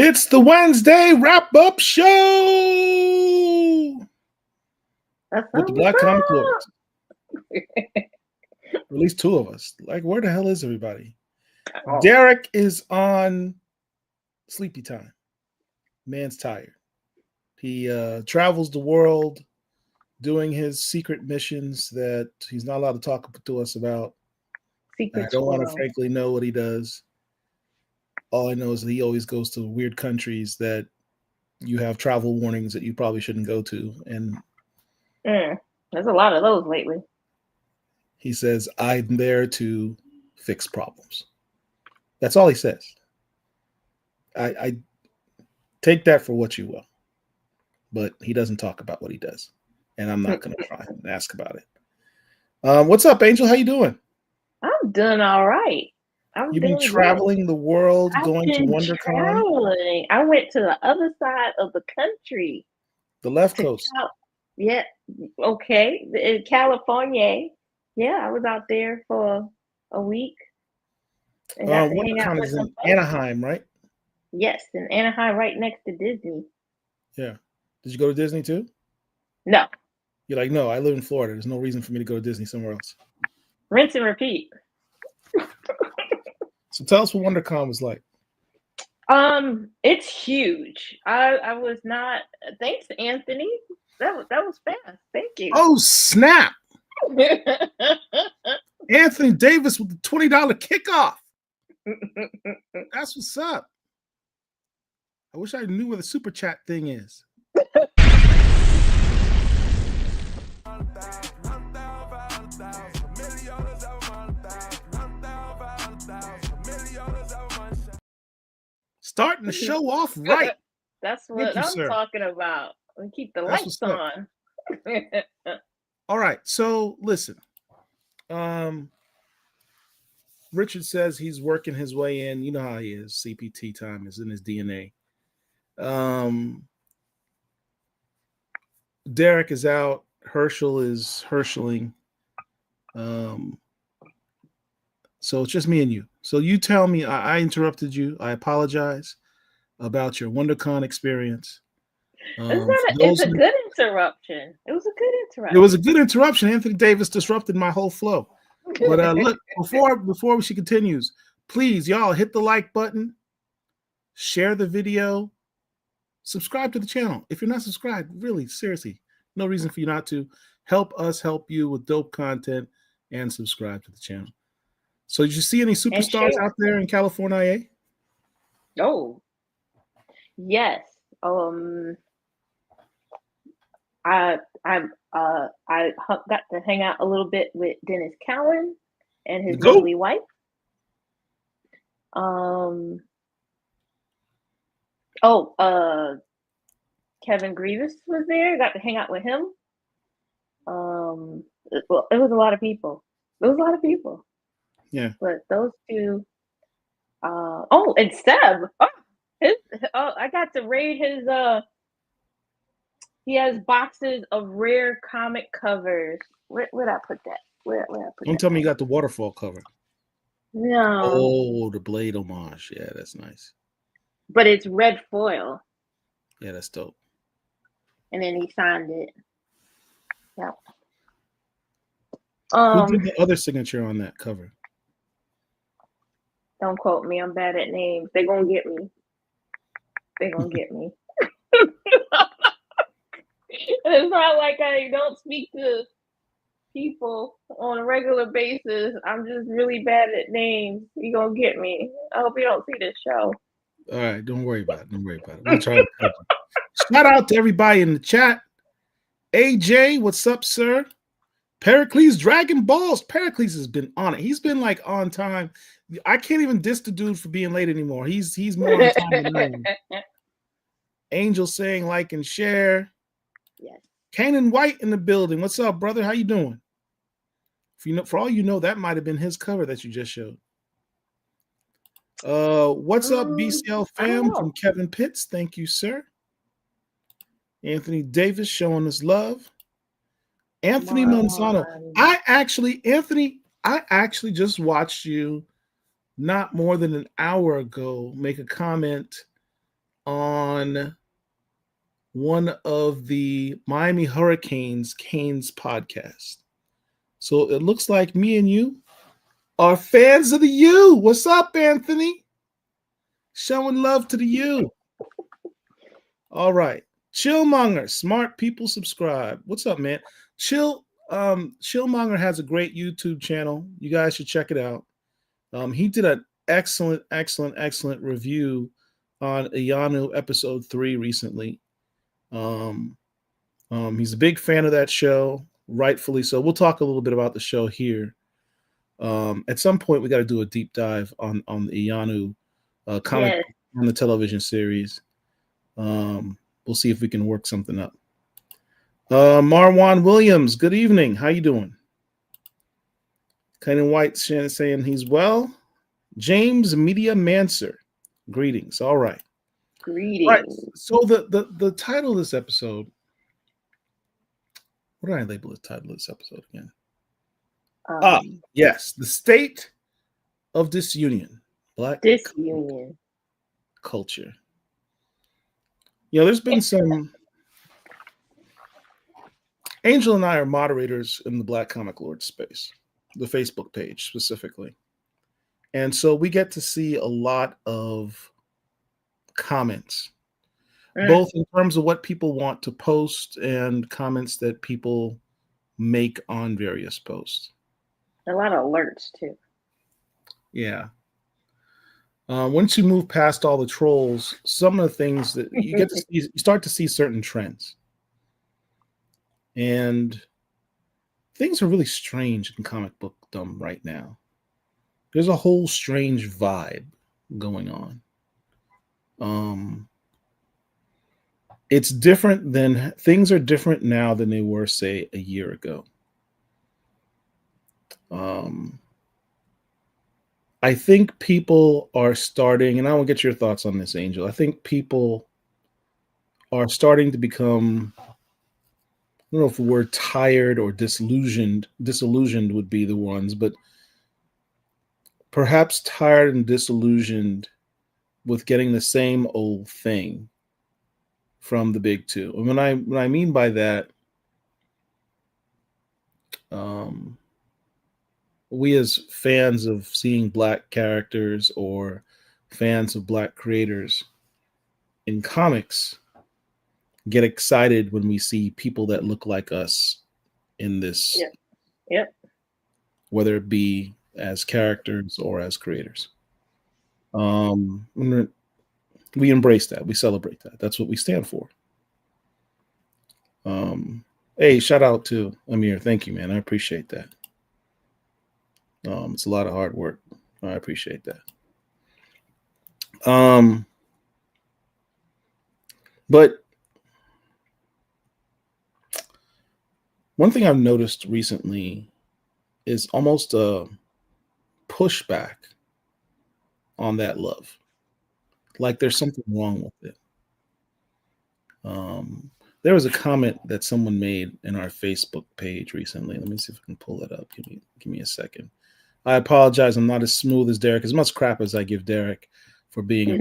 It's the Wednesday wrap-up show with the blackcomiclords. At least two of us. Like, where the hell is everybody? Oh. Derek is on sleepy time. Man's tired. He travels the world doing his secret missions that he's not allowed to talk to us about. I don't want to frankly know what he does. All I know is that he always goes to weird countries that you have travel warnings that you probably shouldn't go to. And there's a lot of those lately. He says, I'm there to fix problems. That's all he says. I take that for what you will. But he doesn't talk about what he does. And I'm not going to try and ask about it. What's up, Angel? How you doing? I'm doing all right. You've been traveling the world, going to WonderCon? I went to the other side of the country. The left coast. Yeah. Okay. In California. Yeah, I was out there for a week. WonderCon is in Anaheim, right? Yes, in Anaheim, right next to Disney. Yeah. Did you go to Disney too? No. You're like, no, I live in Florida. There's no reason for me to go to Disney somewhere else. Rinse and repeat. So tell us what WonderCon was like. It's huge. I was not. Thanks, Anthony. That was fast. Thank you. Oh snap! Anthony Davis with the $20 kickoff. That's what's up. I wish I knew where the super chat thing is. Starting the show off right. That's what I'm talking about. We keep the lights on. All right. So listen. Richard says he's working his way in. You know how he is. CPT time is in his DNA. Derek is out. Herschel is Herscheling. So it's just me and you. So you tell me, I interrupted you. I apologize about your WonderCon experience. It's a good interruption. It was a good interruption. It was a good interruption. Anthony Davis disrupted my whole flow. But look, before she continues, please, y'all, hit the like button, share the video, subscribe to the channel. If you're not subscribed, really, seriously, no reason for you not to. Help us help you with dope content and subscribe to the channel. So did you see any superstars out there in California? Oh, yes. I got to hang out a little bit with Dennis Cowan and his lovely wife. Kevin Grievous was there. Got to hang out with him. It was a lot of people. Yeah. But those two. And Seb. I got to raid his. He has boxes of rare comic covers. Where'd I put that? Where I put that? Don't tell me you got the waterfall cover. No. Oh, the Blade homage. Yeah, that's nice. But it's red foil. Yeah, that's dope. And then he signed it. Yeah. Who did the other signature on that cover? Don't quote me. I'm bad at names. They're gonna get me. It's not like I don't speak to people on a regular basis. I'm just really bad at names. You're gonna get me. I hope you don't see this show. All right, don't worry about it. We'll try to help you. Shout out to everybody in the chat. AJ, what's up, sir? Pericles Dragon Balls. Pericles has been on it. He's been like on time. I can't even diss the dude for being late anymore. He's more on time than I am. Angel saying like and share. Yes. Kanan White in the building. What's up, brother? How you doing? For all you know, that might have been his cover that you just showed. What's up, BCL fam from Kevin Pitts? Thank you, sir. Anthony Davis showing us love. Anthony Manzano. I actually just watched you not more than an hour ago make a comment on one of the Miami Hurricanes Canes podcast. So it looks like me and you are fans of the U. What's up, Anthony? Showing love to the U. All right. Chillmonger, smart people subscribe. What's up, man? Chillmonger has a great YouTube channel. You guys should check it out. He did an excellent review on Ayanu episode 3 recently. He's a big fan of that show, rightfully so. We'll talk a little bit about the show here. At some point, we got to do a deep dive on the Ayanu comic on the television series. We'll see if we can work something up. Marwan Williams, good evening. How you doing? Kind White saying he's well. James Media Manser, greetings. All right. Greetings. All right. So the title of this episode. What did I label the title of this episode again? Yes, the state of disunion. Black disunion culture. There's been some. Angel and I are moderators in the Black Comic Lord space, the Facebook page specifically. And so we get to see a lot of comments, both in terms of what people want to post and comments that people make on various posts. A lot of alerts too. Yeah. Once you move past all the trolls, some of the things that you get to see, you start to see certain trends. And things are really strange in comic bookdom right now. There's a whole strange vibe going on. It's different than things are different now than they were, say, a year ago. I think people are starting, and I will get your thoughts on this, Angel. I think people are starting to become, I don't know if the word tired or disillusioned would be the ones, but perhaps tired and disillusioned with getting the same old thing from the big two. And what I mean by that, we as fans of seeing Black characters or fans of Black creators in comics get excited when we see people that look like us in this. Yep. Whether it be as characters or as creators. We embrace that. We celebrate that. That's what we stand for. Hey, shout out to Amir. Thank you, man. I appreciate that. It's a lot of hard work. I appreciate that. But one thing I've noticed recently is almost a pushback on that love. Like there's something wrong with it. There was a comment that someone made in our Facebook page recently. Let me see if I can pull that up. Give me a second. I apologize. I'm not as smooth as Derek. As much crap as I give Derek for being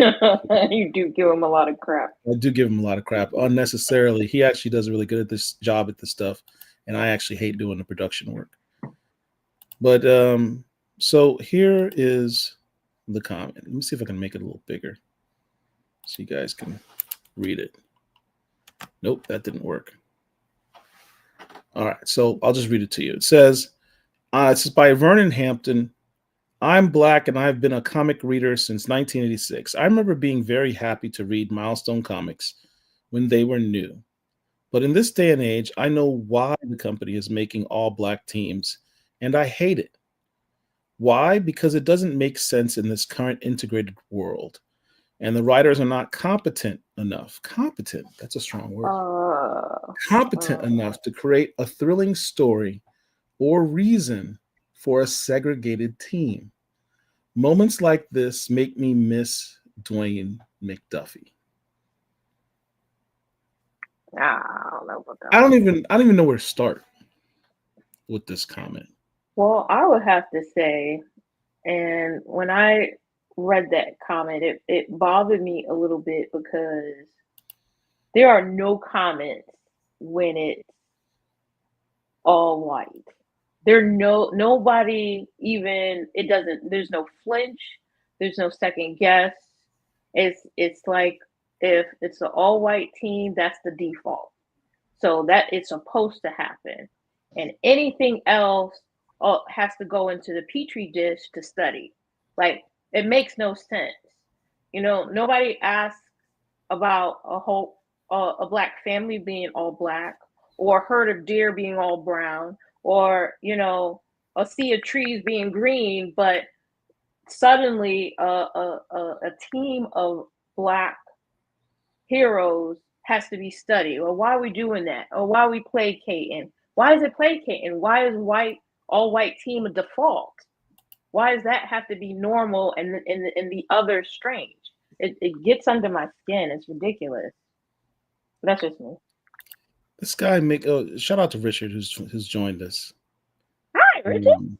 you do give him a lot of crap. I do give him a lot of crap unnecessarily. He actually does really good at this job at this stuff, and I actually hate doing the production work. But so here is the comment. Let me see if I can make it a little bigger so you guys can read it. Nope, that didn't work. All right, so I'll just read it to you. It says, this is by Vernon Hampton. I'm Black and I've been a comic reader since 1986. I remember being very happy to read Milestone Comics when they were new. But in this day and age, I know why the company is making all Black teams, and I hate it. Why? Because it doesn't make sense in this current integrated world. And the writers are not competent enough. Competent, that's a strong word. Competent enough to create a thrilling story or reason for a segregated team. Moments like this make me miss Dwayne McDuffie. I don't even know where to start with this comment. Well, I would have to say, and when I read that comment, it bothered me a little bit because there are no comments when it's all white. Nobody even, there's no flinch, there's no second guess. It's like if it's an all white team, that's the default. So that it's supposed to happen. And anything else has to go into the petri dish to study. Like, it makes no sense. Nobody asks about a black family being all black, or a herd of deer being all brown, or a sea of trees being green, but suddenly a team of black heroes has to be studied. Or why are we doing that? Or why are we placating? Why is it placating? Why is all white team a default? Why does that have to be normal and the other strange? It gets under my skin. It's ridiculous. But that's just me. This guy shout out to Richard who's joined us. Hi, Richard.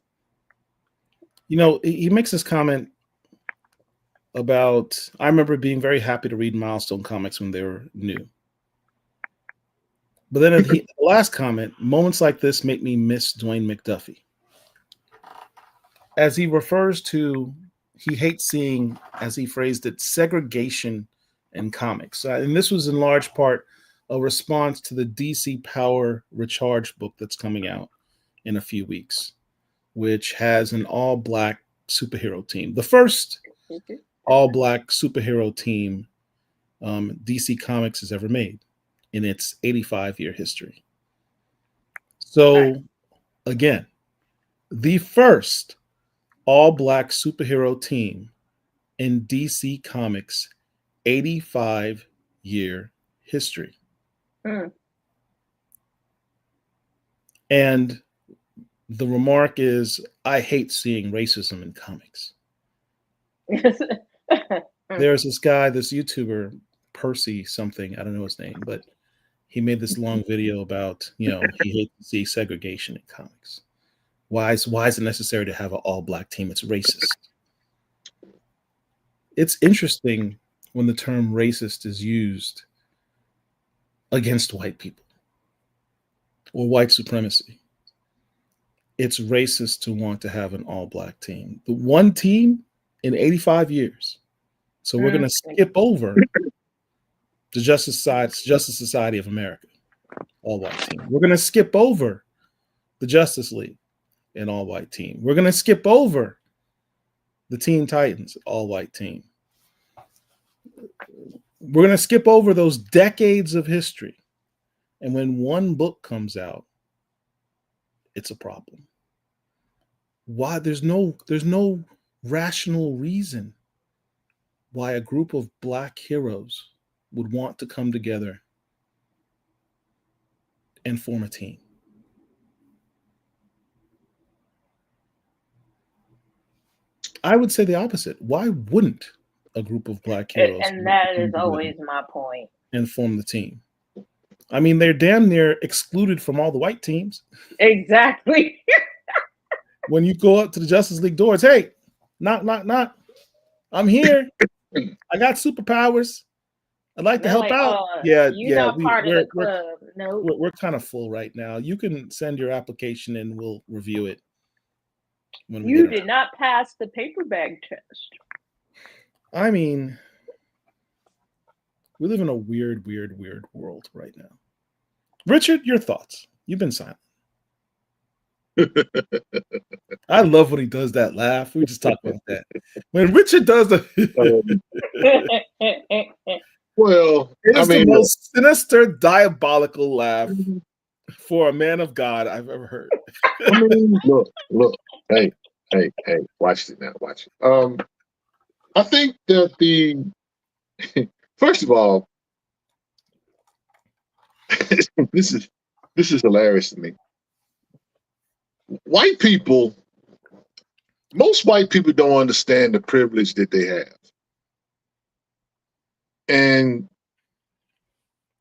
He makes this comment about, I remember being very happy to read Milestone comics when they were new. But then the last comment, moments like this make me miss Dwayne McDuffie. As he refers to, he hates seeing, as he phrased it, segregation in comics. And this was in large part a response to the DC Power Recharge book that's coming out in a few weeks, which has an all-black superhero team. The first all-black superhero team DC Comics has ever made in its 85-year history. So, again, the first all-black superhero team in DC Comics' 85-year history. And the remark is, I hate seeing racism in comics. There's this guy, this YouTuber, Percy something, I don't know his name, but he made this long video about, he hates to see segregation in comics. Why is it necessary to have an all-black team? It's racist. It's interesting when the term racist is used against white people or white supremacy. It's racist to want to have an all-black team. The one team in 85 years. So we're going to skip over the Justice Society of America, all-white team. We're going to skip over the Justice League, an all-white team. We're going to skip over the Teen Titans, all-white team. We're going to skip over those decades of history. And when one book comes out, it's a problem. Why? There's no rational reason why a group of black heroes would want to come together and form a team. I would say the opposite. Why wouldn't a group of black heroes? And that is always my point. And form the team. I mean, they're damn near excluded from all the white teams. Exactly. When you go up to the Justice League doors, hey, knock. I'm here. I got superpowers. I'd like to help out. You're not part of the club. No, we're kind of full right now. You can send your application and we'll review it. You did not pass the paper bag test. I mean, we live in a weird world right now. Richard, your thoughts? You've been silent. I love when he does that laugh. We just talked about that. When Richard does the it's the most sinister, diabolical laugh for a man of God I've ever heard. Look. Hey, watch it now. Watch it. I think that first of all, this is hilarious to me. Most white people don't understand the privilege that they have. And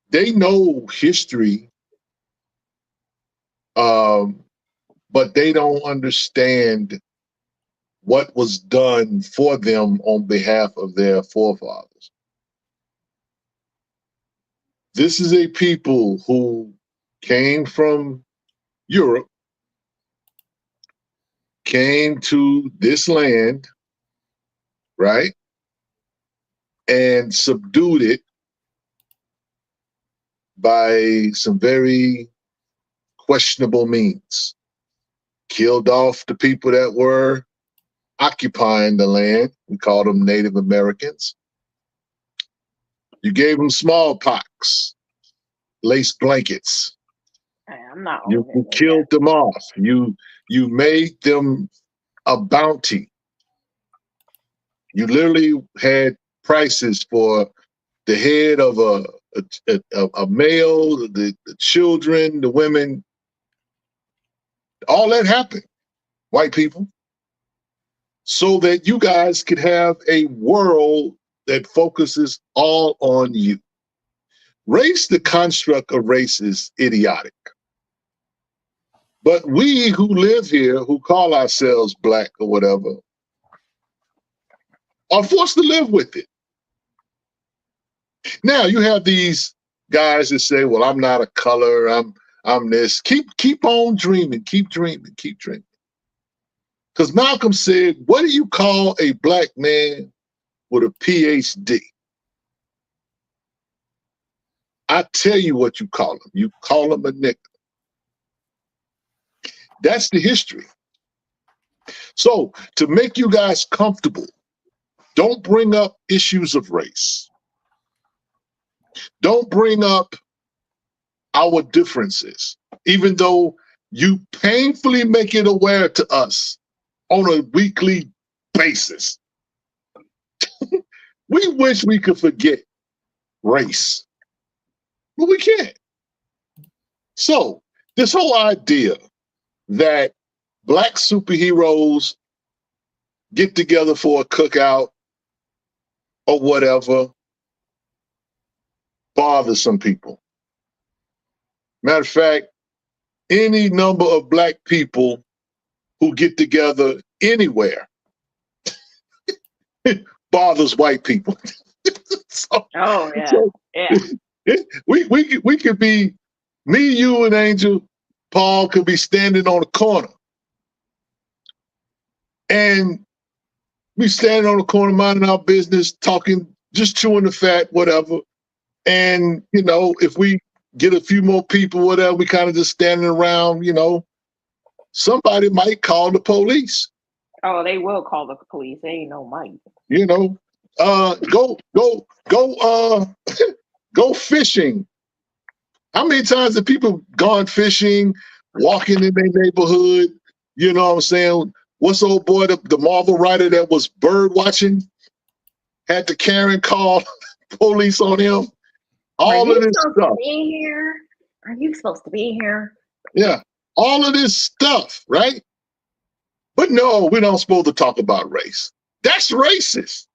they know history, but they don't understand what was done for them on behalf of their forefathers. This is a people who came from Europe, came to this land, right, and subdued it by some very questionable means. Killed off the people that were occupying the land. We called them Native Americans. You gave them smallpox, lace blankets. I'm not. You killed them off. You made them a bounty. You literally had prices for the head of a male, the children, the women. All that happened, white people, so that you guys could have a world that focuses all on you. Race, the construct of race, is idiotic. But we who live here, who call ourselves black or whatever, are forced to live with it. Now you have these guys that say, well, I'm not a color, I'm this. Keep on dreaming, keep dreaming, keep dreaming. Because Malcolm said, what do you call a black man with a PhD? I tell you what you call him. You call him a nigger. That's the history. So to make you guys comfortable, don't bring up issues of race. Don't bring up our differences, even though you painfully make it aware to us on a weekly basis. We wish we could forget race, but we can't. So this whole idea that black superheroes get together for a cookout or whatever bothers some people. Matter of fact, any number of black people who get together anywhere bothers white people. We could be, me, you, and Angel, Paul could be standing on a corner, and we standing on the corner minding our business, talking, just chewing the fat, whatever. And you know, if we get a few more people, whatever, we kind of just standing around, you know, somebody might call the police. Oh, they will call the police. They ain't no might. You know, go fishing. How many times have people gone fishing, walking in their neighborhood? You know what I'm saying? What's the old boy, the Marvel writer that was bird watching, had the Karen call police on him? All of this stuff. Are you supposed to be here? Yeah, all of this stuff, right? But no, we're not supposed to talk about race. That's racist.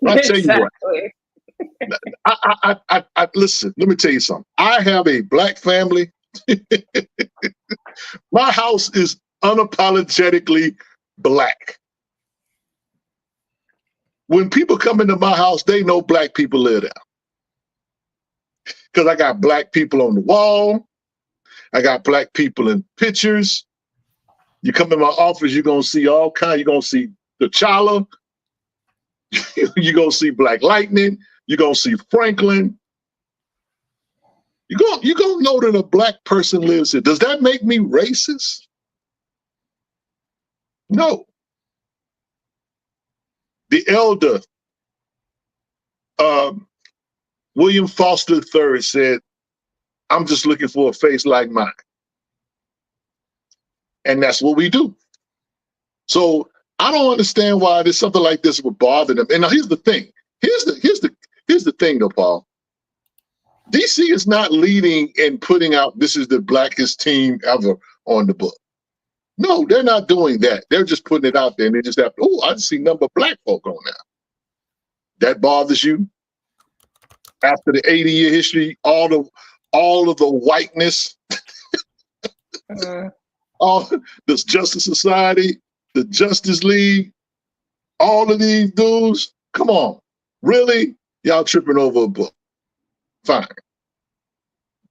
I'll tell you what. I listen, let me tell you something. I have a black family. My house is unapologetically black. When people come into my house, they know black people live there. Because I got black people on the wall. I got black people in pictures. You come in my office, you're going to see all kinds. You're going to see T'Challa. You're going to see Black Lightning. You're going to see Franklin. You're going to know that a black person lives here. Does that make me racist? No. The elder, William Foster III, said, I'm just looking for a face like mine. And that's what we do. So I don't understand why there's something like this would bother them. And now here's the thing. Here's the thing though, Paul. DC is not leading and putting out, this is the blackest team ever on the book. No, they're not doing that. They're just putting it out there and they just have, oh, I just see a number of black folk on now. That bothers you? After the 80-year history, all of the whiteness, all this Justice Society, the Justice League, all of these dudes, come on. Really? Y'all tripping over a book. Fine.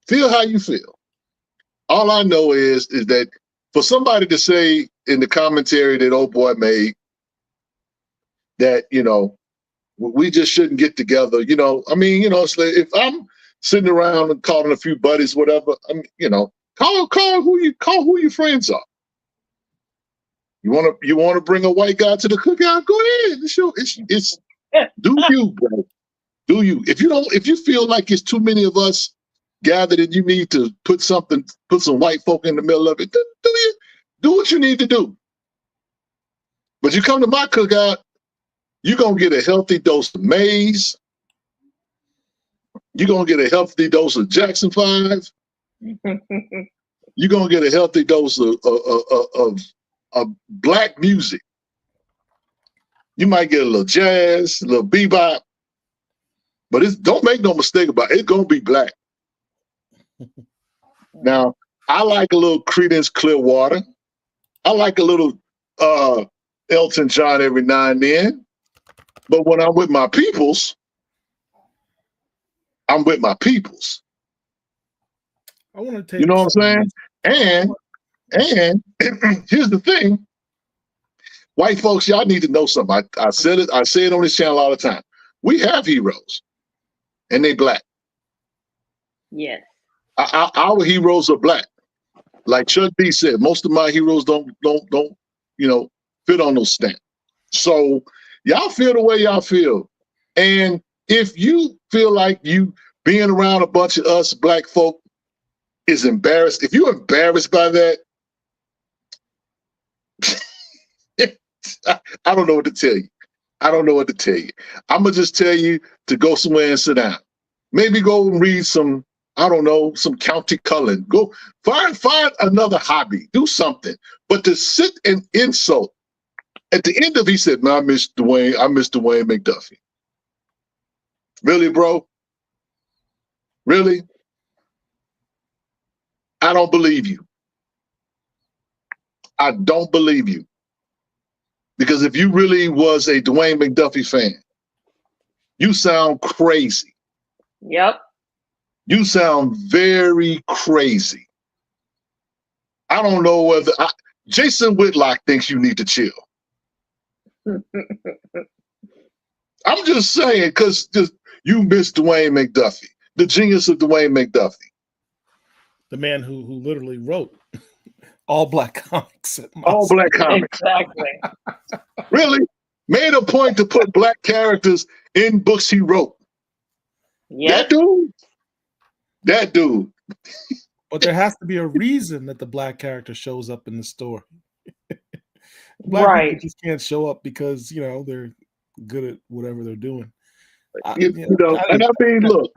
Feel how you feel. All I know is that for somebody to say in the commentary that old boy made that, you know, we just shouldn't get together, you know, I mean, you know, it's like if I'm sitting around and calling a few buddies, whatever, I mean, you know, call who your friends are. You want to bring a white guy to the cookout? Go ahead. It's do you, bro. Do you? If you feel like it's too many of us gathered and you need to put some white folk in the middle of it, do what you need to do. But you come to my cookout, you're gonna get a healthy dose of maize. You're gonna get a healthy dose of Jackson 5. You're gonna get a healthy dose of black music. You might get a little jazz, a little bebop, but don't make no mistake about it, it's gonna be black. Now, I like a little Creedence Clearwater. I like a little Elton John every now and then. But when I'm with my peoples, I'm with my peoples. I want to take, you know what I'm saying? And here's the thing. White folks, y'all need to know something. I say it on this channel all the time. We have heroes, and they black. Yes. Our heroes are black. Like Chuck D said, most of my heroes don't you know, fit on those stamps. So y'all feel the way y'all feel. And if you feel like you being around a bunch of us black folk is embarrassed, if you're embarrassed by that, I don't know what to tell you. I don't know what to tell you. I'm going to just tell you to go somewhere and sit down. Maybe go and read some, I don't know, some County Cullen. Go find another hobby. Do something. But to sit and insult. At the end of it, he said, "Man, I miss Dwayne McDuffie." Really, bro? Really? I don't believe you. I don't believe you. Because if you really was a Dwayne McDuffie fan, you sound crazy. Yep. You sound very crazy. I don't know whether Jason Whitlock thinks you need to chill. I'm just saying, because you miss Dwayne McDuffie, the genius of Dwayne McDuffie. The man who literally wrote all black comics. All black comics. Exactly. Really? Made a point to put black characters in books he wrote. Yep. That dude. But there has to be a reason that the black character shows up in the story. Black Right. people just can't show up because, you know, they're good at whatever they're doing. And I mean, look,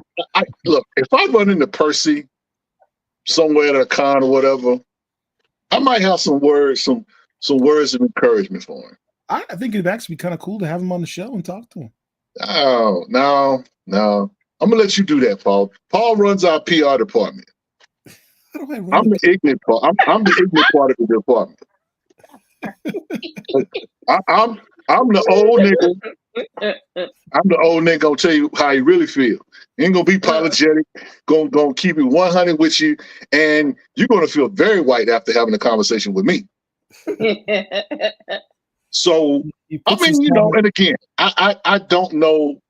if I run into Percy somewhere at a con or whatever, I might have some words of encouragement for him. I think it'd actually be kind of cool to have him on the show and talk to him. Oh, no. I'm gonna let you do that, Paul. Paul runs our PR department. I'm the ignorant part. I'm the ignorant part of the department. I'm the old nigga. I'm the old nigga gonna tell you how you really feel. Ain't gonna be apologetic. Gonna keep it 100 with you, and you're gonna feel very white after having a conversation with me. So I mean, you know, and again, I don't know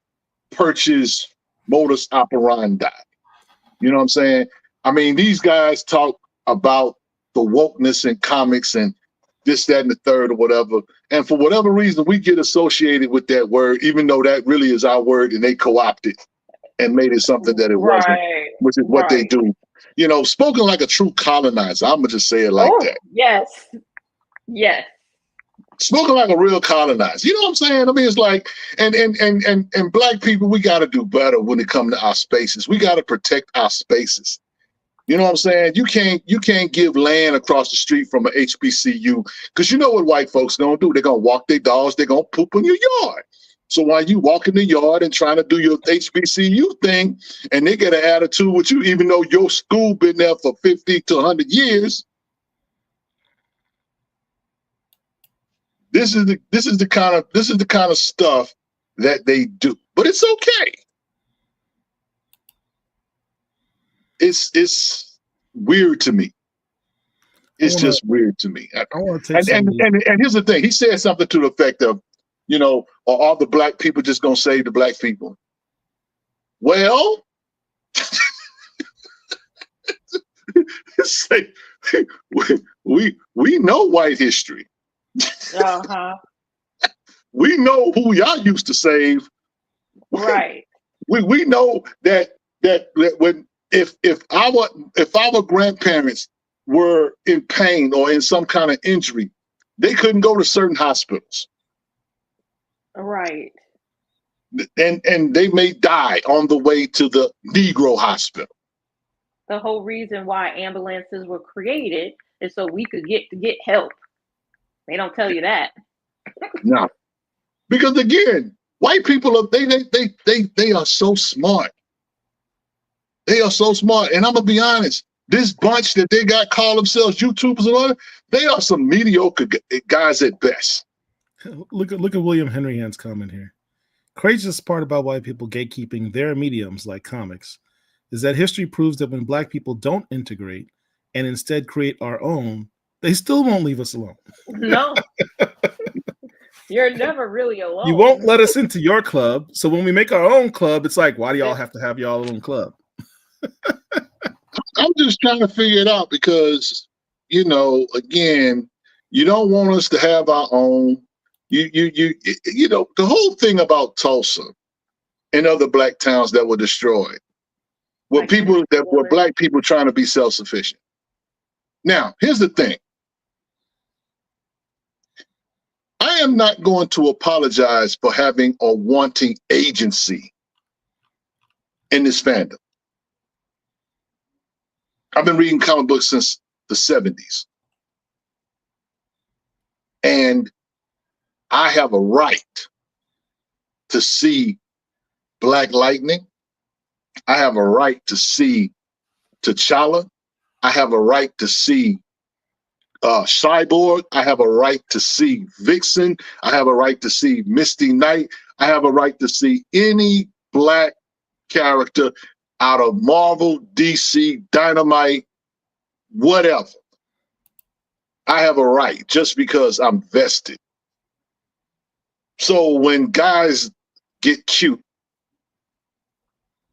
Perch's modus operandi. You know what I'm saying? I mean, these guys talk about the wokeness in comics and this, that, and the third or whatever. And for whatever reason, we get associated with that word, even though that really is our word, and they co-opted and made it something that it wasn't, which is what they do. You know, spoken like a true colonizer. I'm going to just say it like that. Yes. Yes. Spoken like a real colonizer. You know what I'm saying? I mean, it's like, and black people, we got to do better when it comes to our spaces. We got to protect our spaces. You know what I'm saying? You can't give land across the street from an HBCU, because you know what white folks gonna do? They're gonna walk their dogs. They're gonna poop in your yard. So while you walk in the yard and trying to do your HBCU thing, and they get an attitude with you, even though your school been there for 50 to 100 years, This is the kind of stuff that they do. But it's okay. It's weird to me. It's just weird to me. I want to take and here's the thing. He said something to the effect of, are all the black people just gonna save the black people? Well, say, we know white history. We know who y'all used to save. Right. We know that when if our grandparents were in pain or in some kind of injury, they couldn't go to certain hospitals. Right. And they may die on the way to the Negro hospital. The whole reason why ambulances were created is so we could get help. They don't tell you that. No. Because again, white people they are so smart. They are so smart. And I'm gonna be honest, this bunch that they got call themselves YouTubers and all that, they are some mediocre guys at best. Look at William Henryhand's comment here. Craziest part about white people gatekeeping their mediums like comics is that history proves that when black people don't integrate and instead create our own, they still won't leave us alone. No. You're never really alone. You won't let us into your club. So when we make our own club, it's like, why do y'all have to have your own club? I'm just trying to figure it out because, again, you don't want us to have our own. The whole thing about Tulsa and other black towns that were destroyed were people that were black people trying to be self-sufficient. Now, here's the thing. I am not going to apologize for having or wanting agency in this fandom. I've been reading comic books since the 70s. And I have a right to see Black Lightning. I have a right to see T'Challa. I have a right to see Cyborg. I have a right to see Vixen. I have a right to see Misty Knight. I have a right to see any black character out of Marvel, DC, Dynamite, whatever. I have a right just because I'm vested. So when guys get cute,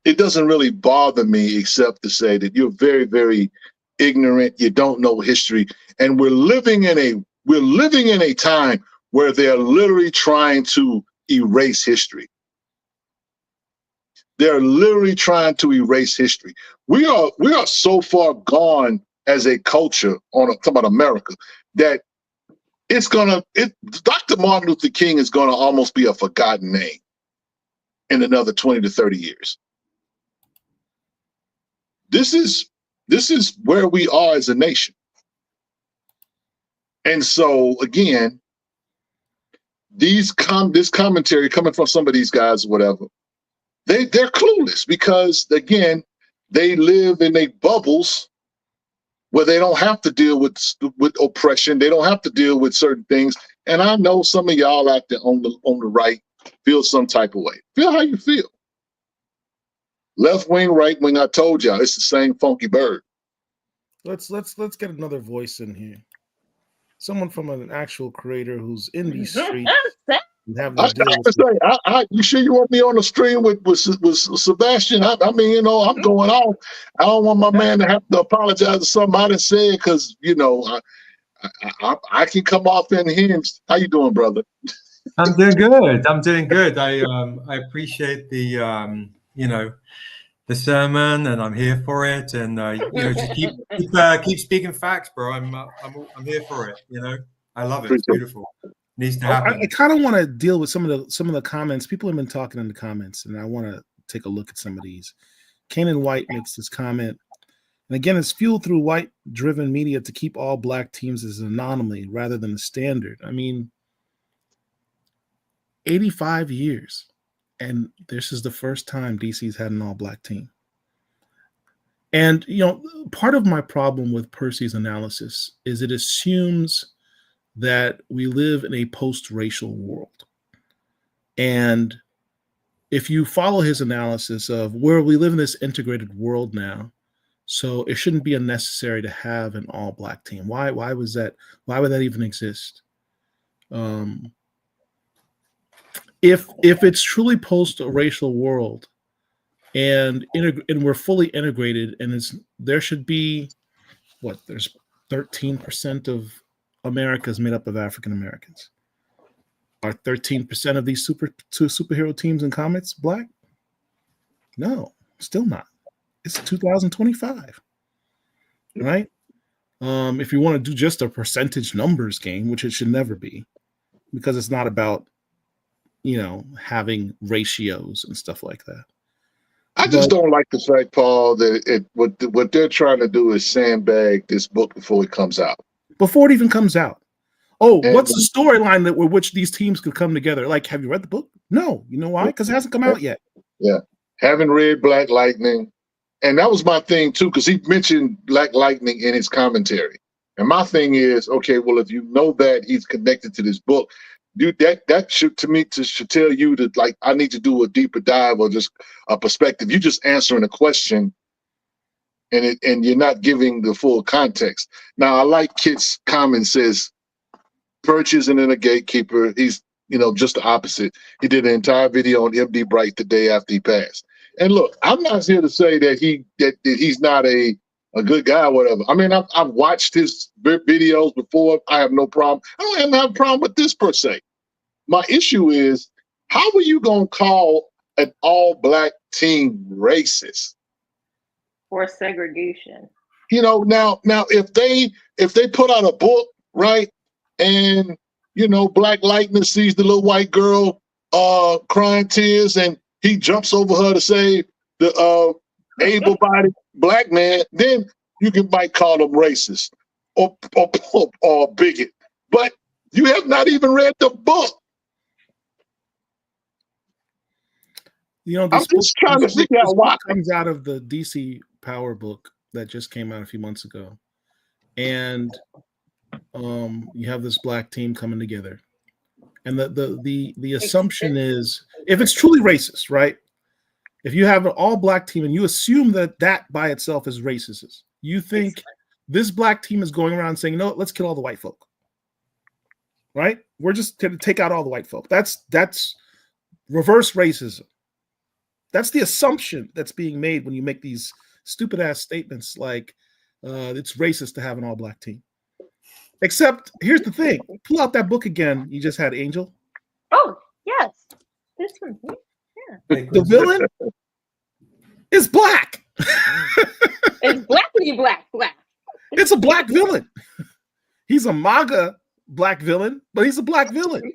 it doesn't really bother me except to say that you're very, very ignorant. You don't know history. And we're living in a time where they're literally trying to erase history. They're literally trying to erase history. We are so far gone as a culture talking about America that Dr. Martin Luther King is gonna almost be a forgotten name in another 20 to 30 years. This is where we are as a nation. And so again, this commentary coming from some of these guys, whatever, they're clueless because again, they live in a bubbles where they don't have to deal with oppression. They don't have to deal with certain things. And I know some of y'all out there on the right feel some type of way. Feel how you feel. Left wing, right wing, I told y'all, it's the same funky bird. Let's get another voice in here. Someone from an actual creator who's in these streets. You sure you want me on the stream with Sebastian? I mean, I'm going off. I don't want my man to have to apologize to something I didn't say because, I can come off in here. How you doing, brother? I'm doing good. I appreciate the the sermon, and I'm here for it. And just keep speaking facts, bro. I'm here for it. I love it. It's beautiful. It needs to happen. I kind of want to deal with some of the comments. People have been talking in the comments, and I want to take a look at some of these. Kanan White makes this comment, and again, it's fueled through white-driven media to keep all black teams as an anomaly rather than a standard. I mean, 85 years. And this is the first time DC's had an all-black team. And, part of my problem with Percy's analysis is it assumes that we live in a post-racial world. And if you follow his analysis of where we live in this integrated world now, so it shouldn't be unnecessary to have an all-black team. Why was that? Why would that even exist? If it's truly post-racial world and we're fully integrated, and there should be there's 13% of America is made up of African Americans. Are 13% of these superhero teams in comics black? No, still not. It's 2025, right? If you want to do just a percentage numbers game, which it should never be, because it's not about, having ratios and stuff like that. I just don't like the fact, Paul, that what they're trying to do is sandbag this book before it comes out. Before it even comes out. Oh, what's the storyline with which these teams could come together? Like, have you read the book? No. You know why? Because it hasn't come out yet. Yeah. Haven't read Black Lightning. And that was my thing, too, because he mentioned Black Lightning in his commentary. And my thing is, okay, well, if you know that he's connected to this book, that should tell you that, like, I need to do a deeper dive or just a perspective. You're just answering a question, and you're not giving the full context. Now, I like Kit's comment says, Perch isn't in a gatekeeper. He's, just the opposite. He did an entire video on MD Bright the day after he passed. And look, I'm not here to say that he's not a good guy or whatever. I mean, I've watched his videos before. I have no problem. I don't have a problem with this per se. My issue is, how are you going to call an all-black team racist? Or segregation. Now if they put out a book, right, and Black Lightning sees the little white girl crying tears, and he jumps over her to save the able-bodied black man, then you might call them racist or bigot. But you have not even read the book. I'm just trying to figure out why. It comes out of the DC Power book that just came out a few months ago, and you have this black team coming together, and the assumption is, if it's truly racist, right? If you have an all-black team and you assume that by itself is racist, you think this black team is going around saying, no, let's kill all the white folk, right? We're just going to take out all the white folk. That's reverse racism. That's the assumption that's being made when you make these stupid-ass statements like it's racist to have an all-black team. Except, here's the thing. Pull out that book again. You just had Angel. Oh, yes. This one. Yeah. The villain is black. It's black. It's a black villain. He's a MAGA black villain, but he's a black villain.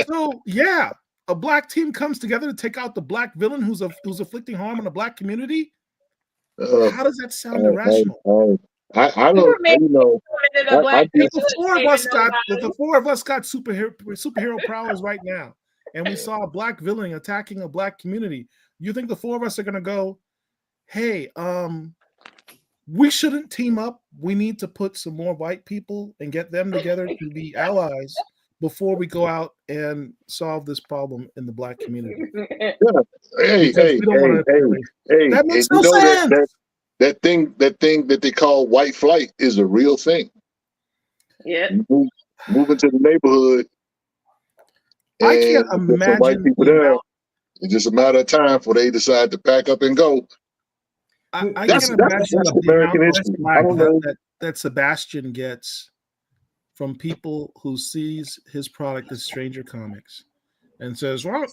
So, yeah, a black team comes together to take out the black villain who's afflicting harm on the black community. How does that sound irrational? I don't know. The four of us got superhero powers right now, and we saw a black villain attacking a black community. You think the four of us are going to go, hey, we shouldn't team up. We need to put some more white people and get them together to be allies before we go out and solve this problem in the black community. Yeah. Hey. That makes no sense. That thing that they call white flight is a real thing. Yeah. Move into the neighborhood. I can't imagine white people there. It's just a matter of time before they decide to pack up and go. I can't imagine American history. That Sebastian gets from people who sees his product as Stranger Comics and says, well,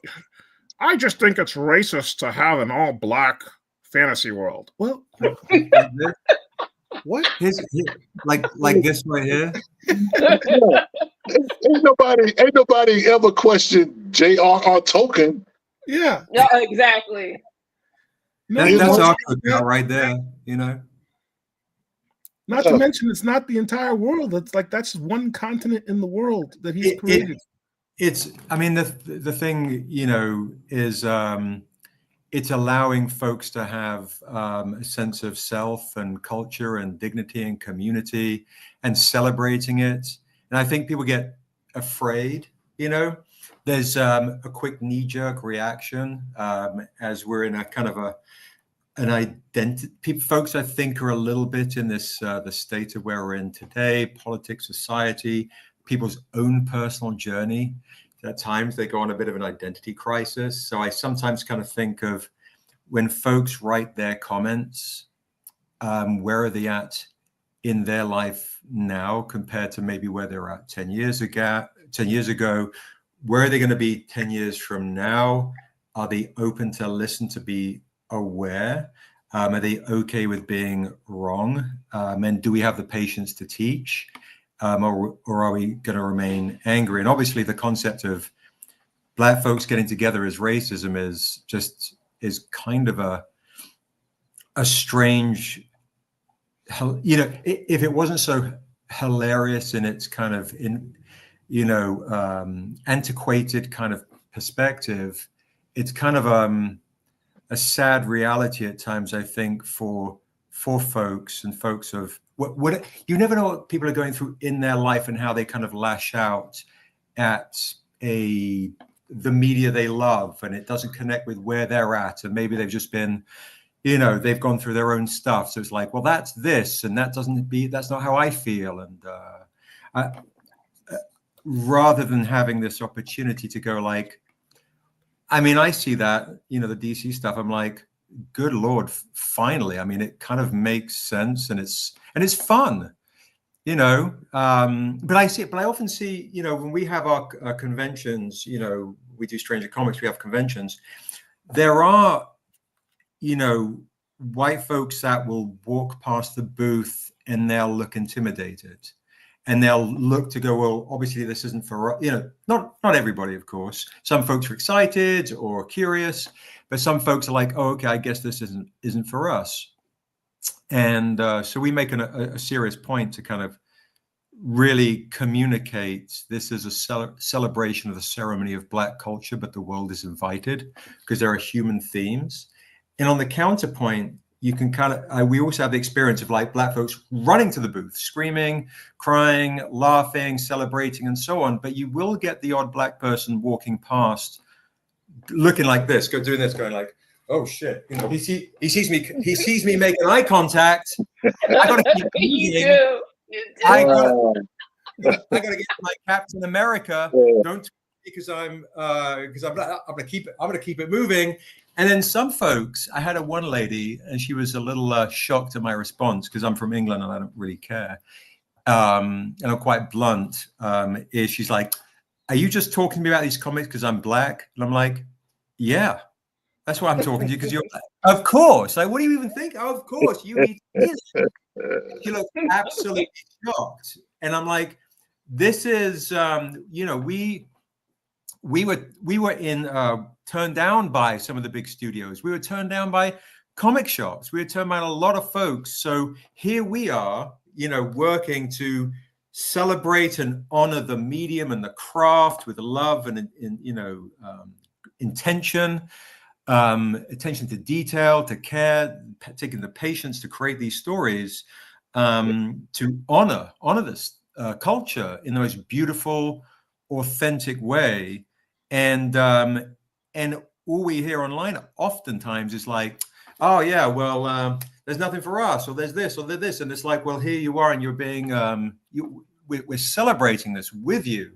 I just think it's racist to have an all-black fantasy world. Well, what? Like this right here? Ain't nobody ever questioned J.R.R. Tolkien. Yeah. Yeah, exactly. That's our cookout right there, Not to mention, it's not the entire world. It's like that's one continent in the world that he's created. The thing, is it's allowing folks to have a sense of self and culture and dignity and community and celebrating it. And I think people get afraid, you know. There's a quick knee-jerk reaction as we're in a kind of an identity. Folks, I think, are a little bit in this the state of where we're in today, politics, society, people's own personal journey. At times they go on a bit of an identity crisis. So I sometimes kind of think of when folks write their comments, where are they at in their life now compared to maybe where they were at 10 years ago? Where are they going to be 10 years from now? Are they open to listen, to be aware? Are they okay with being wrong? And do we have the patience to teach? Or are we going to remain angry? And obviously the concept of Black folks getting together as racism is kind of a strange, you know, if it wasn't so hilarious in its kind of antiquated kind of perspective, it's kind of a sad reality at times, I think, for folks and folks of what you never know what people are going through in their life and how they kind of lash out at the media they love, and it doesn't connect with where they're at, and maybe they've just been, you know, they've gone through their own stuff, so it's like, well, that's this, and that's not how I feel. And rather than having this opportunity to go like, I mean, I see that, you know, the DC stuff, I'm like, good Lord, finally. I mean, it kind of makes sense, and it's fun, you know. But I often see, you know, when we have our conventions, you know, we do Stranger Comics, we have conventions. There are, you know, white folks that will walk past the booth and they'll look intimidated, and they'll look to go, well, obviously this isn't for, you know, not everybody, of course. Some folks are excited or curious, but some folks are like, oh, okay, I guess this isn't for us. And so we make a serious point to kind of really communicate this is a celebration of the ceremony of Black culture, but the world is invited because there are human themes. And on the counterpoint, you can kind of, we also have the experience of like Black folks running to the booth, screaming, crying, laughing, celebrating, and so on. But you will get the odd Black person walking past, looking like this, doing this, going like, oh shit, you know, he sees me making eye contact. I gotta keep moving. I gotta get my Captain America. Don't because I'm gonna keep it moving. And then some folks, I had one lady, and she was a little shocked at my response because I'm from England and I don't really care. And I'm quite blunt. Is she's like, "Are you just talking to me about these comics because I'm Black?" And I'm like, "Yeah, that's why I'm talking to you because you're Black." Of course. Like, what do you even think? Oh, of course, you eat this. She looked absolutely shocked, and I'm like, "This is, you know, we were in turned down by some of the big studios. We were turned down by comic shops. We were turned down by a lot of folks. So here we are, you know, working to celebrate and honor the medium and the craft with love and you know, intention, attention to detail, to care, taking the patience to create these stories, to honor this culture in the most beautiful, authentic way. And all we hear online oftentimes is like, oh yeah, well, there's nothing for us, or there's this, or there's this, and it's like, well, here you are, and you're being, we're celebrating this with you.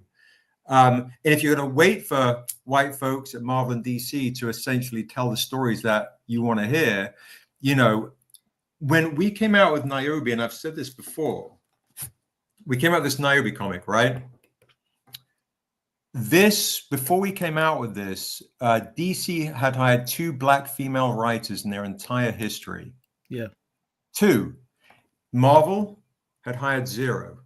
And if you're going to wait for white folks at Marvel and DC to essentially tell the stories that you want to hear, you know, when we came out with Niobe, and I've said this before, we came out with this Niobe comic, right? Before we came out with this, DC had hired 2 Black female writers in their entire history. Yeah. 2. Marvel had hired 0.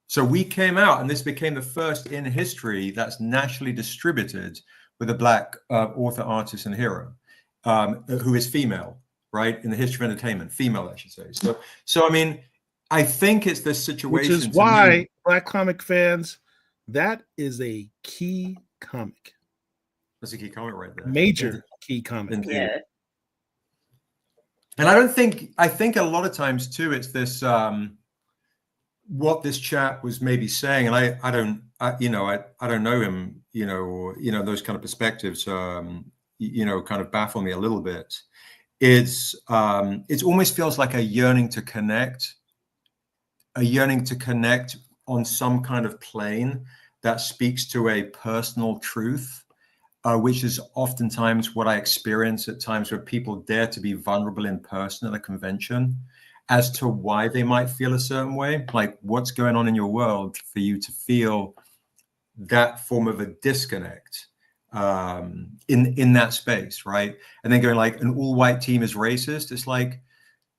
So we came out, and this became the first in history that's nationally distributed with a Black author, artist, and hero who is female, right? In the history of entertainment, female, I should say. So I mean, I think it's this situation. Which is why, Black comic fans, that is a key comic. That's a key comment right there. Major key comment. Indeed. Yeah. And I think a lot of times too, it's this, what this chap was maybe saying, and I don't know him, or, those kind of perspectives, kind of baffle me a little bit. It almost feels like a yearning to connect on some kind of plane that speaks to a personal truth, which is oftentimes what I experience at times where people dare to be vulnerable in person at a convention as to why they might feel a certain way, like what's going on in your world for you to feel that form of a disconnect in that space, right? And then going like an all-white team is racist. It's like,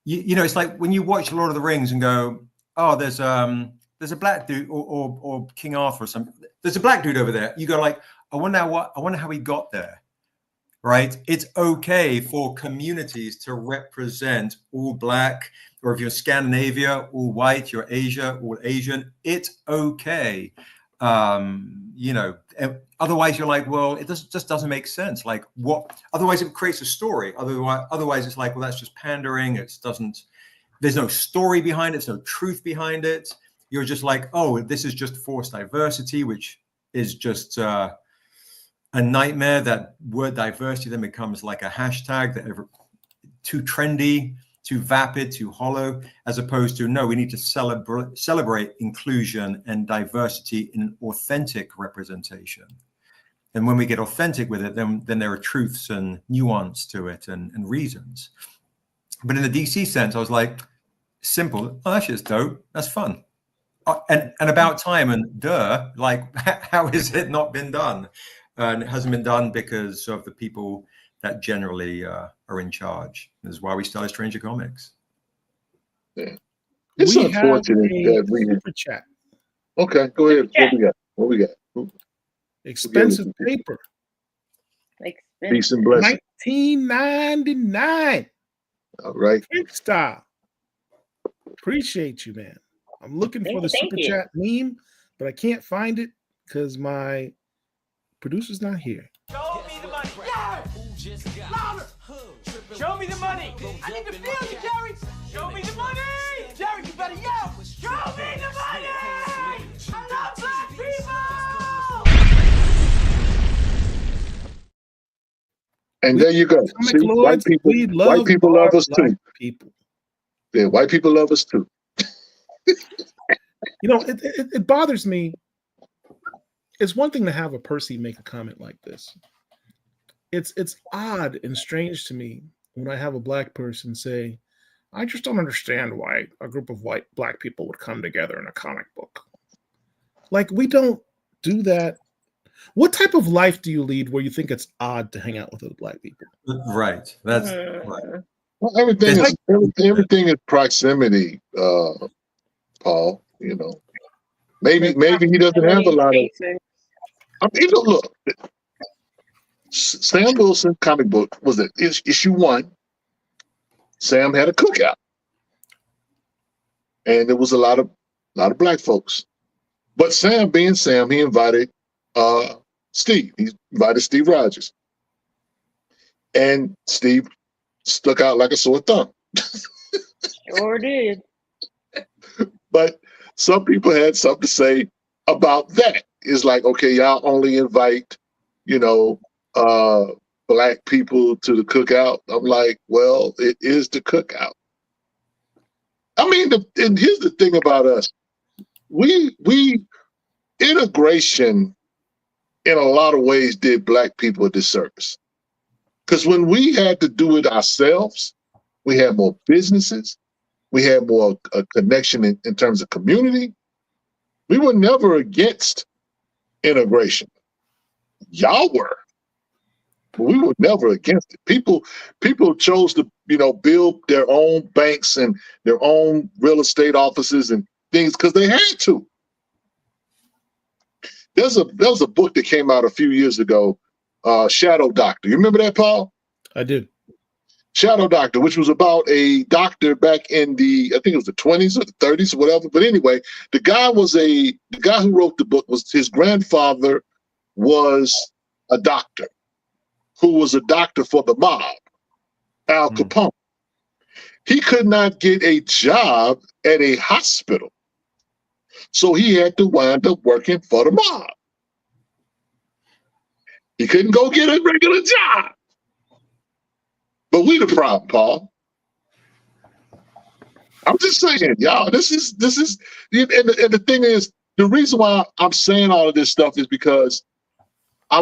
it's like when you watch Lord of the Rings and go, oh, there's a black dude or King Arthur or something. There's a black dude over there. You go like, I wonder how he got there, right? It's okay for communities to represent all black, or if you're Scandinavia, all white, you're Asia, all Asian. It's okay. Otherwise you're like, well, it just doesn't make sense. Like what? Otherwise it creates a story. Otherwise it's like, well, that's just pandering. There's no story behind it. There's no truth behind it. You're just like, oh, this is just forced diversity, which is just a nightmare. That word diversity then becomes like a hashtag that too trendy, too vapid, too hollow, as opposed to, no, we need to celebrate inclusion and diversity in an authentic representation. And when we get authentic with it, then there are truths and nuance to it and reasons. But in the DC sense, I was like, simple. Oh, that shit's dope. That's fun. And about time, and like, how has it not been done? And it hasn't been done because of the people that generally are in charge. This is why we started Stranger Comics. Yeah. It's unfortunate that we super chat. Okay, go ahead. What we got? Expensive paper. Peace and blessing. $19.99. All right. Quick style. Appreciate you, man. I'm looking for the super chat meme, but I can't find it because my producer's not here. Show me the money. Yeah! Louder! Show me the money. I need to feel you, Jerry. Show me the money. Jerry, you better yell. Show me the money. I love black people. And there you go. See, white people love us too. People. Yeah, white people love us too. It bothers me. It's one thing to have a Percy make a comment like this. It's odd and strange to me when I have a black person say, I just don't understand why a group of black people would come together in a comic book. Like, we don't do that. What type of life do you lead where you think it's odd to hang out with other black people? Right. That's right. Well, everything is proximity, Paul. Maybe he doesn't have a lot of. Look, Sam Wilson comic book was it issue 1. Sam had a cookout, and there was a lot of black folks. But Sam, being Sam, he invited Steve. He invited Steve Rogers, and Steve stuck out like a sore thumb. Sure did. But some people had something to say about that. It's like, okay, y'all only invite, black people to the cookout. I'm like, well, it is the cookout. I mean, and here's the thing about us. We integration in a lot of ways did black people a disservice. Because when we had to do it ourselves, we had more businesses, we had more a connection in terms of community. We were never against integration. Y'all were, but we were never against it. People chose to, build their own banks and their own real estate offices and things because they had to. There was a book that came out a few years ago, Shadow Doctor. You remember that, Paul? I did. Shadow Doctor, which was about a doctor back in I think it was the 20s or the 30s or whatever. But anyway, the guy who wrote the book his grandfather was a doctor. who was a doctor for the mob, Al Capone. He could not get a job at a hospital, so he had to wind up working for the mob. He couldn't go get a regular job. But we the problem, Paul. I'm just saying, y'all, this is, and the thing is, the reason why I'm saying all of this stuff is because I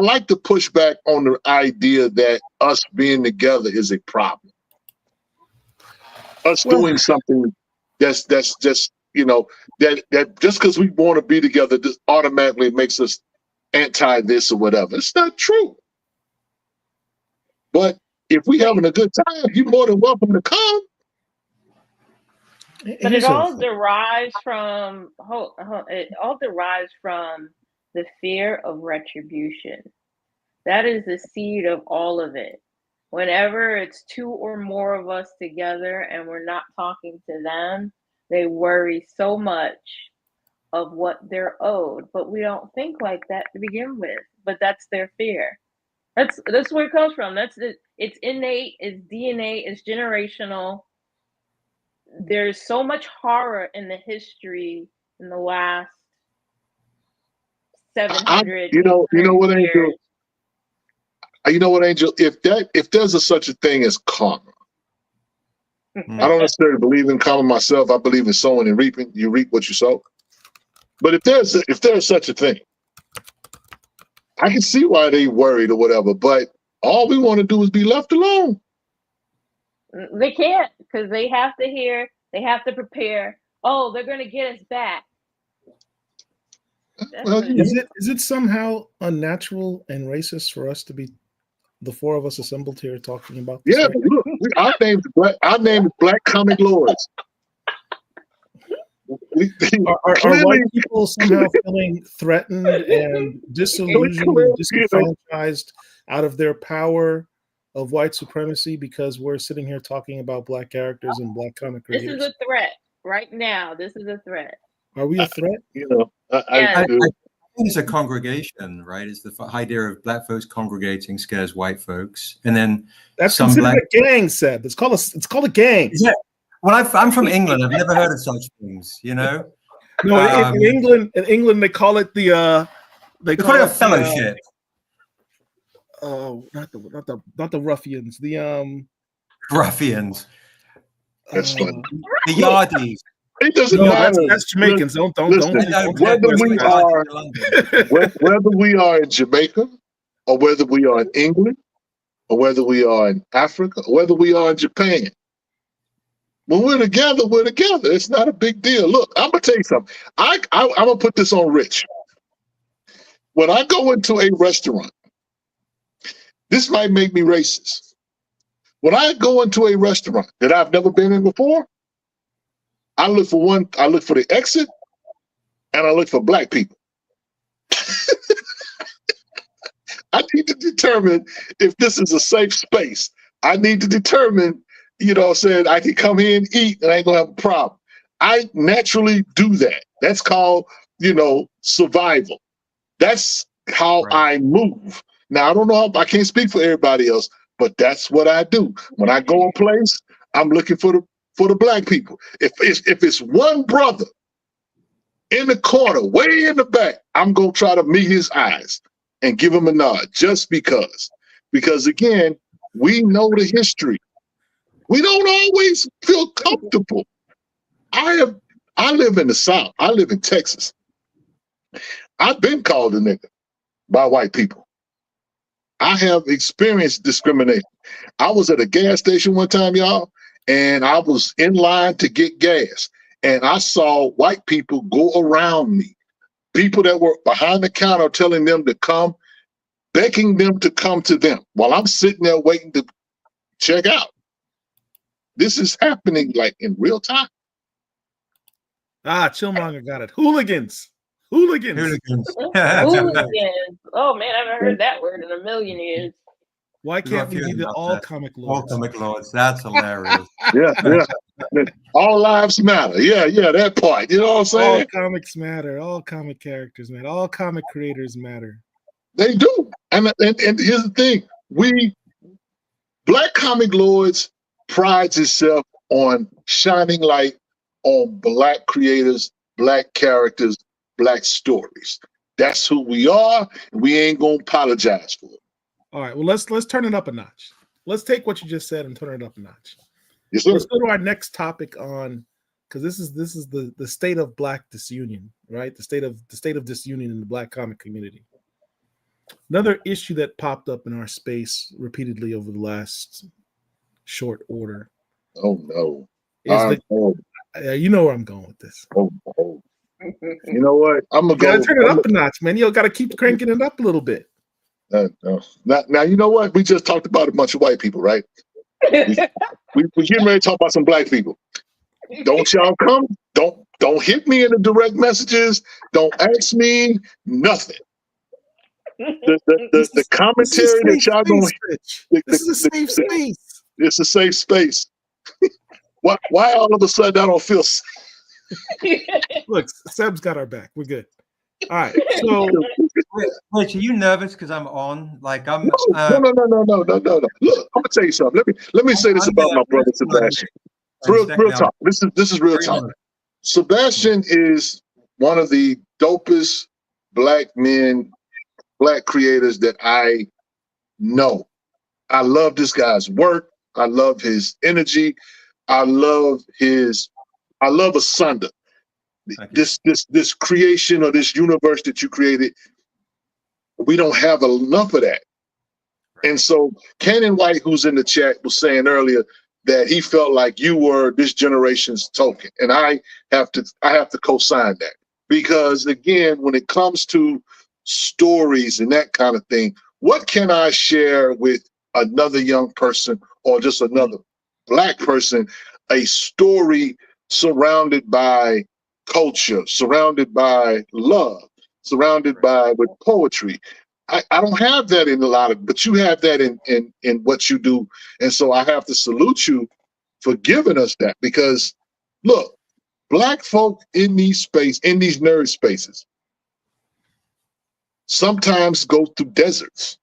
like to push back on the idea that us being together is a problem. Us doing something that's just, you know, that just because we want to be together just automatically makes us anti this or whatever. It's not true. But if we having a good time, you're more than welcome to come. But it all derives from the fear of retribution. That is the seed of all of it. Whenever it's two or more of us together and we're not talking to them, they worry so much of what they're owed. But we don't think like that to begin with. But that's their fear. That's where it comes from. It's innate, it's DNA, it's generational. There's so much horror in the history in the last 700 you know what, years. Angel? You know what, Angel? If there's such a thing as karma, I don't necessarily believe in karma myself. I believe in sowing and reaping. You reap what you sow. But if there's such a thing, I can see why they worried or whatever. But all we want to do is be left alone. They can't, because they have to hear, they have to prepare. Oh, they're going to get us back. Well, is it somehow unnatural and racist for us to be the four of us assembled here talking about this? Yeah, look, our name is blackcomiclords. Are white people somehow feeling threatened and disillusioned and disenfranchised out of their power of white supremacy because we're sitting here talking about black characters and black comic creators? This is a threat right now. This is a threat. Are we a threat? You know, I think it's a congregation, right? It's the idea of black folks congregating scares white folks, and then that's considered a gang, Seb. It's called a gang. Yeah. Well, I'm from England. I've never heard of such things. You know. No, in England, they call it the they call it a fellowship. Not the ruffians. The ruffians. That's funny. The yardies. It doesn't matter. That's Jamaicans. Don't. Whether we are in Jamaica, or whether we are in England, or whether we are in Africa, or whether we are in Japan, when we're together, we're together. It's not a big deal. Look, I'm gonna tell you something. I'm gonna put this on Rich. When I go into a restaurant, this might make me racist. When I go into a restaurant that I've never been in before, I look for the exit, and I look for black people. I need to determine if this is a safe space. I need to determine, you know what I'm saying, I can come here and eat and I ain't gonna have a problem. I naturally do that. That's called, you know, survival. That's how I move. Now, I don't know, I can't speak for everybody else, but that's what I do. When I go a place, I'm looking for the black people. If it's one brother in the corner, way in the back, I'm gonna try to meet his eyes and give him a nod, just because. Because again, we know the history. We don't always feel comfortable. I live in the South. I live in Texas. I've been called a nigga by white people. I have experienced discrimination. I was at a gas station one time, y'all, and I was in line to get gas, and I saw white people go around me. People that were behind the counter telling them to come, begging them to come to them while I'm sitting there waiting to check out. This is happening like in real time. Chillmonger got it. Hooligans. Hooligans. Hooligans. Oh man, I haven't heard that word in a million years. Why can't we be the all comic lords? All comic lords. That's hilarious. Yeah. All lives matter. Yeah, that part. You know what I'm saying? All comics matter. All comic characters matter. All comic creators matter. They do. And here's the thing. Black Comic Lords prides itself on shining light on Black creators, Black characters, Black stories. That's who we are, and we ain't gonna apologize for it. All right. Well, let's turn it up a notch. Let's take what you just said and turn it up a notch. Yes, sir. Let's go to our next topic on, because this is the state of Black disunion, right? The state of disunion in the Black comic community. Another issue that popped up in our space repeatedly over the last short order. Oh no! You know where I'm going with this. Oh. You know what? I'm gonna gotta turn it up a notch, man. You gotta keep cranking it up a little bit. No. Now you know what? We just talked about a bunch of white people, right? we getting ready to talk about some Black people. Don't y'all come? Don't hit me in the direct messages. Don't ask me nothing. The commentary that y'all gonna. This is a safe space. It's a safe space. Why all of a sudden I don't feel safe? Look, Seb's got our back. We're good. All right. So, Rich, are you nervous because I'm on? Like I'm. No. Look, I'm gonna tell you something. Let me say this about my brother Sebastian. Real talk. This is real talk. Sebastian is one of the dopest Black men, Black creators that I know. I love this guy's work. I love his energy. I love Asunder. This creation or this universe that you created, we don't have enough of that. And so Cannon White, who's in the chat, was saying earlier that he felt like you were this generation's token. And I have to co-sign that. Because again, when it comes to stories and that kind of thing, what can I share with another young person or just another Black person? A story surrounded by culture, surrounded by love, surrounded by with poetry. I don't have that in a lot of, but you have that in what you do. And so I have to salute you for giving us that, because look, Black folk in these nerd spaces sometimes go through deserts.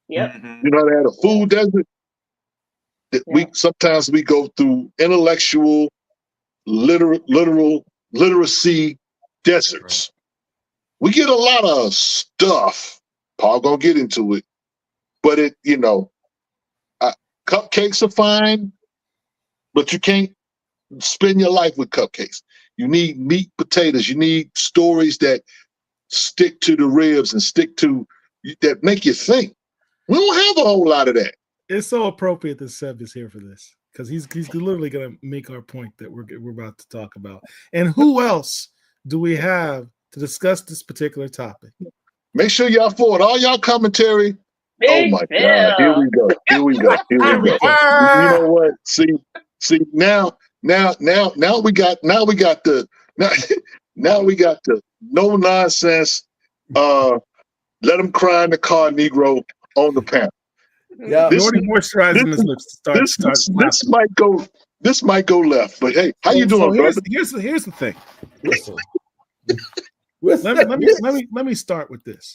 Yep. You know, they had a food desert. Sometimes we go through intellectual, literal literacy deserts. We get a lot of stuff. Paul gonna get into it, but cupcakes are fine, but you can't spend your life with cupcakes. You need meat, potatoes. You need stories that stick to the ribs and that make you think. We don't have a whole lot of that. It's so appropriate that Seb is here for this, because he's literally going to make our point that we're about to talk about. And who else do we have to discuss this particular topic? Make sure y'all forward all y'all commentary. Oh my God! Here we go. You know what? See now we got the no nonsense. Let them cry in the car, Negro on the panel. Yeah, moisturizing his lips to start. This might go left, but hey, how you doing, brother? Here's the thing. Let me start with this.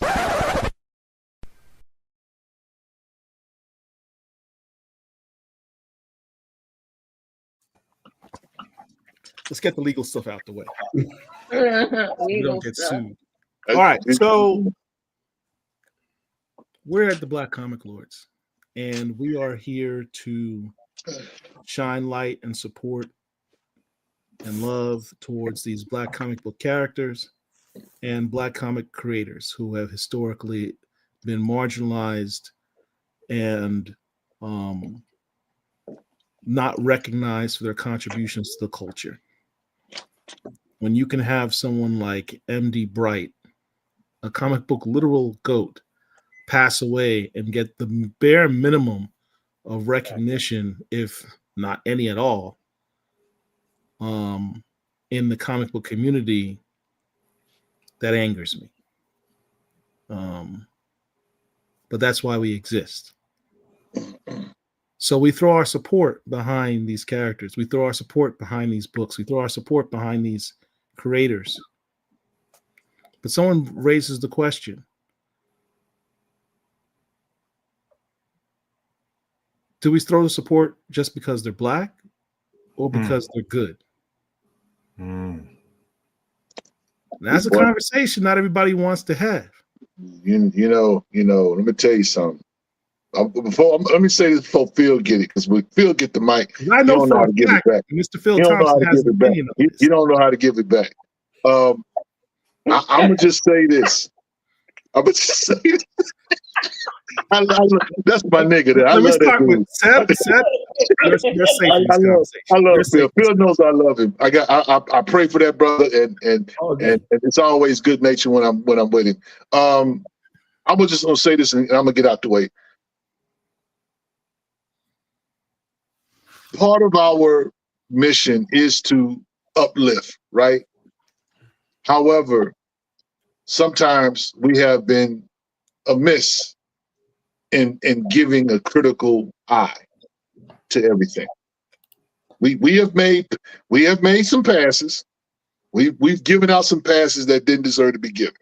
Let's get the legal stuff out the way. We don't get sued. All right, so we're at the Black Comic Lords, and we are here to shine light and support and love towards these Black comic book characters and Black comic creators who have historically been marginalized and not recognized for their contributions to the culture. When you can have someone like MD Bright, a comic book literal GOAT, pass away and get the bare minimum of recognition, if not any at all, in the comic book community, that angers me. But that's why we exist. So we throw our support behind these characters. We throw our support behind these books. We throw our support behind these creators. But someone raises the question, do we throw the support just because they're black or because they're good? That's a conversation not everybody wants to have. You know, let me tell you something. Let me say this before Phil get it, because when Phil get the mic, I know he don't know how to give it back. Mr. Phil He don't know how Thompson to has give an it back. opinion on this. He don't know how to give it back. I'm gonna just say this. That's my nigga there. I Let me love start that dude. with Seth. You're safe in this conversation. I love Phil. Phil knows I love him. I pray for that brother, and it's always good nature when I'm with him. I'm just gonna say this, and I'm gonna get out the way. Part of our mission is to uplift, right? However, sometimes we have been amiss in giving a critical eye to everything. We have made some passes. We've given out some passes that didn't deserve to be given.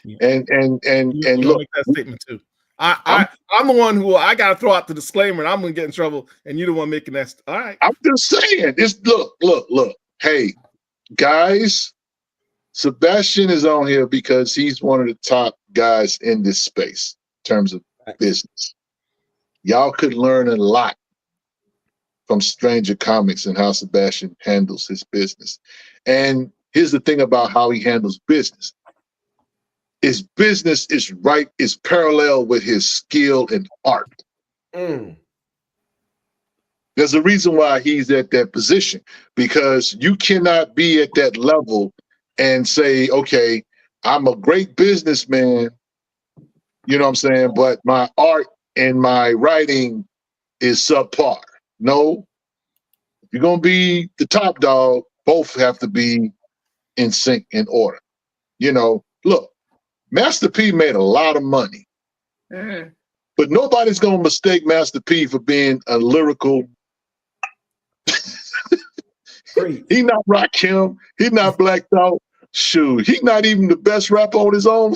Yeah. And look, look, make that statement too. I'm the one who I gotta throw out the disclaimer, and I'm gonna get in trouble, and you're the one making that. All right. I'm just saying. It's look. Hey, guys, Sebastian is on here because he's one of the top guys in this space in terms of business. Y'all could learn a lot from Stranger Comics and how Sebastian handles his business. And here's the thing about how he handles business. His business is parallel with his skill and art. There's a reason why he's at that position, because you cannot be at that level and say, okay, I'm a great businessman, you know what I'm saying, but my art and my writing is subpar. No, if you're going to be the top dog, both have to be in sync, in order. You know, look, Master P made a lot of money, but nobody's going to mistake Master P for being a lyrical. He not Rakim. He not Blacked Out. Shoot, he not even the best rapper on his own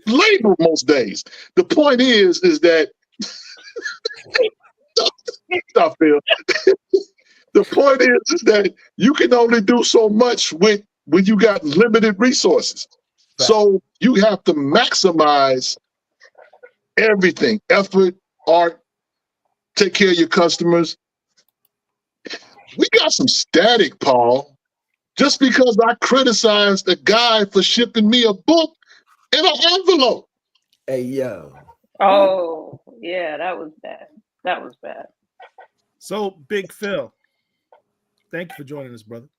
label most days. The point is that stop, Phil. The point is that you can only do so much when you got limited resources. Right. So you have to maximize everything: effort, art, take care of your customers. We got some static, Paul, just because I criticized a guy for shipping me a book in an envelope. Hey, yo. Oh, yeah, that was bad. That was bad. So, Big Phil, thank you for joining us, brother.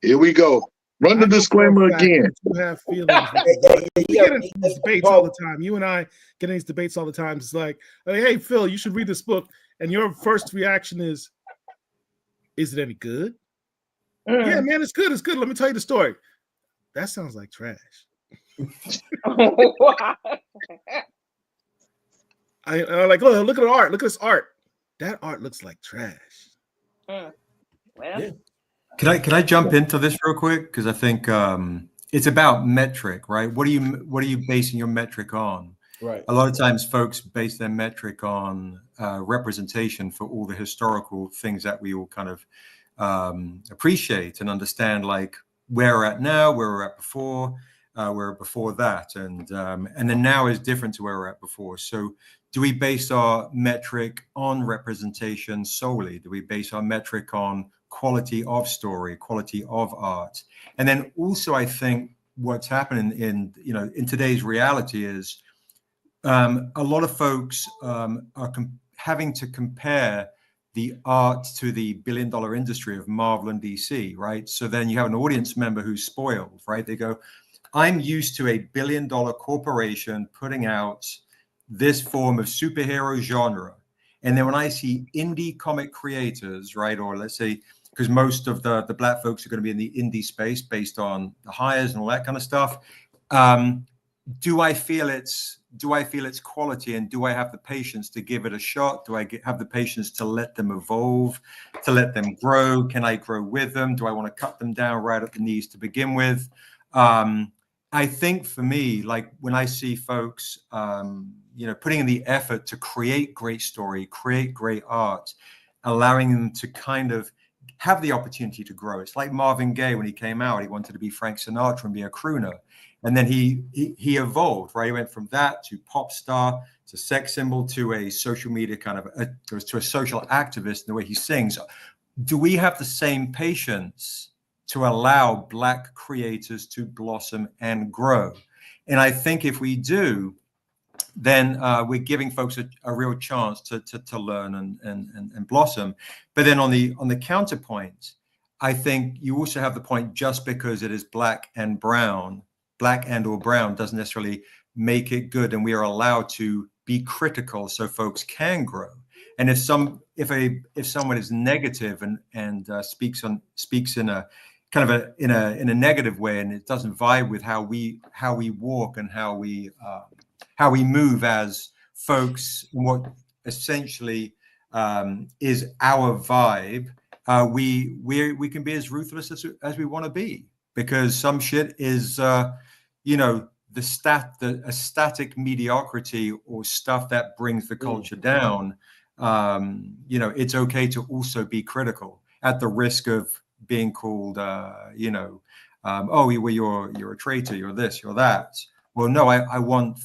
Here we go. Run the disclaimer again. You have feelings. We get into these debates all the time. You and I get in these debates all the time. It's like, hey, Phil, you should read this book. And your first reaction is it any good? Yeah, man, it's good. It's good. Let me tell you the story. That sounds like trash. I like, look at the art. Look at this art. That art looks like trash. Well, yeah. Can I jump into this real quick? Because I think it's about metric, right? What are you basing your metric on? Right. A lot of times folks base their metric on representation for all the historical things that we all kind of appreciate and understand, like where we're at now, where we're at before, where before that, and then now is different to where we're at before. So do we base our metric on representation solely? Do we base our metric on quality of story, quality of art? And then also, I think what's happening in today's reality is a lot of folks are having to compare the art to the billion-dollar industry of Marvel and DC, right? So then you have an audience member who's spoiled, right? They go, I'm used to a billion-dollar corporation putting out this form of superhero genre. And then when I see indie comic creators, right, or let's say, because most of the black folks are going to be in the indie space based on the hires and all that kind of stuff, do I feel its quality, and do I have the patience to give it a shot? Do I have the patience to let them evolve, to let them grow? Can I grow with them? Do I want to cut them down right at the knees to begin with? I think for me, like when I see folks, you know, putting in the effort to create great story, create great art, allowing them to kind of have the opportunity to grow. It's like Marvin Gaye when he came out, he wanted to be Frank Sinatra and be a crooner. And then he evolved, right? He went from that to pop star, to sex symbol, to a social media kind of, to a social activist in the way he sings. Do we have the same patience to allow Black creators to blossom and grow? And I think if we do, then we're giving folks a real chance to learn and blossom. But then on the counterpoint, I think you also have the point, just because it is Black and brown, Black and or brown, doesn't necessarily make it good, and we are allowed to be critical so folks can grow. And if someone is negative and speaks in a kind of in a negative way, and it doesn't vibe with how we walk and how we move as folks, what essentially is our vibe, we can be as ruthless as we want to be, because some shit is you know, a static mediocrity or stuff that brings the culture down. You know, it's okay to also be critical at the risk of being called you know, oh, well, you're a traitor, you're this, you're that. Well, no, I want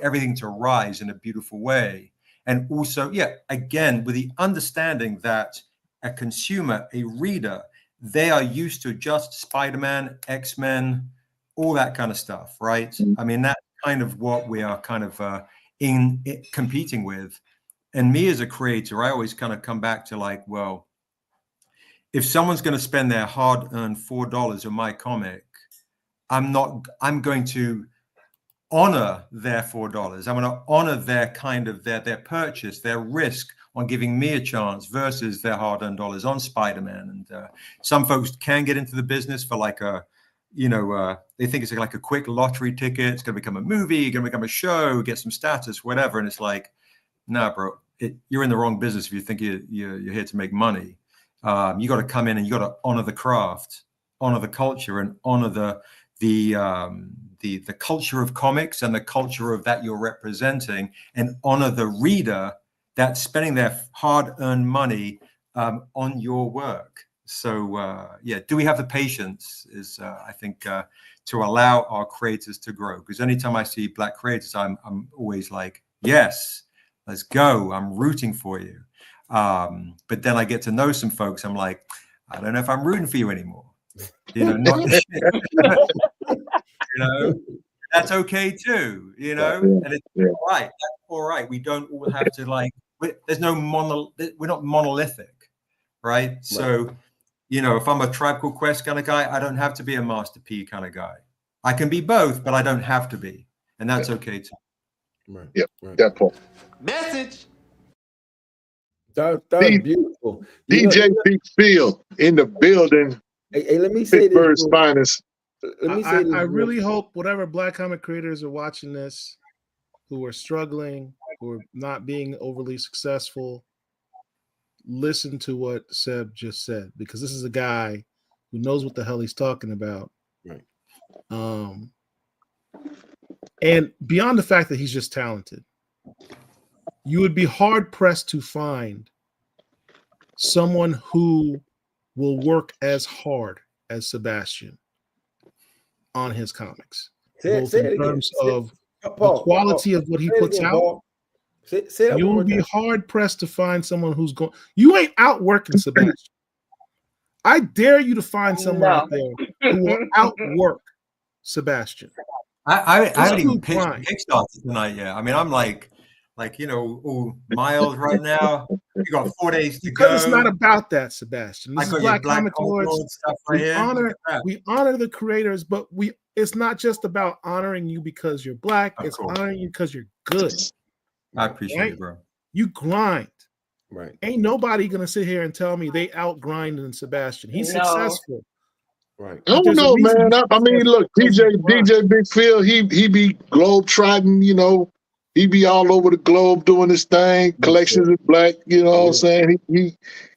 everything to rise in a beautiful way. And also, yeah, again, with the understanding that a consumer, a reader, they are used to just Spider-Man, X-Men, all that kind of stuff, right? I mean, that's kind of what we are kind of competing with. And me as a creator, I always kind of come back to like, well, if someone's going to spend their hard-earned $4 on my comic, I'm going to honor their $4. I'm going to honor their kind of their purchase, their risk on giving me a chance versus their hard-earned dollars on Spider-Man. And some folks can get into the business for like a, you know, they think it's like a quick lottery ticket. It's going to become a movie, going to become a show, get some status, whatever. And it's like, nah, bro, you're in the wrong business if you think you're here to make money. You got to come in and you got to honor the craft, honor the culture, and honor the culture of comics and the culture of that you're representing, and honor the reader that's spending their hard-earned money on your work. So yeah, do we have the patience is I think to allow our creators to grow? Because anytime I see Black creators, I'm always like, yes, let's go. I'm rooting for you. But then I get to know some folks. I'm like, I don't know if I'm rooting for you anymore. You know, not the shit. You know, that's okay too. You know, and it's all right. That's all right. We don't all have to like. There's no we're not monolithic, right? So, you know, if I'm a Tribe Called Quest kind of guy, I don't have to be a Master P kind of guy. I can be both, but I don't have to be, and that's okay too. Right. Yep. Right. That point. Message. That's beautiful. DJ Big Phil in the building. Hey, let me say Pittsburgh's this. finest. Let me say this. I really hope whatever Black comic creators are watching this, who are struggling, who are not being overly successful, listen to what Seb just said, because this is a guy who knows what the hell he's talking about. Right. And beyond the fact that he's just talented, you would be hard pressed to find someone who will work as hard as Sebastian on his comics, both in terms of the quality of what he puts out. You will be hard pressed to find someone who's going. You ain't outworking Sebastian. I dare you to find someone out there who will outwork Sebastian. I haven't even pitched Kickstarter tonight yet. I mean, I'm like you know, all miles right now. We got 4 days to go. Because it's not about that, Sebastian. This is blackcomiclords. We honor the creators, but it's not just about honoring you because you're Black. It's honoring you because you're good. I appreciate it, bro. You grind. Right. Ain't nobody gonna sit here and tell me they outgrinded than Sebastian. He's successful. Right. I don't know, man. I mean, look, DJ Big Phil, he be globe trotting, you know. He be all over the globe doing his thing. Collections of Black, you know what I'm saying?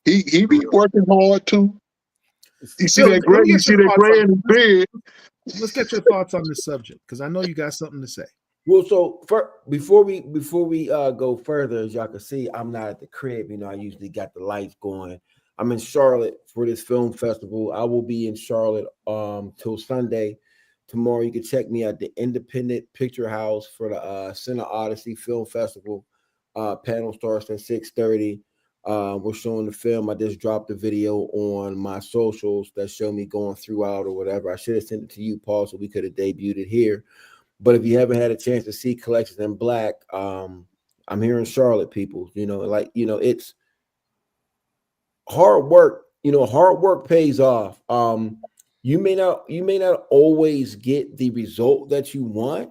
He be working hard too. You see that gray in his beard. let's get your thoughts on this subject because I know you got something to say. Well, so before we go further, as y'all can see, I'm not at the crib. You know, I usually got the lights going. I'm in Charlotte for this film festival. I will be in Charlotte till Sunday. Tomorrow, you can check me at the Independent Picture House for the Center Odyssey Film Festival. Panel starts at 6:30. We're showing the film. I just dropped a video on my socials that show me going throughout or whatever. I should have sent it to you, Paul, so we could have debuted it here. But if you haven't had a chance to see Collections in Black, I'm here in Charlotte, people. You know, it's hard work. You know, hard work pays off. You may not always get the result that you want,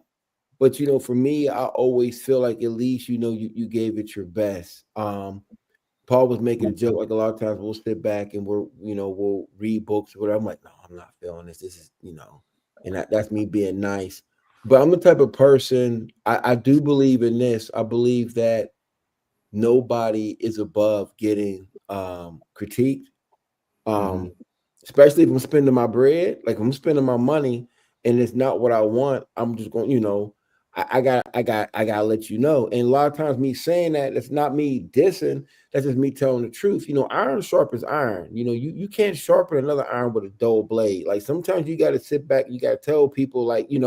but you know, for me, I always feel like at least you gave it your best. Paul was making a joke, like a lot of times we'll sit back and we'll read books or whatever. I'm like, no, I'm not feeling this. This is, and that's me being nice. But I'm the type of person, I do believe in this. I believe that nobody is above getting critiqued. Especially if I'm spending my bread, like if I'm spending my money and it's not what I want, I'm just going, I gotta let you know. And a lot of times me saying that, it's not me dissing, that's just me telling the truth. Iron sharpens iron. You can't sharpen another iron with a dull blade. Like sometimes you gotta sit back, you gotta tell people, like, I'm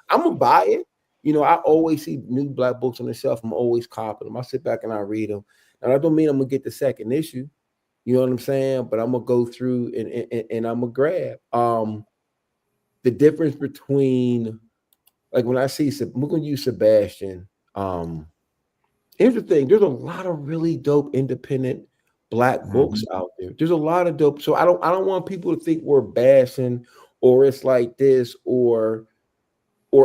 gonna buy it. I always see new Black books on the shelf. I'm always copying them. I sit back and I read them. And I don't mean I'm gonna get the second issue. You know what I'm saying? But I'm gonna go through and I'm gonna grab. The difference between, like when I see, we're gonna use Sebastian. Here's the thing: there's a lot of really dope independent Black books out there. There's a lot of dope. So I don't want people to think we're bashing or it's like this or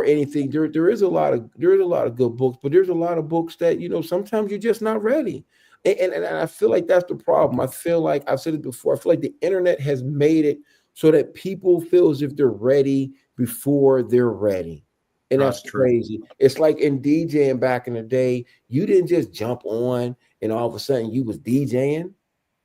anything. There is a lot of good books, but there's a lot of books that sometimes you're just not ready. And I feel like that's the problem. I feel like I've said it before. I feel like the internet has made it so that people feel as if they're ready before they're ready. And that's crazy. It's like in DJing back in the day, you didn't just jump on and all of a sudden you was DJing.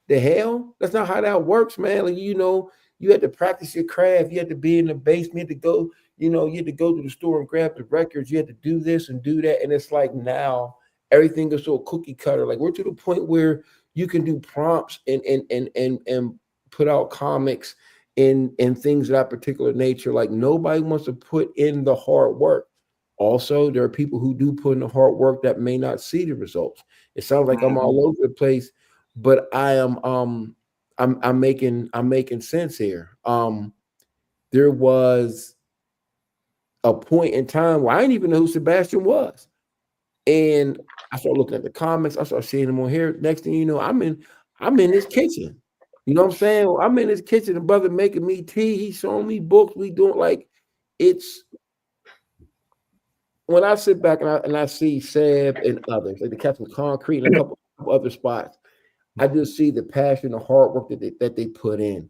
The hell? That's not how that works, man. Like, you had to practice your craft. You had to be in the basement. You had to go, you had to go to the store and grab the records. You had to do this and do that. And it's like now everything is so cookie cutter. Like we're to the point where you can do prompts and put out comics and things of that particular nature. Like nobody wants to put in the hard work. Also, there are people who do put in the hard work that may not see the results. It sounds like I'm all over the place, but I am I'm making sense here. There was a point in time where I didn't even know who Sebastian was. And I started looking at the comics. I started seeing them on here. Next thing you know, I'm in his kitchen. You know what I'm saying? I'm in his kitchen. The brother making me tea. He's showing me books. We doing like it's. When I sit back and I see Seb and others, like the Captain Concrete and a couple of other spots, I just see the passion, the hard work that they put in.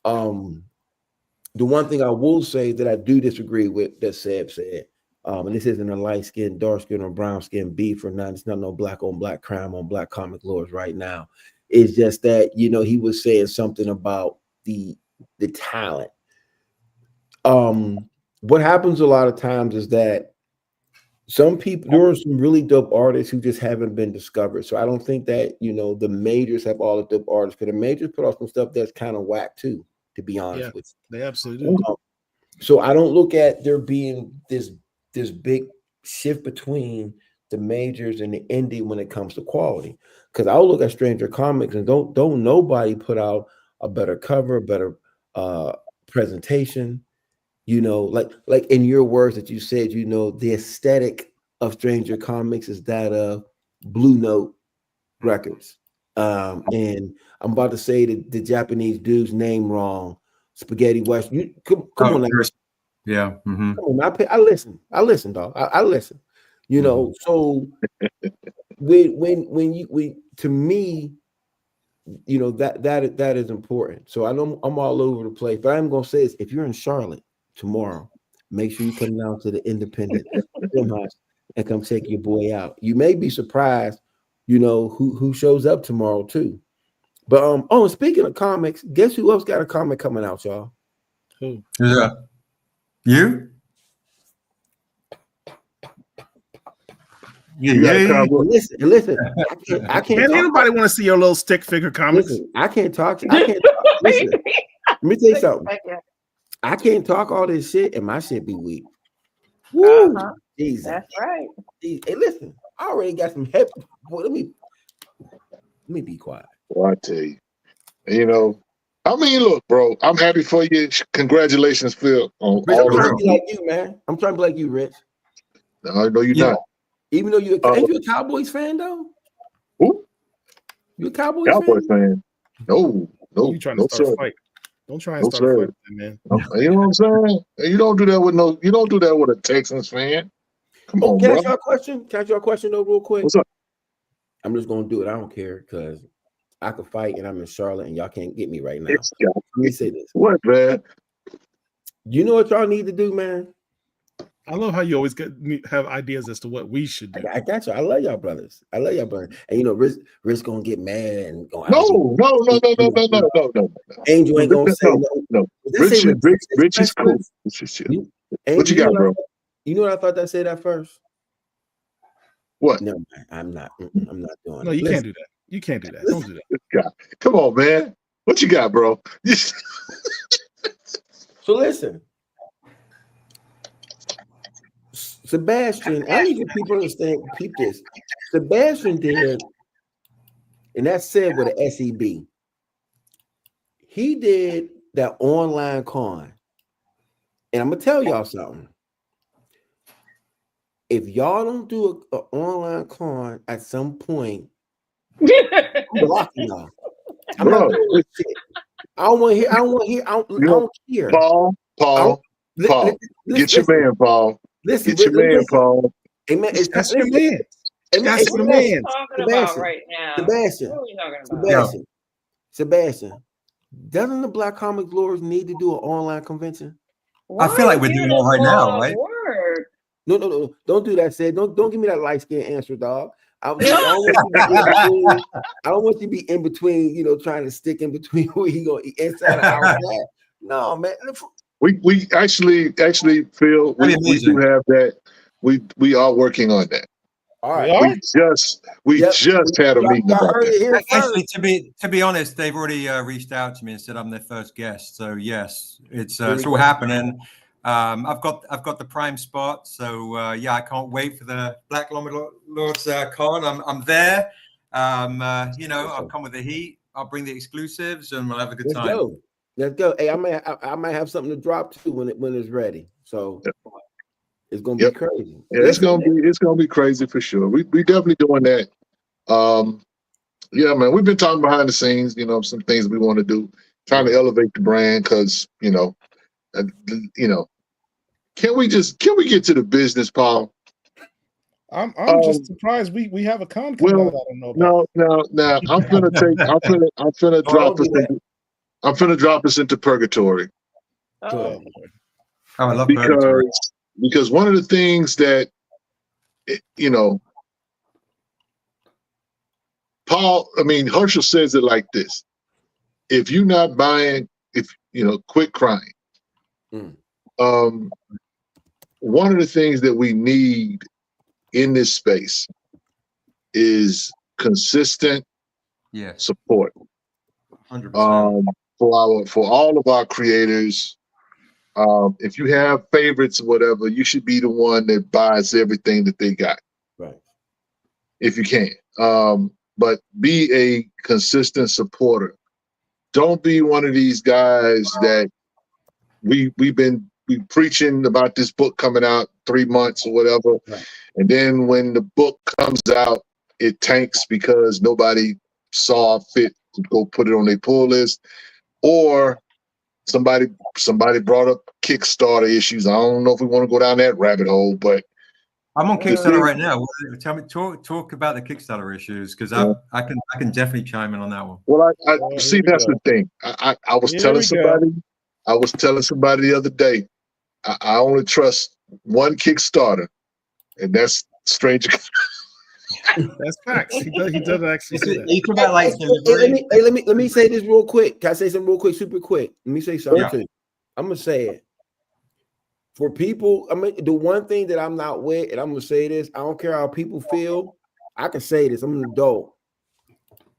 The one thing I will say that I do disagree with that Seb said. And this isn't a light skin, dark skin, or brown skin beef or not. It's not no black on black crime on Black Comic Lords right now. It's just that, he was saying something about the talent. What happens a lot of times is that some people, there are some really dope artists who just haven't been discovered. So I don't think that, the majors have all the dope artists, because the majors put out some stuff that's kind of whack too, to be honest with you. They absolutely do. So I don't look at there being this big shift between the majors and the indie when it comes to quality. Because I'll look at Stranger Comics and don't nobody put out a better cover, a better presentation. Like in your words that you said, the aesthetic of Stranger Comics is that of Blue Note Records. And I'm about to say the Japanese dude's name wrong. Spaghetti West. You come on now. Yeah. Mm-hmm. Come on, I listen, dog. I listen. So when you to me, that is important. So I know I'm all over the place, but I'm gonna say is if you're in Charlotte tomorrow, make sure you come down to the Independent Film House and come check your boy out. You may be surprised, who shows up tomorrow too. But and speaking of comics, guess who else got a comic coming out, y'all? Who? Yeah. You? You got a comic book? Listen. I can't. Man, anybody want to see your little stick figure comics? Listen, I can't talk. Listen, let me tell you something. I can't talk all this shit and my shit be weak. Woo, Jesus. That's right. Hey, listen, I already got some heavy. Boy, let me be quiet. Well, I tell you, I mean, look, bro, I'm happy for you. Congratulations, Phil. On Rich, all I'm trying to the be like you, man. I'm trying to be like you, Rich. No, I know you're not. Even though you're a Cowboys fan, though. Who? You a Cowboys fan? No. You trying to start a fight? Don't try and start a fight with them, man. You know what I'm saying? You don't do that with a Texans fan. Come on, can I bro. ask you a question? Can I ask you a question though, real quick? What's up? I'm just gonna do it. I don't care because I could fight and I'm in Charlotte and y'all can't get me right now. Let me say this. What, man? You know what y'all need to do, man? I love how you always have ideas as to what we should do. I got you. I love y'all brothers. And Riz gonna get mad and go. No. Angel ain't gonna say no. Rich is cool. What you got, bro? You know what I thought that said at first? What? No, I'm not. I'm not doing. No, you can't do that. You can't do that. Don't do that. Come on, man. What you got, bro? So listen. Sebastian, I need people to understand, peep this. Sebastian did, and that's said with an SEB. He did that online con. And I'm gonna tell y'all something. If y'all don't do an online con at some point, I'm blocking y'all. I'm not doing shit. I don't want to hear. I don't care. Paul. Get your man, Paul. Listen, get your man, Paul. Hey, man, that's your man. That's the man. Sebastian. Doesn't the Black Comiclords need to do an online convention? I feel like we're doing it right now, right? No. Don't do that, Sid. Don't give me that light skin answer, dog. I don't want you to be in between, trying to stick in between where he go inside and outside. No, man. We actually feel we do have that. We are working on that. All right. We just had a meeting about that. Actually, to be honest, they've already reached out to me and said I'm their first guest. So yes, it's all happening. I've got the prime spot. So I can't wait for the Black Lords con. I'm there. I'll come with the heat. I'll bring the exclusives, and we'll have a good time. Let's go. Hey, I might have something to drop too when it's ready. So it's gonna be crazy. Yeah, it's gonna be crazy for sure. We definitely doing that. Man, we've been talking behind the scenes. Some things we want to do, trying to elevate the brand because can we get to the business, Paul? I'm just surprised we have a con coming out. I don't know about. No. I'm finna drop us. I'm finna drop us into purgatory. Oh. I love purgatory. Because one of the things that Herschel says it like this: if you're not buying, quit crying. One of the things that we need in this space is consistent support. 100%. For all of our creators. If you have favorites or whatever, you should be the one that buys everything that they got. Right. If you can. But be a consistent supporter. Don't be one of these guys that we preaching about this book coming out 3 months or whatever. Right. And then when the book comes out, it tanks because nobody saw fit to go put it on their pull list. Or somebody brought up Kickstarter issues. I don't know if we want to go down that rabbit hole, but I'm on Kickstarter right now. Tell me, talk about the Kickstarter issues because I can definitely chime in on that one. Well, I see that's the thing. I was telling somebody the other day. I only trust one Kickstarter, and that's Stranger. That's facts. He does actually say that. You talk about like let me say this real quick. Can I say something real quick, super quick? Let me say something too. I'm gonna say it. for people, I mean, the one thing that I'm not with, and I'm gonna say this, I don't care how people feel. I can say this. I'm an adult.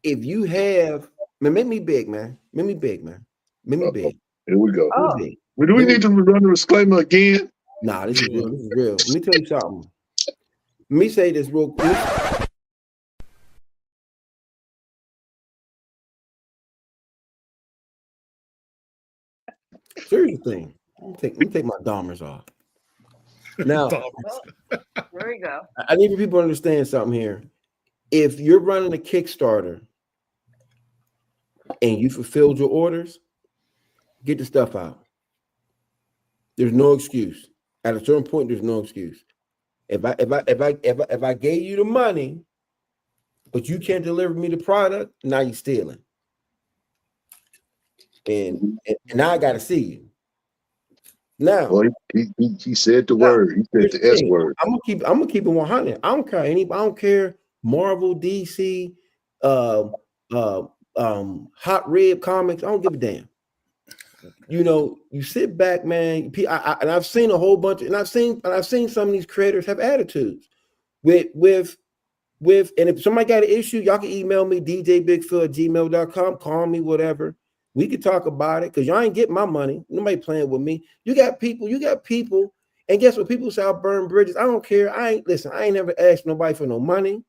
If you have, man, make me big, man. Make me big, man. Make me big. Here we go. Oh. Big. Do we need to run the disclaimer again? Nah, this is real. This is real. Let me tell you something. Let me say this real quick. Here's the thing. Let me take my domers off. Now, There we go. I need people to understand something here. If you're running a Kickstarter and you fulfilled your orders, get the stuff out. There's no excuse. At a certain point, there's no excuse. If I gave you the money, but you can't deliver me the product, now you're stealing. And now I got to see you. Now, Well, he said the word. He said the S word. I'm gonna keep it 100. I don't care anybody. I don't care Marvel, DC, Hot Rib Comics. I don't give a damn. You know, you sit back, man. And I've seen a whole bunch, and I've seen some of these creators have attitudes with. And if somebody got an issue, y'all can email me djbigphil@gmail.com. Call me, whatever. We could talk about it because y'all ain't getting my money. Nobody playing with me. You got people, and guess what? People say I'll burn bridges. I don't care. I ain't never asked nobody for no money.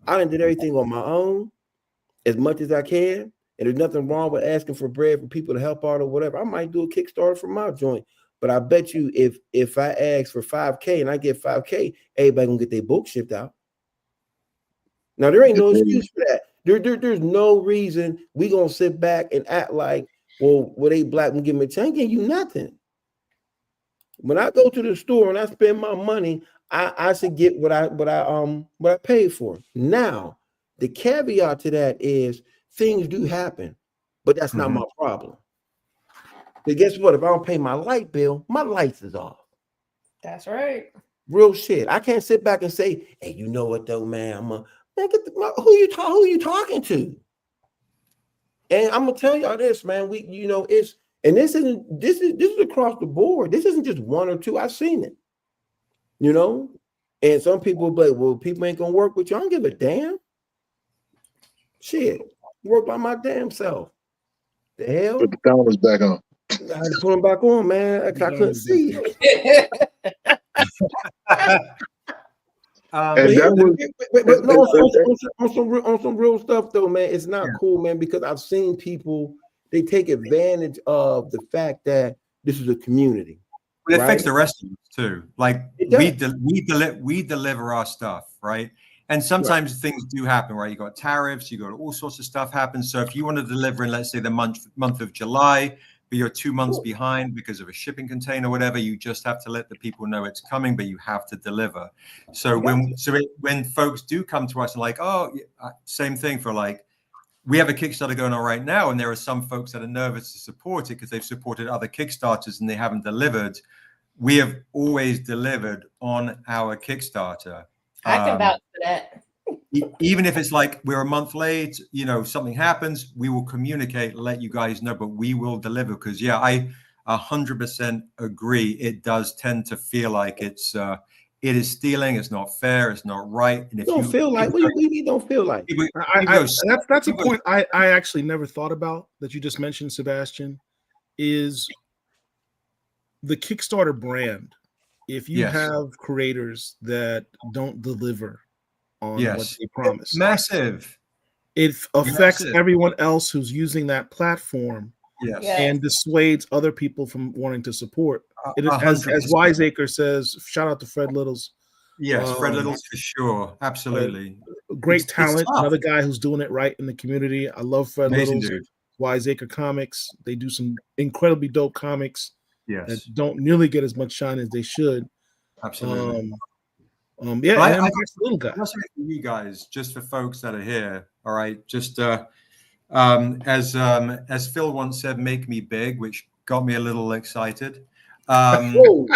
I done did everything on my own as much as I can. And there's nothing wrong with asking for bread for people to help out or whatever. I might do a Kickstarter for my joint. But I bet you if I ask for 5K and I get 5K, everybody gonna get their book shipped out. Now there ain't no excuse for that. There's no reason we gonna sit back and act like, well, they black and give me a chance. I ain't getting you nothing. When I go to the store and I spend my money, I should get what I paid for. Now, the caveat to that is things do happen, but that's not my problem. But guess what? If I don't pay my light bill, my lights is off. That's right. Real shit. I can't sit back and say, hey, you know what though, man? Who you talking to? And I'm gonna tell y'all this, man. This is across the board. This isn't just one or two. I've seen it. You know, and some people be like, well, people ain't gonna work with you. I don't give a damn. Shit, work by my damn self. The hell? Put the cameras back on. I had to put them back on, man. I couldn't see. On some real stuff though, man, it's not cool, man, because I've seen people, they take advantage of the fact that this is a community. But it affects the rest of us too. Like we deliver our stuff, right? And sometimes things do happen, right? You got tariffs, you got all sorts of stuff happens. So if you want to deliver in, let's say, the month of July, but you're 2 months behind because of a shipping container or whatever, you just have to let the people know it's coming, but you have to deliver. So when folks do come to us and like, oh, same thing for like, we have a Kickstarter going on right now, and there are some folks that are nervous to support it because they've supported other Kickstarters and they haven't delivered. We have always delivered on our Kickstarter. I can vouch for that. Even if it's like we're a month late, you know, something happens, we will communicate, let you guys know, but we will deliver because, yeah, I 100% agree. It does tend to feel like it is stealing. It's not fair. It's not right. And if don't feel like, what do you mean don't feel like? That's a point I actually never thought about that you just mentioned, Sebastian, is the Kickstarter brand. If you have creators that don't deliver on what they promise, massive. It affects everyone else who's using that platform, and dissuades other people from wanting to support. As Wiseacre says, shout out to Fred Littles. Yes, Fred Littles for sure, absolutely. Great talent, another guy who's doing it right in the community. I love Fred Littles. Dude. Wiseacre Comics, they do some incredibly dope comics. That don't nearly get as much shine as they should. Absolutely. I'm a little guy. For you guys, just for folks that are here, all right. Just as Phil once said, "Make me big," which got me a little excited. All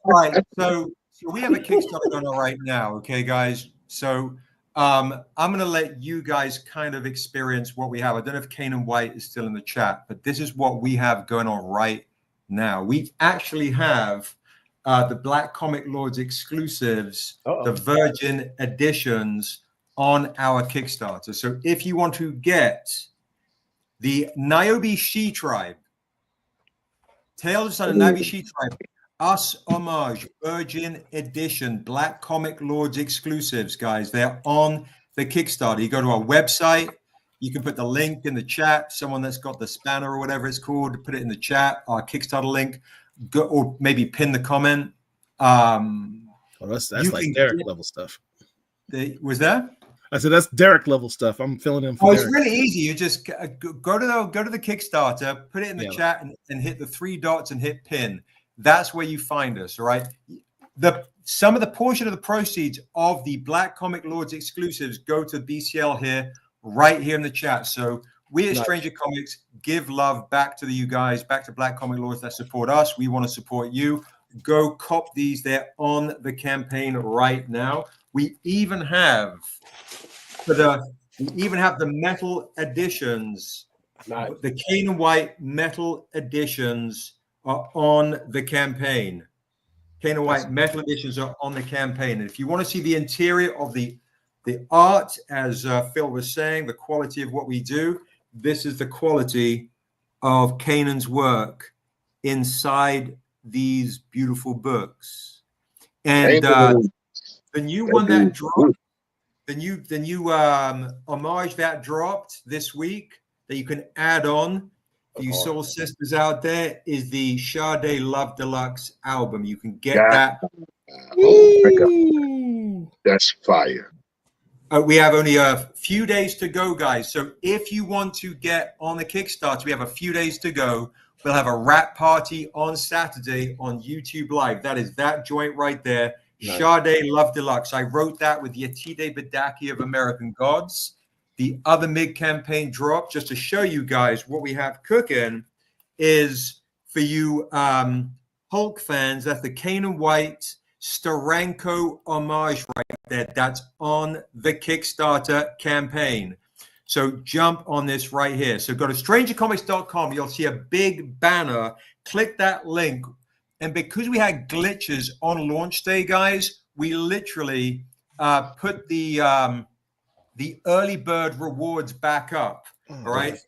right. So we have a Kickstarter going on right now. Okay, guys. So I'm going to let you guys kind of experience what we have. I don't know if Kanan White is still in the chat, but this is what we have going on right now. We actually have the Black Comic Lords exclusives, the Virgin editions on our Kickstarter. So if you want to get the Niobe She Tribe, Tales of the Niobe She Tribe, Us Homage, Virgin Edition, Black Comic Lords exclusives, guys. They're on the Kickstarter. You go to our website. You can put the link in the chat. Someone that's got the spanner or whatever it's called, put it in the chat, our Kickstarter link, or maybe pin the comment. That's like Derek level stuff. Was that? I said that's Derek level stuff. I'm filling in for Derek. It's really easy. You just go to the Kickstarter, put it in the chat, and hit the 3 dots and hit pin. That's where you find us, all right? Some of the portion of the proceeds of the Black Comic Lords exclusives go to BCL here, right here in the chat. So we at Stranger Comics give love back to you guys, back to Black Comic Lords that support us. We want to support you. Go cop these. They're on the campaign right now. We even have the metal editions. The Kanan White metal editions are on the campaign. Kanan White metal editions are on the campaign. And if you want to see the interior of the art, as Phil was saying, the quality of what we do, this is the quality of Kanan's work inside these beautiful books. And the new one that dropped, the new homage that dropped this week that you can add on for you soul sisters out there is the Sade Love Deluxe album. You can get that. Oh my God. That's fire. We have only a few days to go, guys. So if you want to get on the Kickstarter, we have a few days to go. We'll have a rap party on Saturday on YouTube Live. That is that joint right there. Nice. Sade Love Deluxe. I wrote that with Yetide Badaki of American Gods. The other mid-campaign drop, just to show you guys what we have cooking, is for you Hulk fans. That's the Kanan White Steranko homage right there. That's on the Kickstarter campaign. So jump on this right here. So go to strangercomics.com. You'll see a big banner. Click that link. And because we had glitches on launch day, guys, we literally put the early bird rewards back up. All right.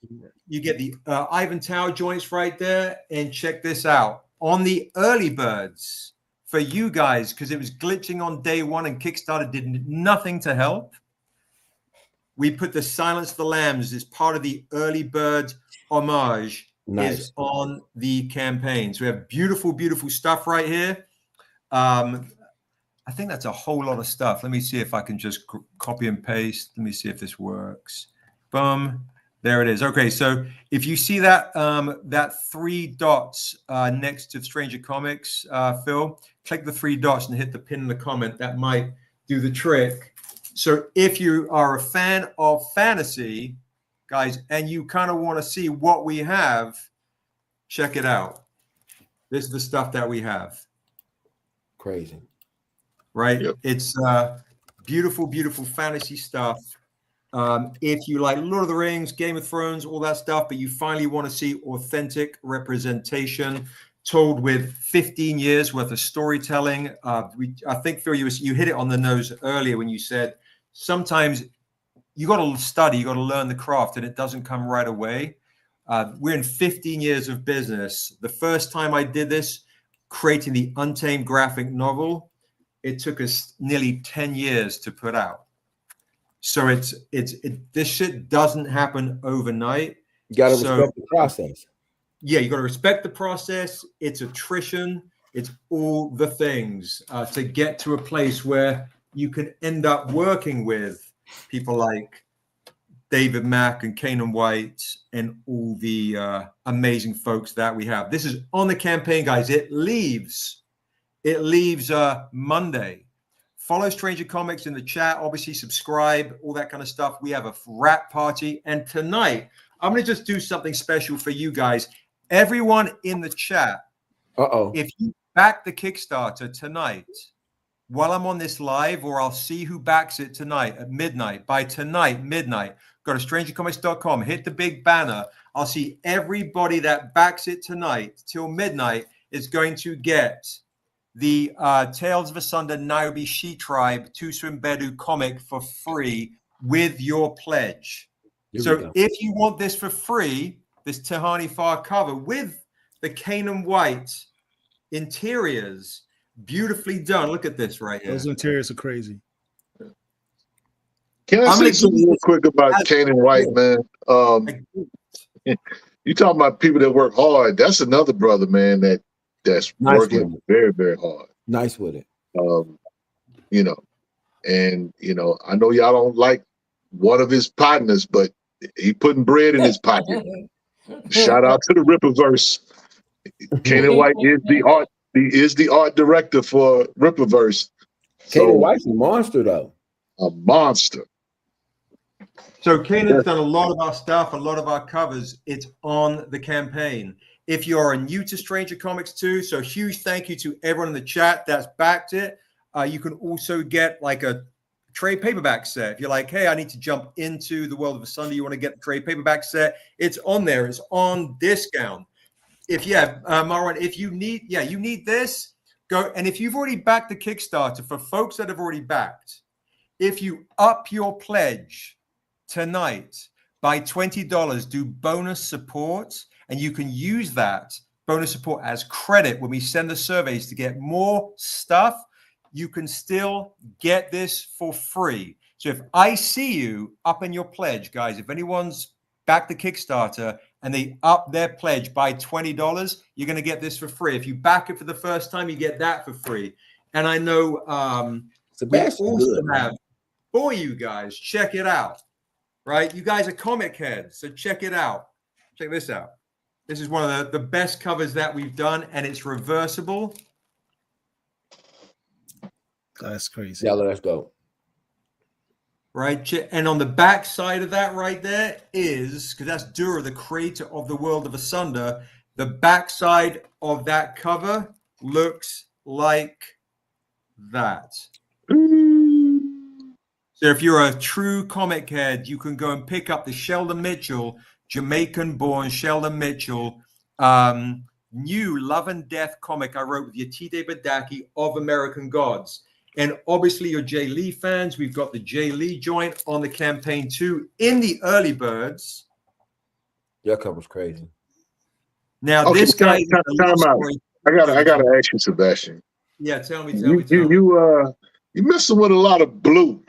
You get the Ivan Tao joints right there. And check this out. On the early birds for you guys, because it was glitching on day one and Kickstarter did nothing to help. We put the Silence of the Lambs as part of the early bird homage. Nice. Is on the campaign. So we have beautiful, beautiful stuff right here. I think that's a whole lot of stuff. Let me see if I can just copy and paste. Let me see if this works. Boom. There it is. Okay, so if you see that that 3 dots next to Stranger Comics, Phil, click the 3 dots and hit the pin in the comment. That might do the trick. So if you are a fan of fantasy, guys, and you kind of want to see what we have, check it out. This is the stuff that we have. Crazy. Right? Yep. It's beautiful, beautiful fantasy stuff. If you like Lord of the Rings, Game of Thrones, all that stuff, but you finally want to see authentic representation told with 15 years worth of storytelling. I think, Phil, you hit it on the nose earlier when you said sometimes you got to study, you got to learn the craft, and it doesn't come right away. We're in 15 years of business. The first time I did this, creating the Untamed graphic novel, it took us nearly 10 years to put out. So this shit doesn't happen overnight. You got to respect the process. Yeah, you got to respect the process. It's attrition. It's all the things to get to a place where you can end up working with people like David Mack and Kanan White and all the amazing folks that we have. This is on the campaign, guys. It leaves Monday. Follow Stranger Comics in the chat. Obviously, subscribe, all that kind of stuff. We have a rap party. And tonight, I'm going to just do something special for you guys. Everyone in the chat, if you back the Kickstarter tonight, while I'm on this live, or I'll see who backs it tonight at midnight. By tonight, midnight, go to strangercomics.com, hit the big banner. I'll see everybody that backs it tonight till midnight is going to get the Tales of Asunder Niobe She Tribe Tusu Mbedu comic for free with your pledge. So if you want this for free, this Tahani Far cover with the Canaan White interiors, beautifully done. Look at this right here. Those interiors are crazy. Can I say something real quick about Canaan White, man? You talking about people that work hard. That's another brother, man, that's nice working very, very hard. Nice with it. You know, and you know, I know y'all don't like one of his partners, but he putting bread in his pocket. Shout out to the Ripperverse. Canaan White is the art director for Ripperverse. Canaan White's a monster, though. A monster. So Canaan's done a lot of our stuff, a lot of our covers. It's on the campaign. If you are new to Stranger Comics too, so huge thank you to everyone in the chat that's backed it. You can also get like a trade paperback set. If you're like, hey, I need to jump into the world of Asunder, you want to get the trade paperback set, it's on there. It's on discount. If Marwan, if you need, you need this, go. And if you've already backed the Kickstarter, for folks that have already backed, if you up your pledge tonight by $20, do bonus support, and you can use that bonus support as credit when we send the surveys to get more stuff. You can still get this for free. So if I see you up in your pledge, guys, if anyone's backed the Kickstarter and they up their pledge by $20, you're going to get this for free. If you back it for the first time, you get that for free. And I know we also have for you guys, check it out, right? You guys are comic heads, so check it out. Check this out. This is one of the best covers that we've done, and it's reversible. That's crazy. Yeah, let's go. Right, and on the back side of that right there is, because that's Dura, the creator of the world of Asunder, the back side of that cover looks like that. So if you're a true comic head, you can go and pick up the Sheldon Mitchell, Jamaican-born Sheldon Mitchell, new Love and Death comic I wrote with Yetide Badaki of American Gods. And obviously, you're Jay Lee fans. We've got the Jay Lee joint on the campaign too in the early birds. Your cover's crazy. Now, this guy. Time out. I gotta ask you, Sebastian. Yeah, tell me. You messing with a lot of blue.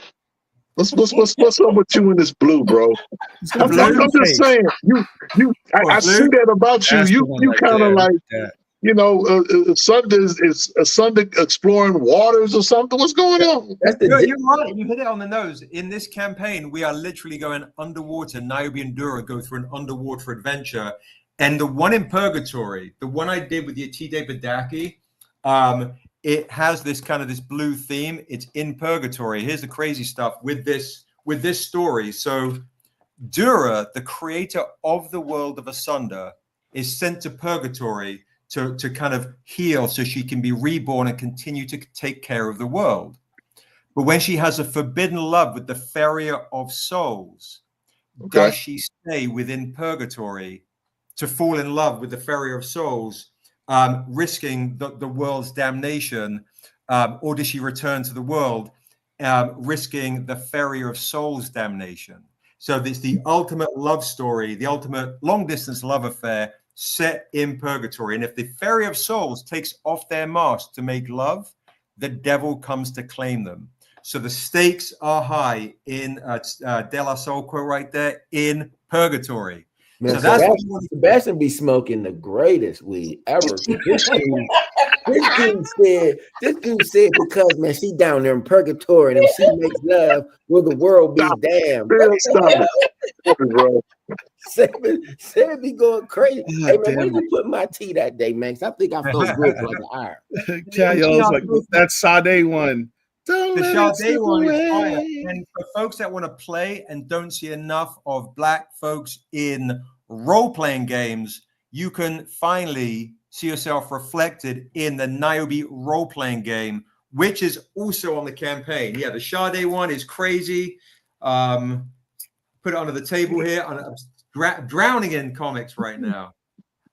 What's up with you in this blue, bro? I'm just saying. I see that about you. You kind of like. You know, Sunday is a Sunday exploring waters or something. What's going on? You're right. You hit it on the nose. In this campaign, we are literally going underwater. Niobe and Dura go through an underwater adventure. And the one in Purgatory, the one I did with Yetide Badaki, it has this kind of this blue theme. It's in Purgatory. Here's the crazy stuff with this story. So Dura, the creator of the world of Asunder, is sent to Purgatory to kind of heal so she can be reborn and continue to take care of the world. But when she has a forbidden love with the Farrier of Souls, does she stay within Purgatory to fall in love with the Farrier of Souls, risking the world's damnation, or does she return to the world, risking the Farrier of Souls' damnation? So it's the ultimate love story, the ultimate long-distance love affair set in Purgatory. And if the Farrier of Souls takes off their mask to make love, the devil comes to claim them. So the stakes are high in De La Soul quote right there, in Purgatory. Man, so that's Sebastian be smoking the greatest weed ever. This dude said because, man, she down there in Purgatory and if she makes love, will the world be damned? Bro. Seven be going crazy. Hey, man, where you put my tea that day, man? I think I felt good like an iron. Y'all's like, that Sade one. The Sade one is fire. And for folks that want to play and don't see enough of black folks in role-playing games, you can finally see yourself reflected in the Niobe role-playing game which is also on the campaign. Yeah, the Sade one is crazy. Put it under the table here. I'm drowning in comics right now.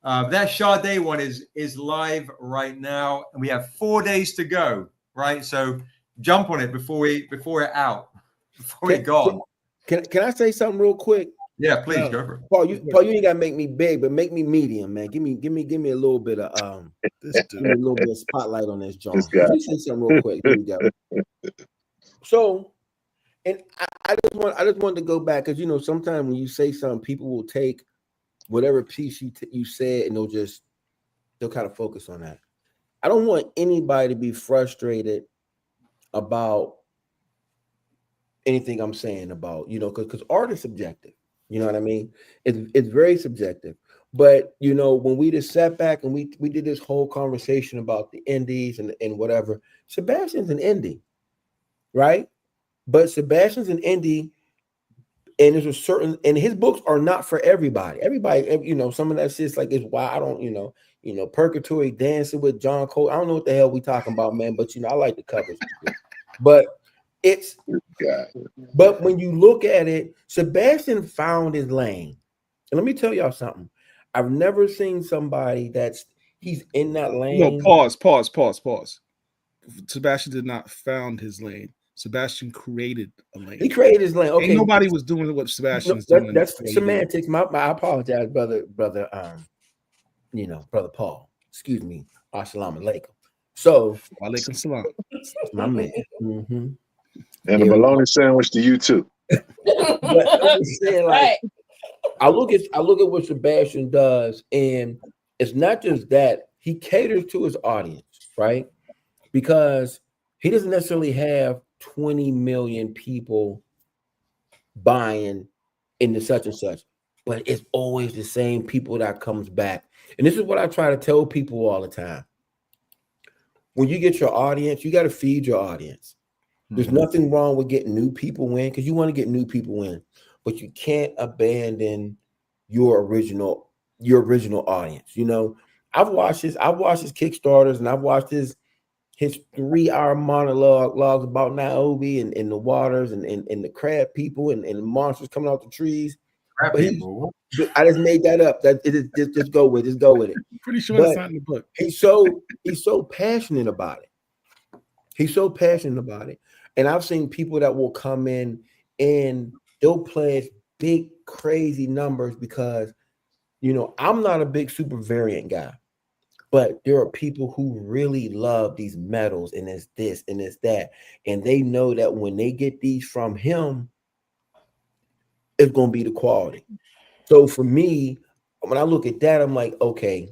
That Sade one is live right now, and we have 4 days to go. Right, so jump on it before we're out, before we're gone. Can I say something real quick? Yeah, please go for it. Paul, you ain't gotta make me big, but make me medium, man. Give me a little bit of give me a little bit of spotlight on this, John. Let me say something real quick. Here we go. So, and I just wanted to go back because sometimes when you say something, people will take whatever piece you said and they'll kind of focus on that. I don't want anybody to be frustrated about anything I'm saying about, because art is subjective. You know what I mean? It's very subjective. But, when we just sat back and we did this whole conversation about the indies and whatever, Sebastian's an indie, right? But Sebastian's an indie, and there's a certain, and his books are not for everybody. Everybody, some of that shit's like, it's why I don't, Purgatory Dancing with John Cole. I don't know what the hell we talking about, man, but I like the covers. But but when you look at it, Sebastian found his lane. And let me tell y'all something. I've never seen somebody he's in that lane. No, pause. Sebastian did not found his lane. Sebastian created a lane. He created his lane. Okay. Ain't nobody was doing what Sebastian's doing. That's semantics. I apologize, brother, brother Paul. Excuse me. Assalamu alaikum. So, alaikum salam. My man. Mm-hmm. And a bologna sandwich to you too. But I'm saying, like, I look at what Sebastian does, and it's not just that he caters to his audience, right? Because he doesn't necessarily have 20 million people buying into such and such, but it's always the same people that comes back. And this is what I try to tell people all the time. When you get your audience, you got to feed your audience. There's nothing wrong with getting new people in, because you want to get new people in, but you can't abandon your original audience. I've watched his Kickstarters, and I've watched his 3-hour monologues about Niobe and the waters and the crab people and the monsters coming out the trees. I just made that up. Just go with it. I'm pretty sure it's not in the book. He's so passionate about it. He's so passionate about it. And I've seen people that will come in and they'll pledge big, crazy numbers because, I'm not a big super variant guy, but there are people who really love these metals, and it's this and it's that. And they know that when they get these from him, it's going to be the quality. So for me, when I look at that, I'm like, okay,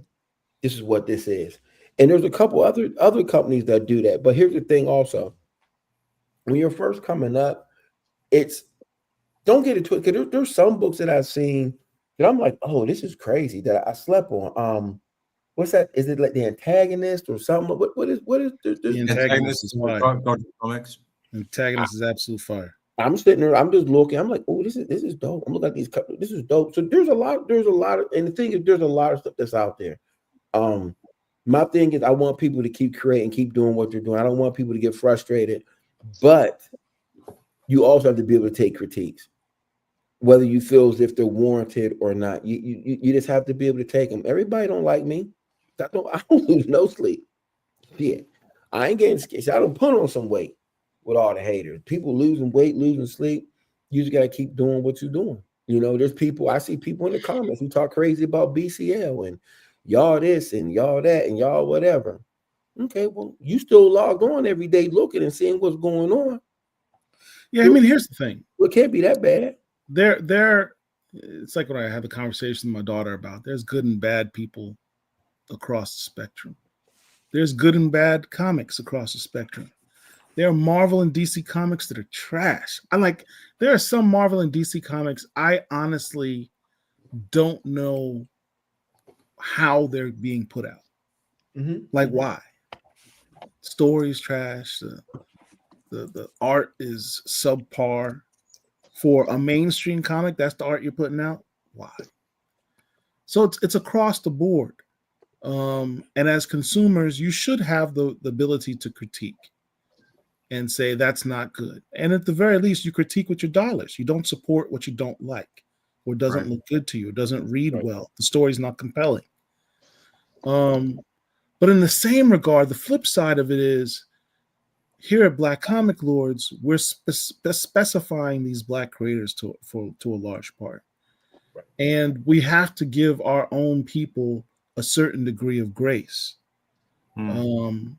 this is what this is. And there's a couple other companies that do that. But here's the thing also. When you're first coming up, don't get it twisted. Because there's some books that I've seen that I'm like, oh, this is crazy that I slept on. What's that? Is it like the antagonist or something? What is the antagonist is fire. Comics. Antagonist is absolute fire. I'm sitting there, I'm just looking, I'm like, oh, this is dope. I'm looking at these couple, this is dope. So there's a lot of, and the thing is, there's a lot of stuff that's out there. My thing is, I want people to keep creating, keep doing what they're doing. I don't want people to get frustrated, but you also have to be able to take critiques, whether you feel as if they're warranted or not. You just have to be able to take them. Everybody don't like me. I don't lose no sleep. Yeah, I ain't getting scared. I don't put on some weight with all the haters. People losing weight, losing sleep. You just gotta keep doing what you're doing. There's people, I see people in the comments who talk crazy about BCL and y'all this and y'all that and y'all whatever. Okay, well, you still logged on every day looking and seeing what's going on. Yeah, I mean, here's the thing. Well, it can't be that bad. It's like when I had the conversation with my daughter about there's good and bad people across the spectrum. There's good and bad comics across the spectrum. There are Marvel and DC comics that are trash. There are some Marvel and DC comics I honestly don't know how they're being put out. Like, why? Story's trash. The art is subpar. For a mainstream comic, that's the art you're putting out. Why? So it's across the board. And as consumers, you should have the ability to critique. and say that's not good. And at the very least, you critique with your dollars. You don't support what you don't like or doesn't look good to you, or doesn't read well. The story's not compelling. But in the same regard, the flip side of it is, here at Black Comic Lords, we're specifying these Black creators to a large part. And we have to give our own people a certain degree of grace,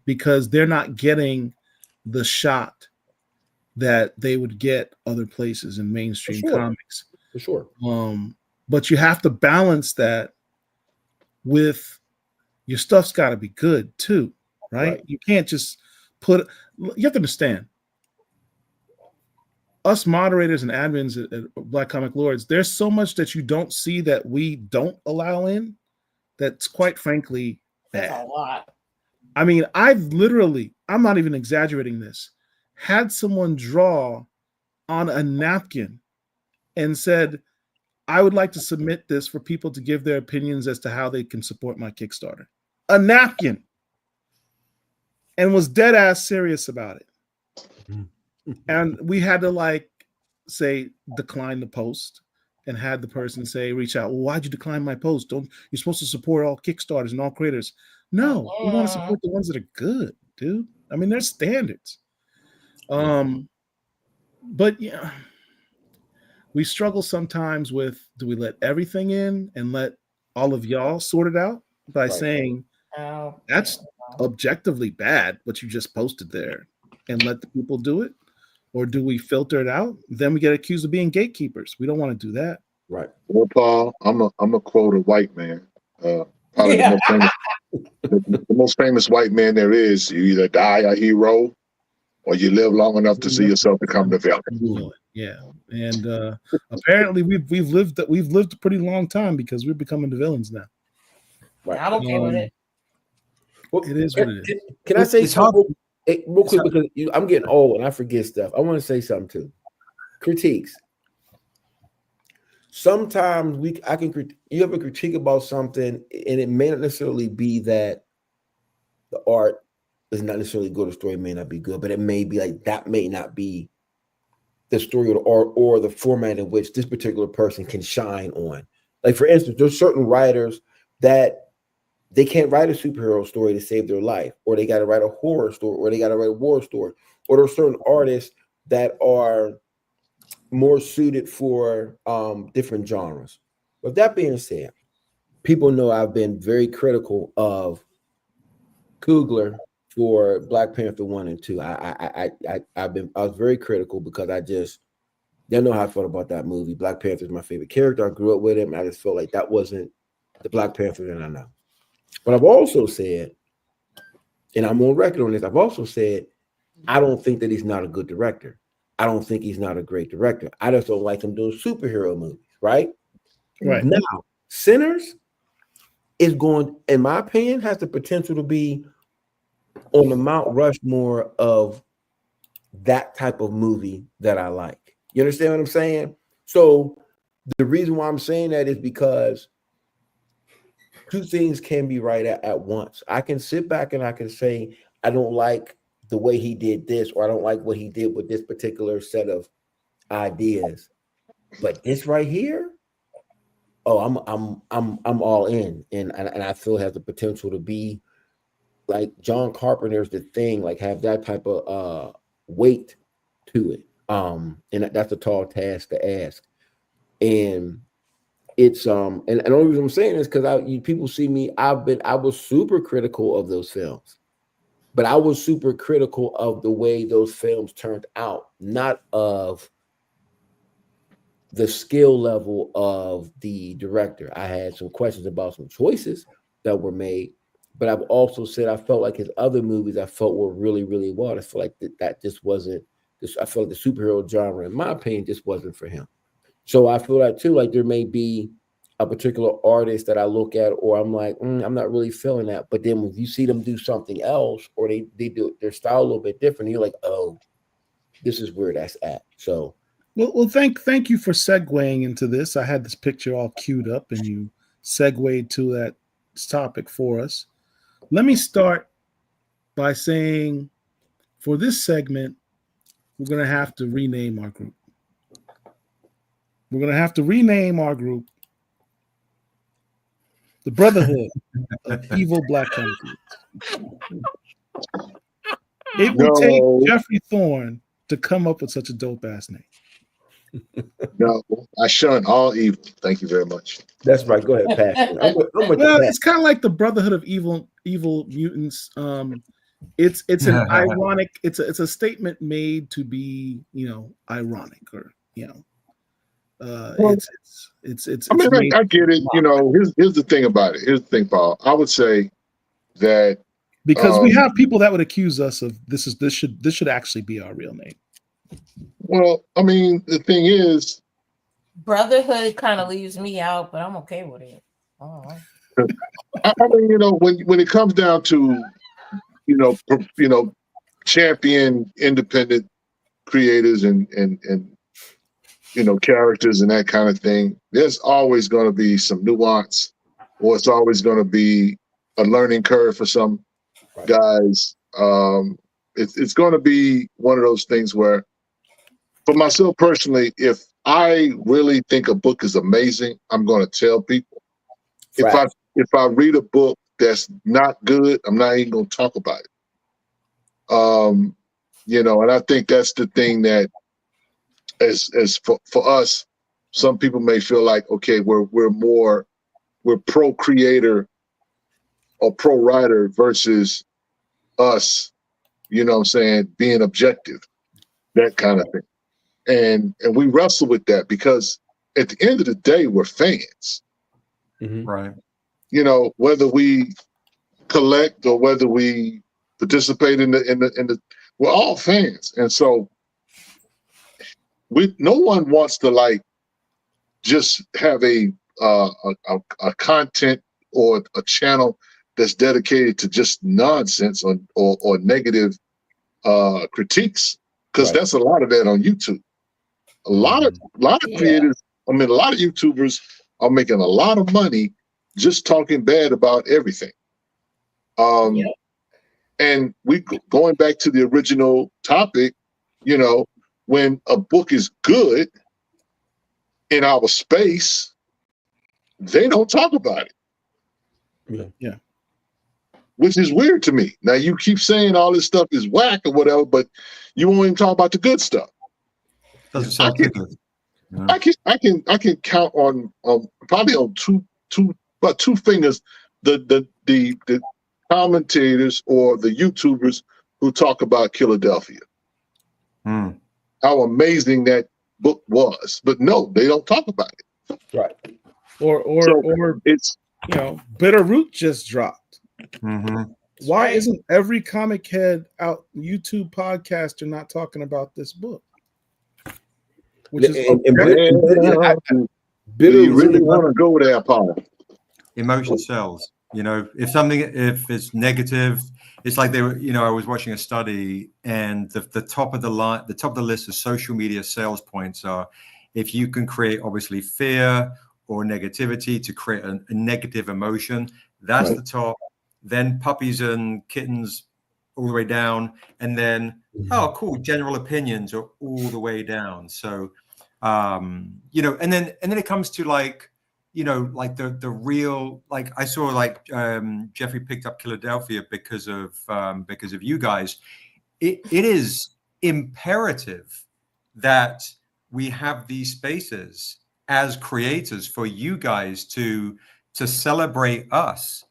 because they're not getting the shot that they would get other places in mainstream comics. For sure. But you have to balance that with your stuff's got to be good too, right? You can't just you have to understand, us moderators and admins at Black Comic Lords, there's so much that you don't see that we don't allow in that's quite frankly bad. That's a lot. I mean, I'm not even exaggerating this, had someone draw on a napkin and said, I would like to submit this for people to give their opinions as to how they can support my Kickstarter. A napkin. And was dead ass serious about it. And we had to say decline the post, and had the person say, reach out. Well, why'd you decline my post? You're supposed to support all Kickstarters and all creators. No, we want to support the ones that are good, dude. I mean, there's standards. But yeah, we struggle sometimes with, do we let everything in and let all of y'all sort it out by saying that's objectively bad what you just posted there, and let the people do it? Or do we filter it out? Then we get accused of being gatekeepers. We don't want to do that. Right. Well, Paul, I'm a quote a white man. Probably the most famous white man there is. You either die a hero, or you live long enough to see yourself become the villain. Yeah, and apparently we've lived a pretty long time, because we're becoming the villains now. Right. I'm okay with it. Well, it is what it is. Can I say something real quick, because I'm getting old and I forget stuff. I want to say something too. Critiques. Sometimes you have a critique about something, and it may not necessarily be that the art is not necessarily good, the story may not be good, but it may be like that may not be the story or the art or the format in which this particular person can shine on. Like, for instance, there's certain writers that they can't write a superhero story to save their life, or they got to write a horror story, or they got to write a war story, or there are certain artists that are more suited for different genres. With that being said, people know I've been very critical of Coogler for Black Panther 1 and 2. I was very critical because they know how I felt about that movie. Black Panther is my favorite character. I grew up with him. I just felt like that wasn't the Black Panther that I know. But I've also said, and I'm on record on this, I've also said, I don't think that he's not a good director. I don't think he's not a great director. I just don't like him doing superhero movies, right? Right. Now, Sinners is going, in my opinion, has the potential to be on the Mount Rushmore of that type of movie that I like. You understand what I'm saying? So the reason why I'm saying that is because two things can be right at once. I can sit back and I can say, I don't like the way he did this, or I don't like what he did with this particular set of ideas. But this right here, oh, I'm all in, and I feel it has the potential to be like John Carpenter's The Thing, like have that type of weight to it. And that's a tall task to ask. And it's and the only reason I'm saying is because people see me. I was super critical of those films, but I was super critical of the way those films turned out, not of the skill level of the director. I had some questions about some choices that were made, but I've also said I felt like his other movies I felt were really, really well. I feel like that just wasn't. I felt like the superhero genre, in my opinion, just wasn't for him. So I feel like too, like there may be a particular artist that I look at, or I'm like, I'm not really feeling that. But then when you see them do something else, or they do their style a little bit different, you're like, oh, this is where that's at. So, well, thank you for segueing into this. I had this picture all queued up, and you segued to that topic for us. Let me start by saying, for this segment, we're going to have to rename our group. We're going to have to rename our group the Brotherhood of Evil Black Comic Lords. It would take Jeffrey Thorne to come up with such a dope ass name. No, I shun all evil. Thank you very much. That's right. Go ahead, Pat. Well, it's kind of like the Brotherhood of Evil Mutants. It's an ironic. It's a statement made to be, ironic, or it's. I mean, I get it. Here's the thing about it. Here's the thing, Paul. I would say that because we have people that would accuse us of this should actually be our real name. Well, I mean, the thing is, Brotherhood kind of leaves me out, but I'm okay with it. Oh. I mean, when it comes down to, champion independent creators and characters and that kind of thing, there's always going to be some nuance, or it's always going to be a learning curve for some guys. It's going to be one of those things where, for myself personally, if I really think a book is amazing, I'm going to tell people. Right. If I read a book that's not good, I'm not even going to talk about it. And I think that's the thing that, as for us, some people may feel like, okay, we're pro creator or pro writer versus us, being objective, that kind of thing. And we wrestle with that because at the end of the day, we're fans. Mm-hmm. Right. Whether we collect or whether we participate in the we're all fans. And so no one wants to just have a content or a channel that's dedicated to just nonsense or negative critiques, because that's a lot of that on YouTube. A lot of creators, a lot of YouTubers are making a lot of money just talking bad about everything. And going back to the original topic, when a book is good in our space, they don't talk about it. Yeah. Which is weird to me. Now you keep saying all this stuff is whack or whatever, but you won't even talk about the good stuff. Doesn't sound good. I can count on probably on two fingers the commentators or the YouTubers who talk about Philadelphia. How amazing that book was, but no, they don't talk about it. Right. Or it's Bitter Root just dropped. Mm-hmm. Why isn't every comic head out YouTube podcaster not talking about this book? Which is do you really want to go there, Paul? Emotion sells. If it's negative, it's like I was watching a study, and the top of the list of social media sales points are if you can create obviously fear or negativity to create a negative emotion, that's the top. Then puppies and kittens all the way down, and then cool, general opinions are all the way down. So and then it comes to the real, I saw Jeffrey picked up Philadelphia because of you guys. It is imperative that we have these spaces as creators for you guys to celebrate us.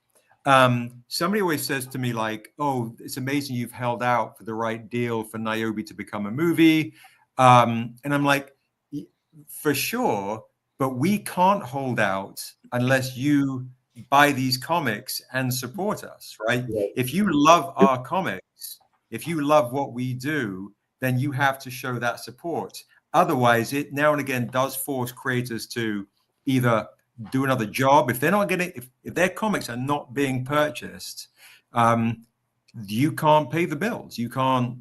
Somebody always says to me oh, it's amazing you've held out for the right deal for Niobe to become a movie. And I'm like, for sure, but we can't hold out unless you buy these comics and support us, right? Yeah. If you love our comics, if you love what we do, then you have to show that support. Otherwise, it now and again does force creators to either do another job. If they're not getting, if their comics are not being purchased, you can't pay the bills. You can't,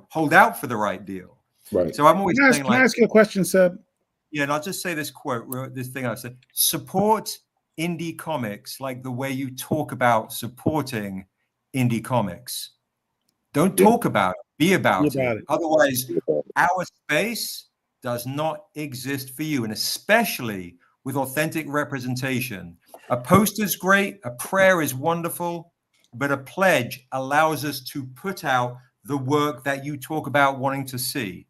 hold out for the right deal. Right. So I'm always saying, can I ask you a question, Seb? Yeah, and I'll just say this quote, this thing I said: support indie comics like the way you talk about supporting indie comics. Don't talk about it, be about it. Otherwise, our space does not exist for you, and especially with authentic representation. A poster's great, a prayer is wonderful, but a pledge allows us to put out the work that you talk about wanting to see.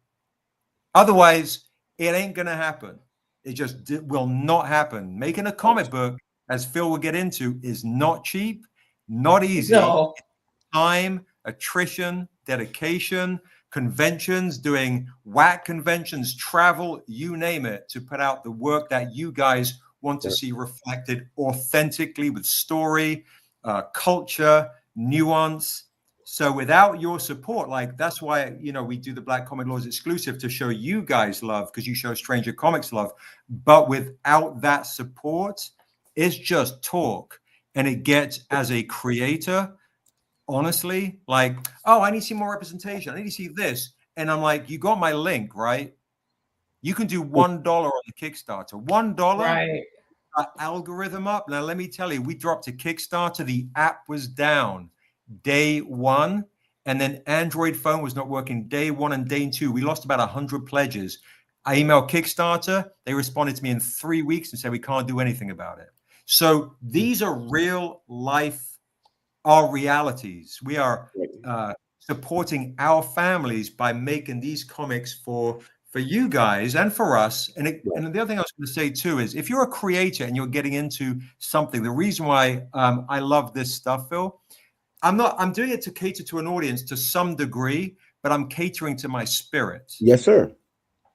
Otherwise, it ain't going to happen. It just will not happen. Making a comic book, as Phil will get into, is not cheap, not easy. No. Time, attrition, dedication, conventions, doing whack conventions, travel, you name it, to put out the work that you guys want to see reflected authentically with story, culture, nuance. So without your support, like that's why, you know, we do the Black Comic Lords exclusive to show you guys love, because you show Stranger Comics love. But without that support, it's just talk. And it gets, as a creator, honestly, like, oh, I need to see more representation. I need to see this. And I'm like, you got my link, right? You can do $1 on the Kickstarter. $1. Right. Algorithm up. Now, let me tell you, we dropped a Kickstarter. The app was down day one, and then Android phone was not working day one and day two. We lost about 100 pledges. I emailed Kickstarter. They responded to me in 3 weeks and said, we can't do anything about it. So these are real life, our realities. We are supporting our families by making these comics for you guys and for us. And the other thing I was going to say too is, if you're a creator and you're getting into something, the reason why I love this stuff, Phil, I'm doing it to cater to an audience to some degree, but I'm catering to my spirit. Yes, sir.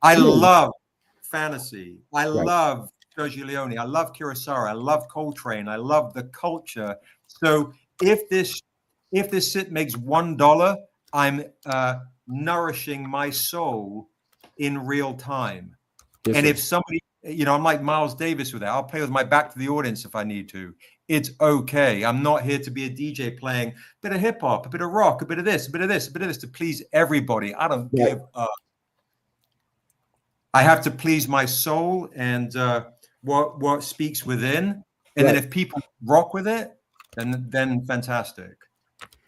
I love fantasy. I love Sergio Leone. I love Kurosawa. I love Coltrane. I love the culture. So if this sit makes $1, I'm nourishing my soul in real time. Yes, and sir. if somebody, you know, I'm like Miles Davis with that. I'll play with my back to the audience if I need to. It's okay. I'm not here to be a DJ playing a bit of hip hop, a bit of rock, a bit of this, a bit of this, a bit of this to please everybody. I don't give up. I have to please my soul and what speaks within. And then if people rock with it, then fantastic.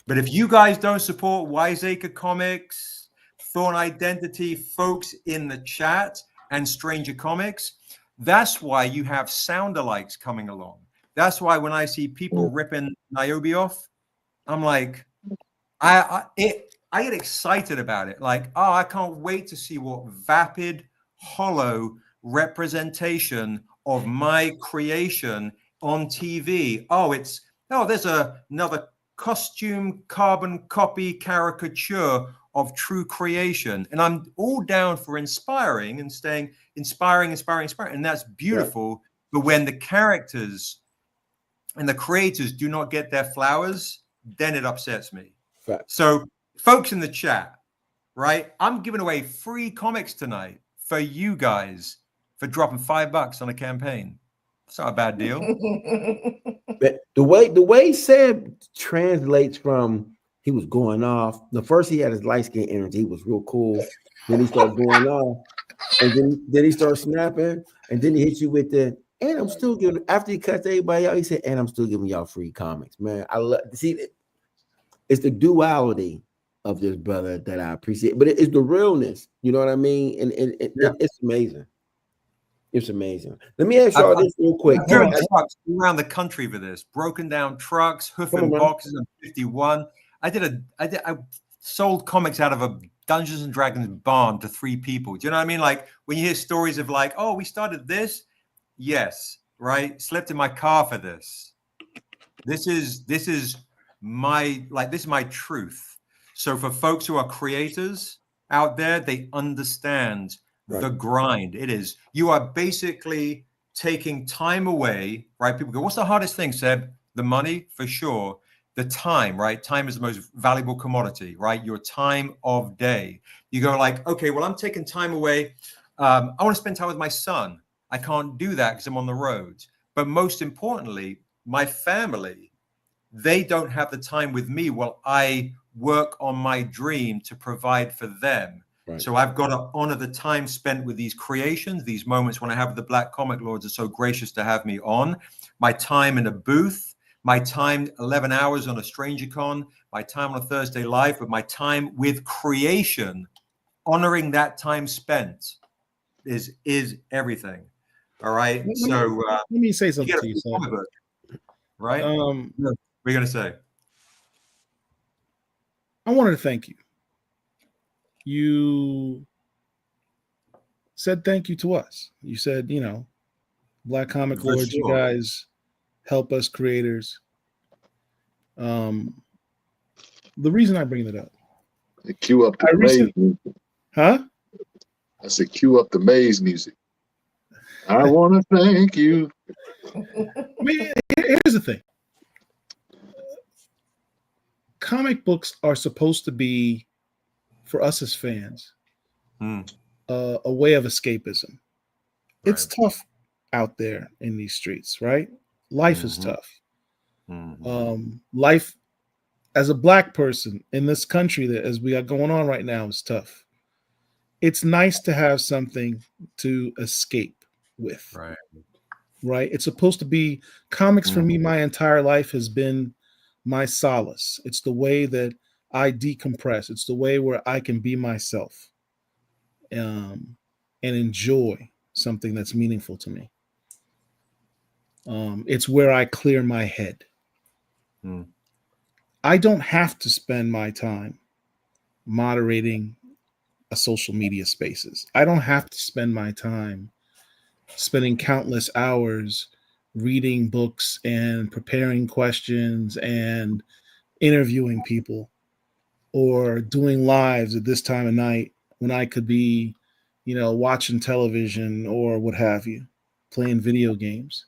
But if you guys don't support Wiseacre Comics, Thorn Identity, folks in the chat, and Stranger Comics, that's why you have sound-alikes coming along. That's why when I see people ripping Niobe off, I'm like, I get excited about it. Like, oh, I can't wait to see what vapid, hollow representation of my creation on TV. There's another costume carbon copy caricature of true creation. And I'm all down for inspiring and staying inspiring. And that's beautiful. But when the characters and the creators do not get their flowers, then it upsets me. So folks in the chat, right? I'm giving away free comics tonight for you guys for dropping $5 on a campaign. It's not a bad deal. But the way Seb translates from he was going off. The first he had his light skin energy, he was real cool. Then he started going off, and then he started snapping, and then he hit you with the and I'm still giving after he cuts everybody out. He said, and I'm still giving y'all free comics, man. I love see it's the duality of this brother that I appreciate, but it's the realness. You know what I mean? And it's amazing. It's amazing. Let me ask y'all this real quick. I've driven trucks around the country for this. Broken down trucks, hoofing boxes of 51. I sold comics out of a Dungeons and Dragons barn to 3 people. Do you know what I mean? Like when you hear stories of like, oh, we started this. Yes, right. Slept in my car for this. This is my truth. So for folks who are creators out there, they understand the grind. It is, you are basically taking time away, right? People go, what's the hardest thing, Seb? The money, for sure. The time, right? Time is the most valuable commodity, right? Your time of day. You go like, okay, well, I'm taking time away. I want to spend time with my son. I can't do that because I'm on the road. But most importantly, my family, they don't have the time with me while I work on my dream to provide for them. Right. So I've got to honor the time spent with these creations, these moments when I have the Black Comic Lords are so gracious to have me on, my time in a booth, my time 11 hours on a StrangerCon, my time on a Thursday Live, but my time with creation honoring that time spent is everything. All right. Let me say something to you, sir. Right? What are you going to say? I wanted to thank you. You said thank you to us. You said, you know, Black Comic Lords, you guys help us creators. The reason I bring that up. Cue up the maze music. Huh? I said cue up the maze music. I want to thank you. I mean, here's the thing. Comic books are supposed to be, for us as fans, a way of escapism. Right. It's tough out there in these streets, right? Life is tough. Life as a Black person in this country that as we got going on right now is tough. It's nice to have something to escape with. Right? It's supposed to be comics for me. My entire life has been my solace. It's the way that I decompress. It's the way where I can be myself and enjoy something that's meaningful to me. It's where I clear my head. I don't have to spend my time moderating a social media spaces. I don't have to spend my time spending countless hours reading books and preparing questions and interviewing people or doing lives at this time of night when I could be, you know, watching television or what have you, playing video games.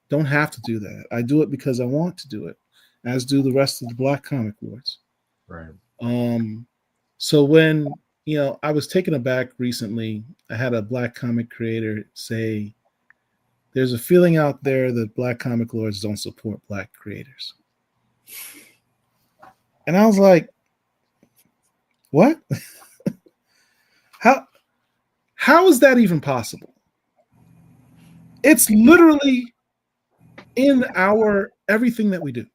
Don't have to do that. I do it because I want to do it, as do the rest of the Black Comic Lords. Right. So when, you know, I was taken aback recently, I had a Black comic creator say, there's a feeling out there that Black Comic Lords don't support Black creators. And I was like, what? How is that even possible? It's literally in our everything that we do.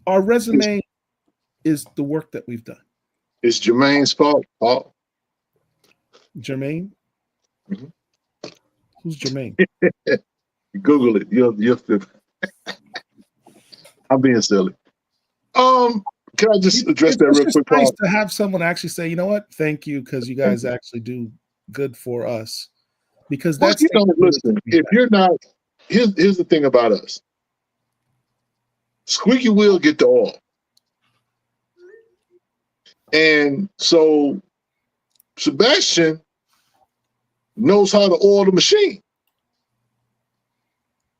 Our resume is the work that we've done. It's Jermaine's fault, Paul. Jermaine? Who's Jermaine? Google it. You'll I'm being silly. Can I just address that real quick, Paul? It's nice to have someone actually say, you know what, thank you, because you guys actually do good for us. Because that's listen, if you're not, here's the thing about us. Squeaky wheel get the oil. And so Sebastian knows how to oil the machine.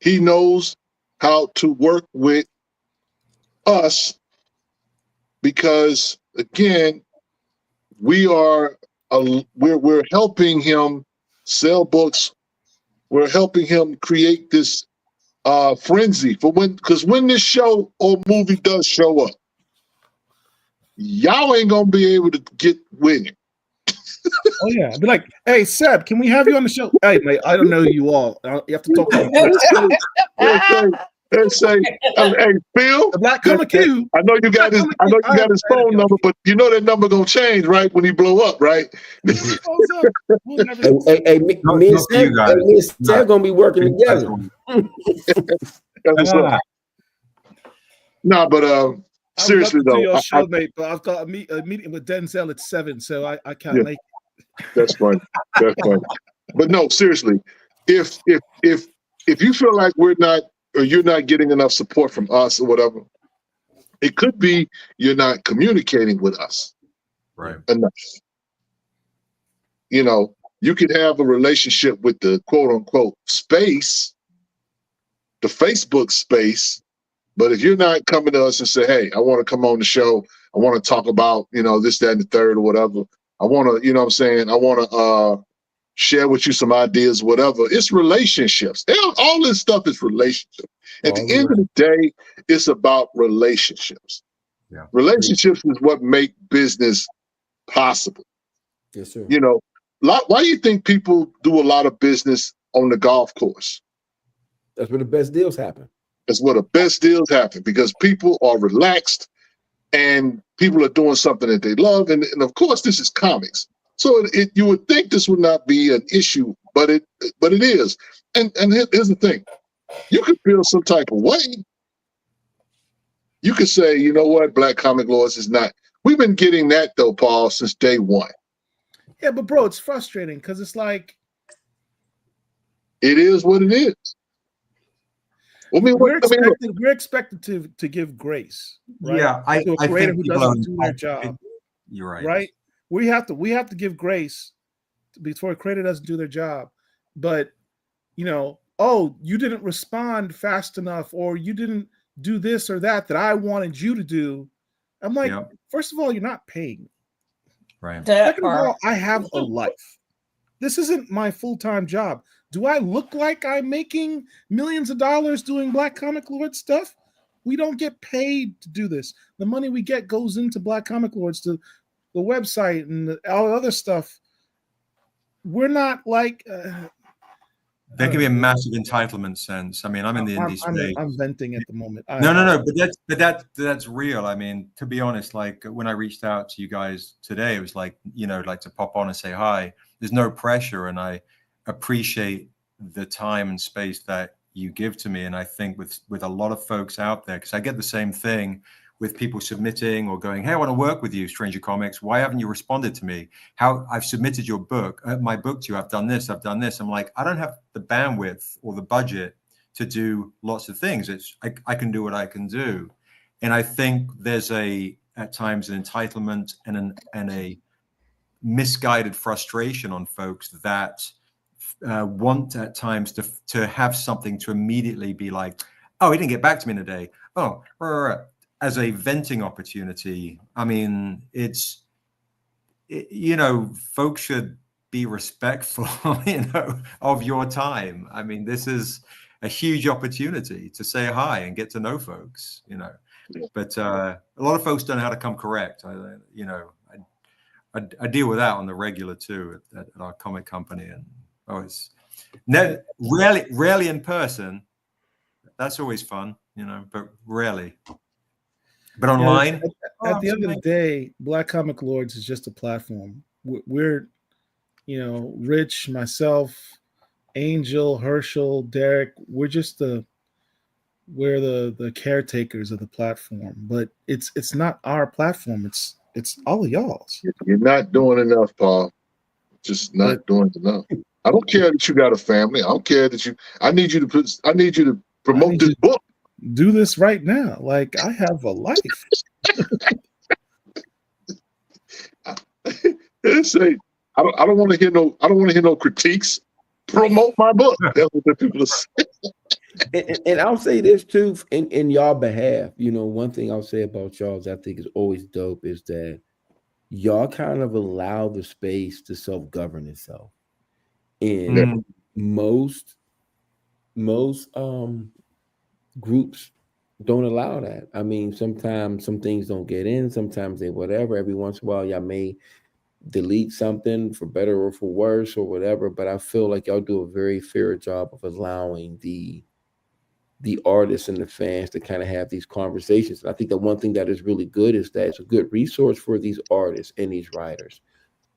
He knows how to work with us because, again, we're helping him sell books. We're helping him create this frenzy for because when this show or movie does show up, y'all ain't gonna be able to get with him. Oh yeah, I'd be like, hey Seb, can we have you on the show? Hey mate, I don't know you all. You have to talk to me. Let's say, hey Phil, the Black Comic Q. I know you got his phone number, but you know that number gonna change, right? When he blow up, right? Me and Seb gonna be working together. No, but seriously though, your show, mate, but I've got a meeting with Denzel at 7, so I can't make it. That's fine. That's fine. But no, seriously, if you feel like we're not or you're not getting enough support from us or whatever, it could be you're not communicating with us enough. You know, you could have a relationship with the quote unquote space, the Facebook space. But if you're not coming to us and say, hey, I want to come on the show, I want to talk about, you know, this, that, and the third or whatever. I want to, you know what I'm saying? I want to share with you some ideas, whatever. It's relationships. All this stuff is relationships. At the end of the day, it's about relationships. Yeah. Relationships is what make business possible. Yes, sir. You know, why do you think people do a lot of business on the golf course? That's where the best deals happen. That's where the best deals happen because people are relaxed. and people are doing something that they love. And of course, this is comics. So you would think this would not be an issue, but it is. And here's the thing. You could feel some type of way. You could say, you know what, Black Comic Lords is not. We've been getting that, though, Paul, since day one. Yeah, but, bro, it's frustrating because it's like. It is what it is. I mean, we're expected to give grace, right? Yeah, I to a creator think who doesn't do their job. You're right. Right? We have to give grace before a creator doesn't do their job. But, you know, oh, you didn't respond fast enough, or you didn't do this or that I wanted you to do. I'm like, first of all, you're not paying me. Right. Second of all, I have a life. This isn't my full-time job. Do I look like I'm making millions of dollars doing Black Comic Lord stuff? We don't get paid to do this. The money we get goes into Black Comic Lords, to the website and all the other stuff. We're not like... there can be a massive entitlement sense. I mean, I'm in the indie space. I'm venting at the moment. No, but that's real. I mean, to be honest, like when I reached out to you guys today, it was like, you know, like to pop on and say hi. There's no pressure, and I appreciate the time and space that you give to me. And I think with a lot of folks out there, because I get the same thing with people submitting or going, hey, I want to work with you, Stranger Comics. Why haven't you responded to me? How I've submitted your book, my book to you. I've done this. I'm like, I don't have the bandwidth or the budget to do lots of things. I can do what I can do. And I think there's at times an entitlement and a misguided frustration on folks that want at times to have something to immediately be like, oh, he didn't get back to me in a day. Oh, as a venting opportunity. I mean, you know, folks should be respectful, you know, of your time. I mean, this is a huge opportunity to say hi and get to know folks, you know. But a lot of folks don't know how to come correct. I deal with that on the regular too at our comic company, and always rarely in person. That's always fun, you know, but rarely. But online, at the end of the day, Black Comic Lords is just a platform. We're, you know, Rich, myself, Angel, Herschel, Derek. We're the caretakers of the platform. But it's not our platform. It's all of y'all's. You're not doing enough, Paul. Just not doing enough. I don't care that you got a family. I don't care that you. I need you to promote this book. Do this right now. Like, I have a life. Say, I don't want to hear no critiques. Promote my book. That's what the people are saying. And I'll say this too, in y'all behalf. You know, one thing I'll say about y'all that I think is always dope is that y'all kind of allow the space to self-govern itself. And most groups don't allow that. I mean, sometimes some things don't get in, sometimes they whatever. Every once in a while, y'all may delete something for better or for worse or whatever, but I feel like y'all do a very fair job of allowing the artists and the fans to kind of have these conversations. And I think that one thing that is really good is that it's a good resource for these artists and these writers.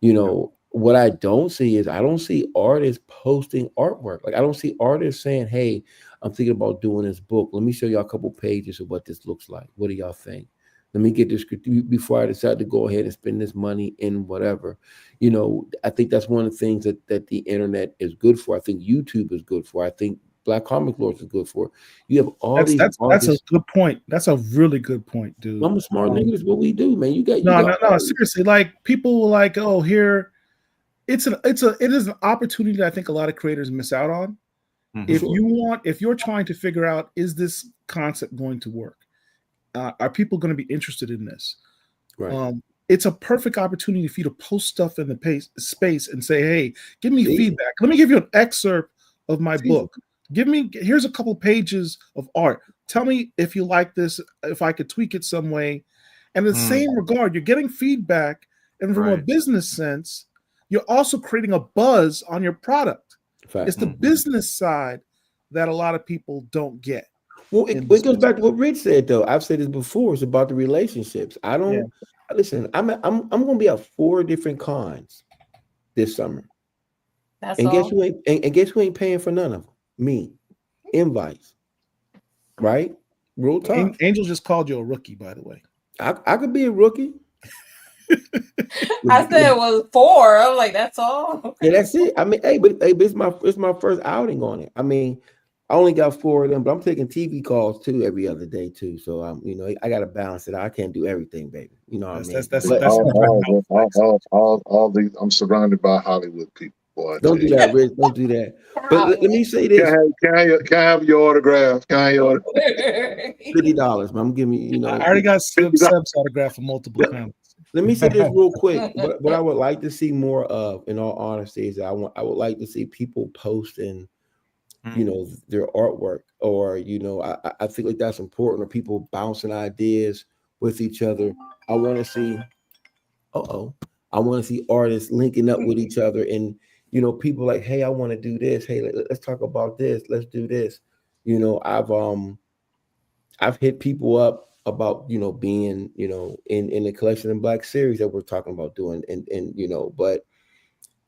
You know, what I don't see is I don't see artists posting artwork. Like, I don't see artists saying, hey, I'm thinking about doing this book. Let me show y'all a couple pages of what this looks like. What do y'all think? Let me get this before I decide to go ahead and spend this money in whatever. You know, I think that's one of the things that the internet is good for. I think YouTube is good for. I think Black Comic Lords is good for. You have all these. That's a good point. That's a really good point, dude. I'm a smart nigga. That's what we do, man. No. Seriously, like, people were like, oh, here, it is an opportunity that I think a lot of creators miss out on. Mm-hmm. If you're trying to figure out, is this concept going to work? Are people going to be interested in this? Right. It's a perfect opportunity for you to post stuff in the space and say, hey, give me feedback. Let me give you an excerpt of my book. Here's a couple pages of art. Tell me if you like this, if I could tweak it some way. And in the same regard, you're getting feedback. And from a business sense, you're also creating a buzz on your product. It's the business side that a lot of people don't get. Well, it goes back to what Rich said, though. I've said this before. It's about the relationships. I don't listen. I'm going to be at 4 different cons this summer. That's and all. guess who ain't and guess who ain't paying for none of them? Me. Invites. Right? Real talk. Angel just called you a rookie, by the way. I could be a rookie. I said it was 4. I'm like, that's all. Okay. Yeah, that's it. I mean, hey, but it's my first outing on it. I mean, I only got 4 of them, but I'm taking TV calls too every other day too. So I got to balance it out. I can't do everything, baby. You know what I mean? That's all these. I'm surrounded by Hollywood people. Boy, don't do that, Rich. Don't do that. But let me say this: can I have your autograph? Can I have your $50, man. I'm giving you. I already got Seb's autograph for multiple comments. Let me say this real quick. What I would like to see more of, in all honesty, is I would like to see people posting, their artwork, or I feel like that's important, or people bouncing ideas with each other. I want to see, artists linking up with each other, and people like, hey, I want to do this. Hey, let's talk about this. Let's do this. I've hit people up about being in the collection and Black series that we're talking about doing, and but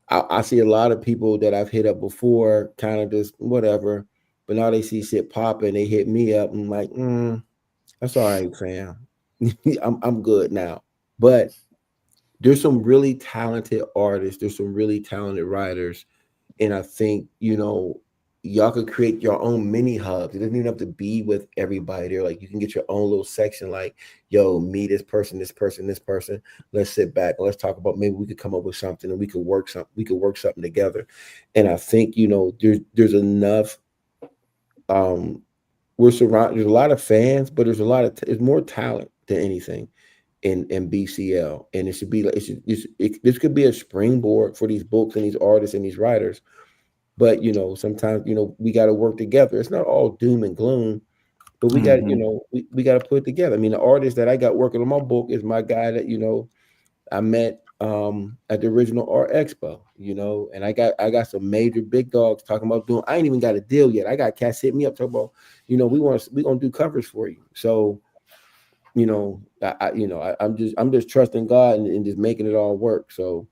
I see a lot of people that I've hit up before kind of just whatever, but now they see shit popping, they hit me up. I'm like, that's all right, fam. I'm good now. But there's some really talented artists, there's some really talented writers, and I think y'all could create your own mini hubs. It doesn't even have to be with everybody there. Like, you can get your own little section, like, yo, me, this person, this person, this person. Let's sit back and let's talk about, maybe we could come up with something, and we could work something together. And I think there's enough. We're surrounded. There's a lot of fans, but there's more talent than anything in BCL, and it should be like this could be a springboard for these books and these artists and these writers. But sometimes we got to work together. It's not all doom and gloom, but we got we got to put it together. I mean, the artist that I got working on my book is my guy that I met at the original Art Expo. And I got some major big dogs talking about doing. I ain't even got a deal yet. I got cats hit me up talking about we gonna do covers for you. So I'm just trusting God and just making it all work. So.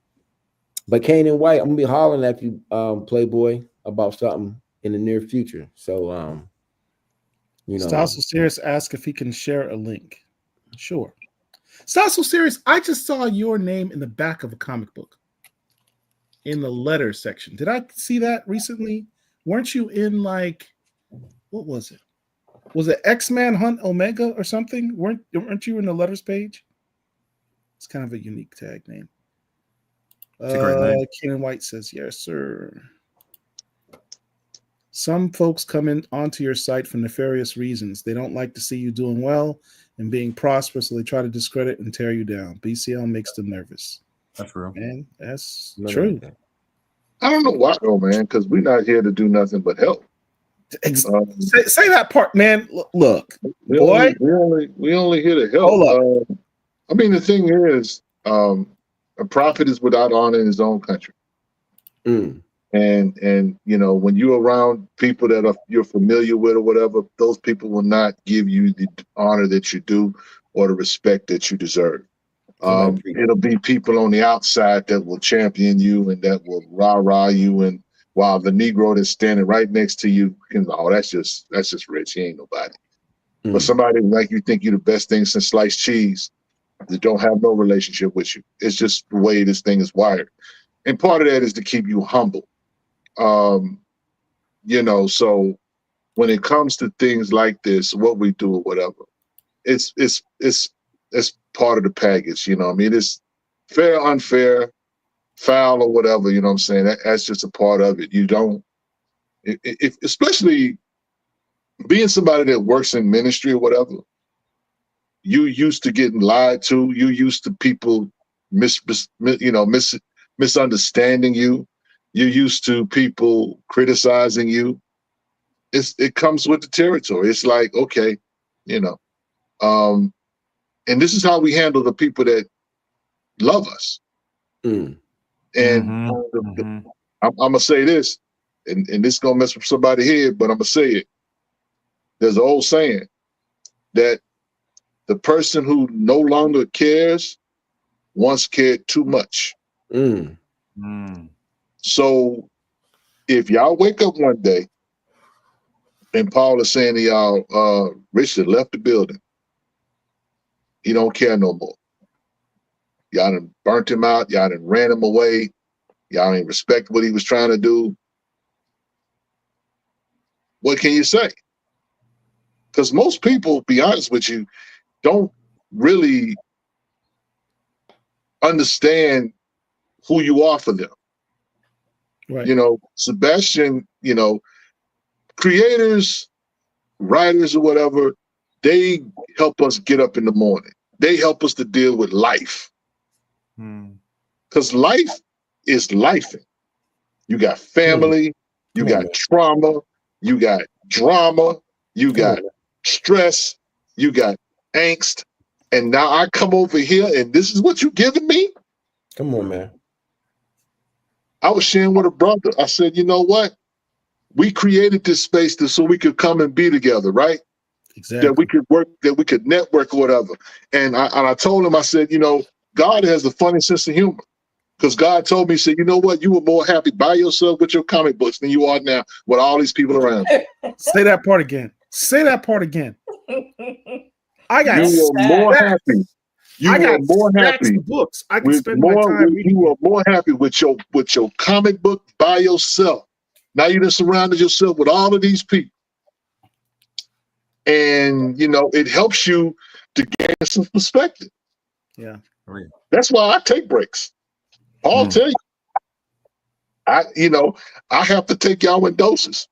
But Kane and White, I'm gonna be hollering at you, Playboy, about something in the near future. So, Stossel Serious asked if he can share a link. Sure. Stossel Serious, I just saw your name in the back of a comic book in the letter section. Did I see that recently? Weren't you in what was it? Was it X-Man Hunt Omega or something? Weren't you in the letters page? It's kind of a unique tag name. It's a great name. Kenan White says, yes, sir. Some folks come onto your site for nefarious reasons. They don't like to see you doing well and being prosperous, so they try to discredit and tear you down. BCL makes them nervous. That's real. Man, that's true. I don't know why, though, man, because we're not here to do nothing but help. Say that part, man. Look, we only here to help. Hold up. I mean, the thing is, a prophet is without honor in his own country. And when you're around people that you're familiar with or whatever, those people will not give you the honor that you do or the respect that you deserve. It'll be people on the outside that will champion you and that will rah-rah you, and while the Negro that's standing right next to you, that's just Rich. He ain't nobody. But somebody like you think you're the best thing since sliced cheese, that don't have no relationship with you. It's just the way this thing is wired. And part of that is to keep you humble. So when it comes to things like this, what we do or whatever, it's part of the package, I mean, it's fair, unfair, foul or whatever, you know what I'm saying? That's just a part of it. You don't, especially being somebody that works in ministry or whatever, you used to getting lied to. You used to people misunderstanding you. You're used to people criticizing you. It comes with the territory. It's like, okay, and this is how we handle the people that love us. And I'm gonna say this, and this is gonna mess with somebody's head, but I'm gonna say it. There's an old saying that the person who no longer cares once cared too much. Mm. So if y'all wake up one day and Paul is saying to y'all, Richard left the building. He don't care no more. Y'all done burnt him out. Y'all done ran him away. Y'all didn't respect what he was trying to do. What can you say? Because most people, be honest with you, don't really understand who you are for them. Right. You know, Sebastian, you know, creators, writers or whatever, they help us get up in the morning. They help us to deal with life. Because life is life. You got family, you got trauma, you got drama, you got stress, you got angst. And now I come over here and this is what you giving me? Come on, man. I was sharing with a brother. I said, you know what? We created this space so we could come and be together, right? Exactly. That we could work, that we could network or whatever. And I told him, I said, you know, God has a funny sense of humor. Because God told me, he said, you know what? You were more happy by yourself with your comic books than you are now with all these people around. Say that part again. Say that part again. I got you were more happy. You were more happy. Books. I can with spend more, my time reading. You were more happy with your comic book by yourself. Now you done surrounded yourself with all of these people. And, you know, it helps you to gain some perspective. Yeah. That's why I take breaks. I'll tell you. I have to take y'all in doses.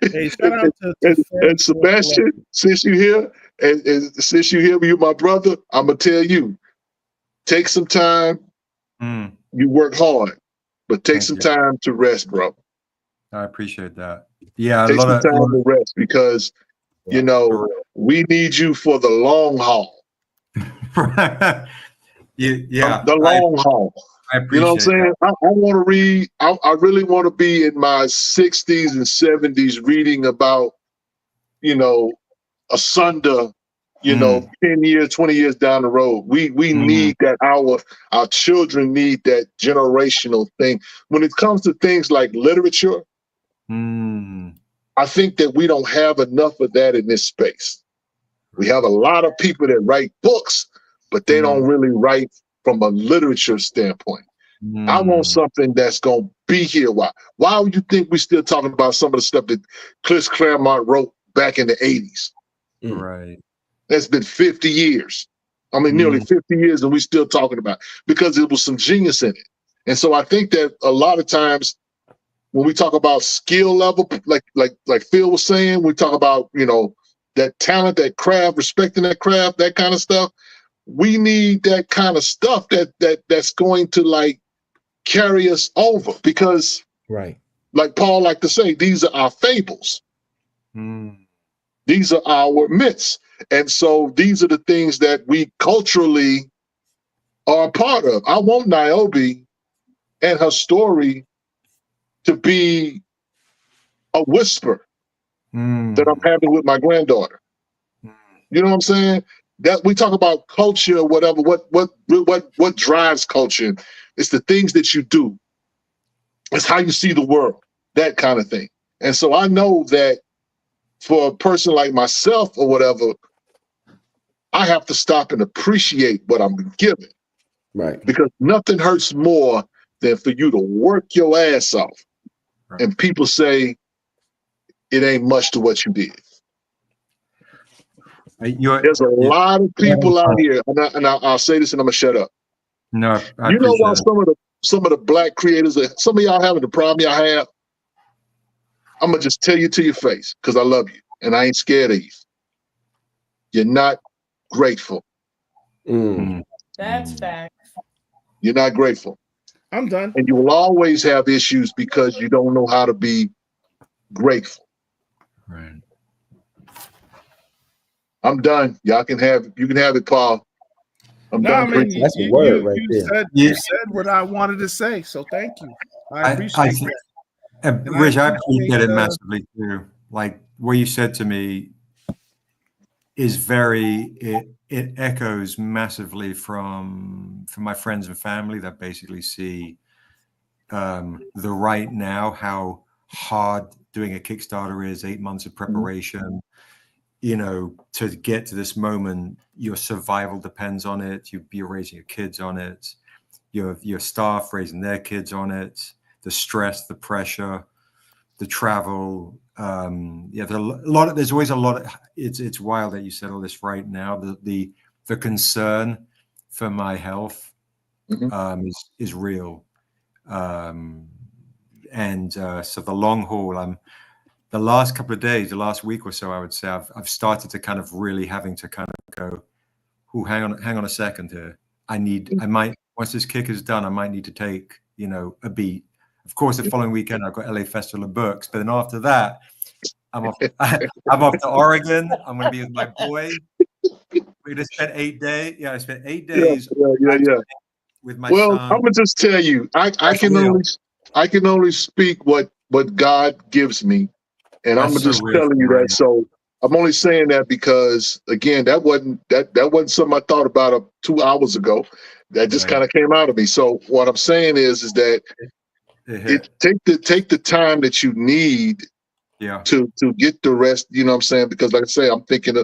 Hey, shout out to and Sebastian, since you here, and since you hear me, you're my brother, I'm gonna tell you, take some time. You work hard, but take some time to rest, bro. I appreciate that. Yeah, take some time to rest because you know we need you for the long haul. The long haul. I appreciate you know what I'm saying? I want to read. I really want to be in my 60s and 70s reading about, you know, asunder, you know, 10 years, 20 years down the road. We need that. Our children need that generational thing. When it comes to things like literature, I think that we don't have enough of that in this space. We have a lot of people that write books, but they don't really write from a literature standpoint. I want something that's going to be here. Why would you think we're still talking about some of the stuff that Chris Claremont wrote back in the 80s? Right. That's been 50 years. I mean, nearly 50 years, and we're still talking about it because there was some genius in it. And so I think that a lot of times when we talk about skill level, like Phil was saying, we talk about, you know, that talent, that craft, respecting that craft, that kind of stuff. We need that kind of stuff that's going to like carry us over because, like Paul like to say, these are our fables. These are our myths. And so these are the things that we culturally are a part of. I want Niobe and her story to be a whisper that I'm having with my granddaughter. You know what I'm saying? That we talk about culture or whatever. What drives culture? It's the things that you do. It's how you see the world, that kind of thing. And so I know that for a person like myself or whatever, I have to stop and appreciate what I'm given. Right. Because nothing hurts more than for you to work your ass off. And people say it ain't much to what you did. There's a lot of people out here, and I'll say this and I'm gonna shut up. No, you know why some of the black creators, some of y'all having the problem y'all have? I'm gonna just tell you to your face because I love you and I ain't scared of you. You're not grateful. That's fact. You're not grateful. I'm done. And you will always have issues because you don't know how to be grateful. Right. I'm done. You can have it, Paul. I'm done. I mean, That's a word right there. You said what I wanted to say, so thank you. I appreciate that. Rich, I appreciate it massively too. Like what you said to me is it echoes massively from my friends and family that basically see the right now, how hard doing a Kickstarter is, 8 months of preparation, you know, to get to this moment. Your survival depends on it. You're raising your kids on it. Your staff raising their kids on it. The stress, the pressure, the travel. There's always a lot. It's wild that you said all this right now. The concern for my health is real. So the long haul, the last couple of days, the last week or so, I would say I've started to kind of really having to kind of go, "Ooh, hang on a second here. I might, once this kick is done, I might need to take, you know, a beat." Of course, the following weekend I've got LA Festival of Books, but then after that, I'm off. I'm off to Oregon. I'm going to be with my boy. We're going to spend 8 days. Yeah, I spent 8 days. Yeah. With my son. son. I'm gonna just tell you, I can only speak what God gives me, and I'm just telling you that. So I'm only saying that because, again, that wasn't something I thought about 2 hours ago. That just kind of came out of me. So what I'm saying is that take the time that you need to get the rest. You know what I'm saying? Because like I say, I'm thinking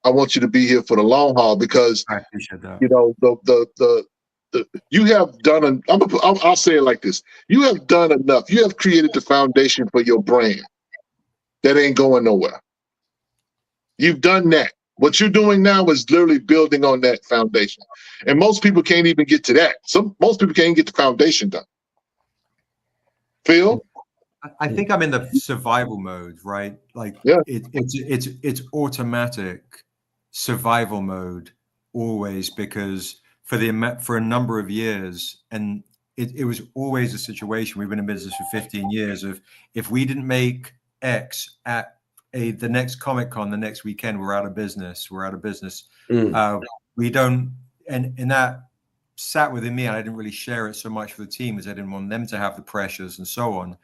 I want you to be here for the long haul, because I appreciate that. You know, you have done. I'll say it like this: you have done enough. You have created the foundation for your brand that ain't going nowhere. You've done that. What you're doing now is literally building on that foundation, and most people can't even get to that. Most people can't get the foundation done. Phil, I think I'm in the survival mode, right? Like, it's automatic survival mode always, because for a number of years, and it was always a situation. We've been in business for 15 years of, if we didn't make X at the next Comic-Con the next weekend, we're out of business. We don't, and that sat within me, and I didn't really share it so much for the team, as I didn't want them to have the pressures and so on.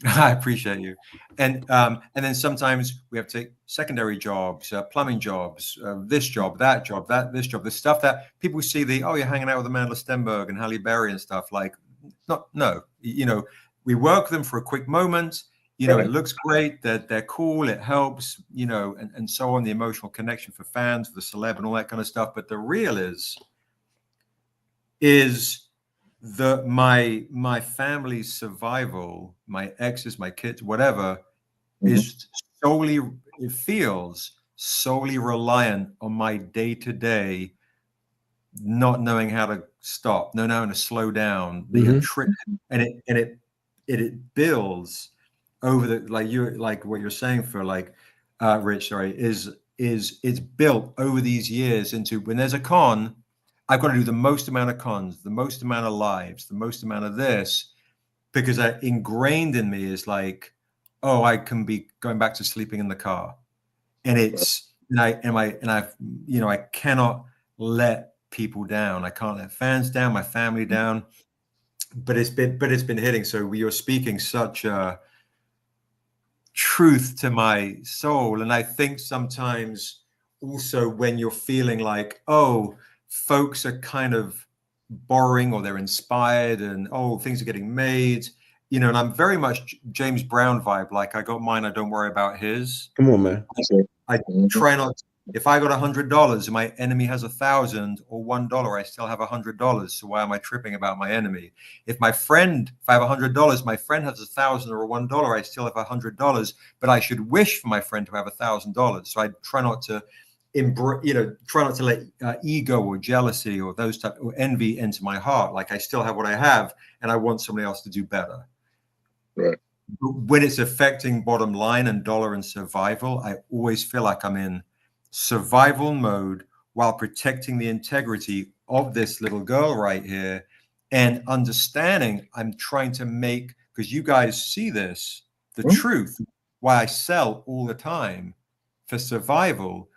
I appreciate you. And then sometimes we have to take secondary jobs, plumbing jobs, this job, that job, this job, the stuff that people see you're hanging out with Amanda Stenberg and Halle Berry and stuff. Like, no, you know, we work with them for a quick moment. You know, it looks great, they're cool, it helps, you know, and so on, the emotional connection for fans, the celeb and all that kind of stuff. But the real is my family's survival, my exes, my kids, whatever, feels solely reliant on my day-to-day not knowing how to stop, not knowing how to slow down, and it builds over like what you're saying, for Rich, sorry, is it's built over these years into, when there's a con, I've got to do the most amount of cons, the most amount of lives, the most amount of this, because ingrained in me is like, oh, I can be going back to sleeping in the car, and I cannot let people down. I can't let fans down, my family down, but it's been hitting. So you're speaking such truth to my soul, and I think sometimes also when you're feeling like, oh, folks are kind of borrowing, or they're inspired, and things are getting made, you know, and I'm very much James Brown vibe. Like, I got mine, I don't worry about his. Come on, man. I try not to, if I got $100 and my enemy has 1,000 or $1, I still have $100. So why am I tripping about my enemy? If I have $100, my friend has 1,000 or $1, I still have $100, but I should wish for my friend to have $1,000. So I try not to try not to let ego or jealousy or those type or envy into my heart. Like, I still have what I have, and I want somebody else to do better. Right. But when it's affecting bottom line and dollar and survival, I always feel like I'm in survival mode while protecting the integrity of this little girl right here, and understanding I'm trying to make, because you guys see this, the truth, why I sell all the time for survival.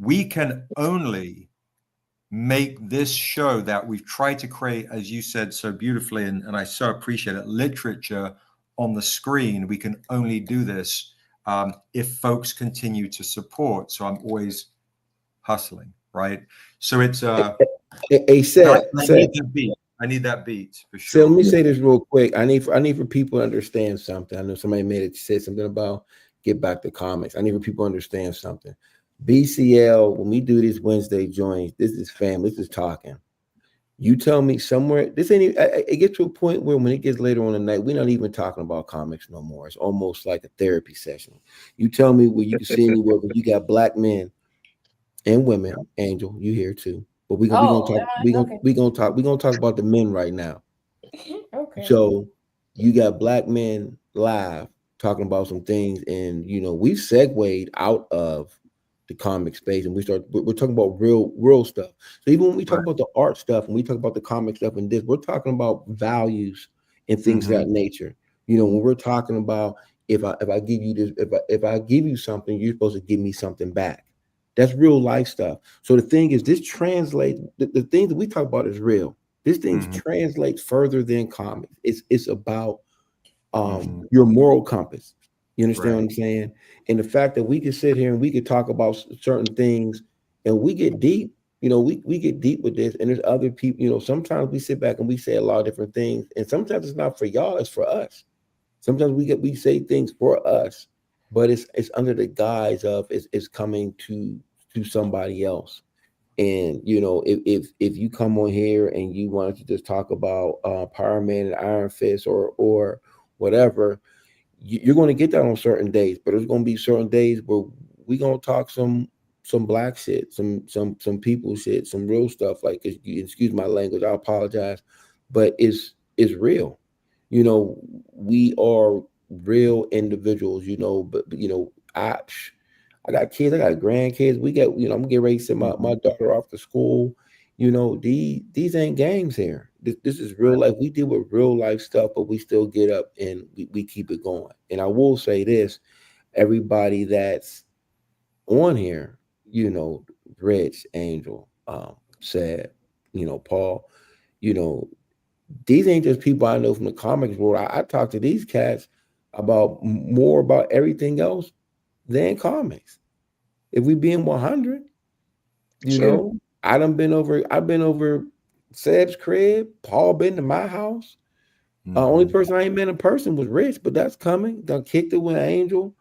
We can only make this show that we've tried to create, as you said so beautifully, and I so appreciate it, literature on the screen. We can only do this if folks continue to support. So I'm always hustling, right? So it's Hey, Seth, I need that beat for So sure. let me say this real quick. I need for people to understand something. I know somebody said something about get back to comics. I need for people to understand something. BCL, when we do these Wednesday joints, this is family. This is talking. You tell me somewhere. This ain't. It gets to a point where when it gets later on the night, we're not even talking about comics no more. It's almost like a therapy session. You tell me where you can see anywhere where you got black men and women. Angel, you here too? But we're gonna talk about the men right now. Okay. So you got black men live talking about some things, and we've segued out of the comic space, and we're talking about real stuff. So even when we talk about the art stuff and we talk about the comic stuff and this, we're talking about values and things of that nature. When we're talking about if I give you this, if I give you something, you're supposed to give me something back. That's real life stuff. So the thing is, this translates, the things that we talk about is real. This thing translates further than comics. It's about your moral compass. You understand what I'm saying? And the fact that we can sit here and we can talk about certain things and we get deep, we get deep with this. And there's other people, sometimes we sit back and we say a lot of different things. And sometimes it's not for y'all, it's for us. Sometimes we say things for us, but it's under the guise of it's coming to somebody else. And if you come on here and you wanted to just talk about Power Man and Iron Fist or whatever, you're going to get that on certain days. But there's going to be certain days where we're going to talk some black shit, some people shit, some real stuff. Like, excuse my language, I apologize, but it's real. We are real individuals. But I got kids, I got grandkids. We got, I'm getting ready to send my daughter off to school. These ain't games here. This is real life. We deal with real life stuff, but we still get up and we keep it going. And I will say this, everybody that's on here, Rich, Angel, said, Paul, these ain't just people I know from the comics world. I talk to these cats about more about everything else than comics. If we being 100, I've been over Seb's crib. Paul been to my house. Only person I ain't met in person was Rich, but that's coming. Done kicked it with Angel,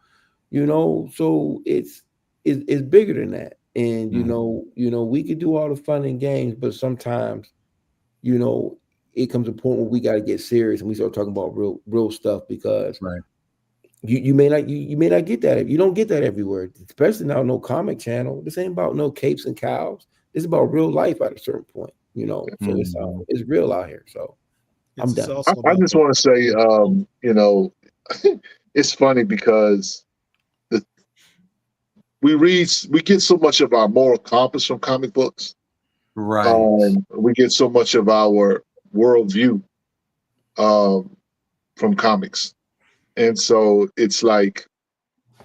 so it's bigger than that. And we could do all the fun and games, but sometimes, it comes to a point where we got to get serious and we start talking about real stuff, because you may not get that. You don't get that everywhere, especially now no comic channel. This ain't about no capes and cows. It's about real life at a certain point, So it's real out here. So I'm done. I just want to say, it's funny because we get so much of our moral compass from comic books. Right. We get so much of our worldview from comics. And so it's like,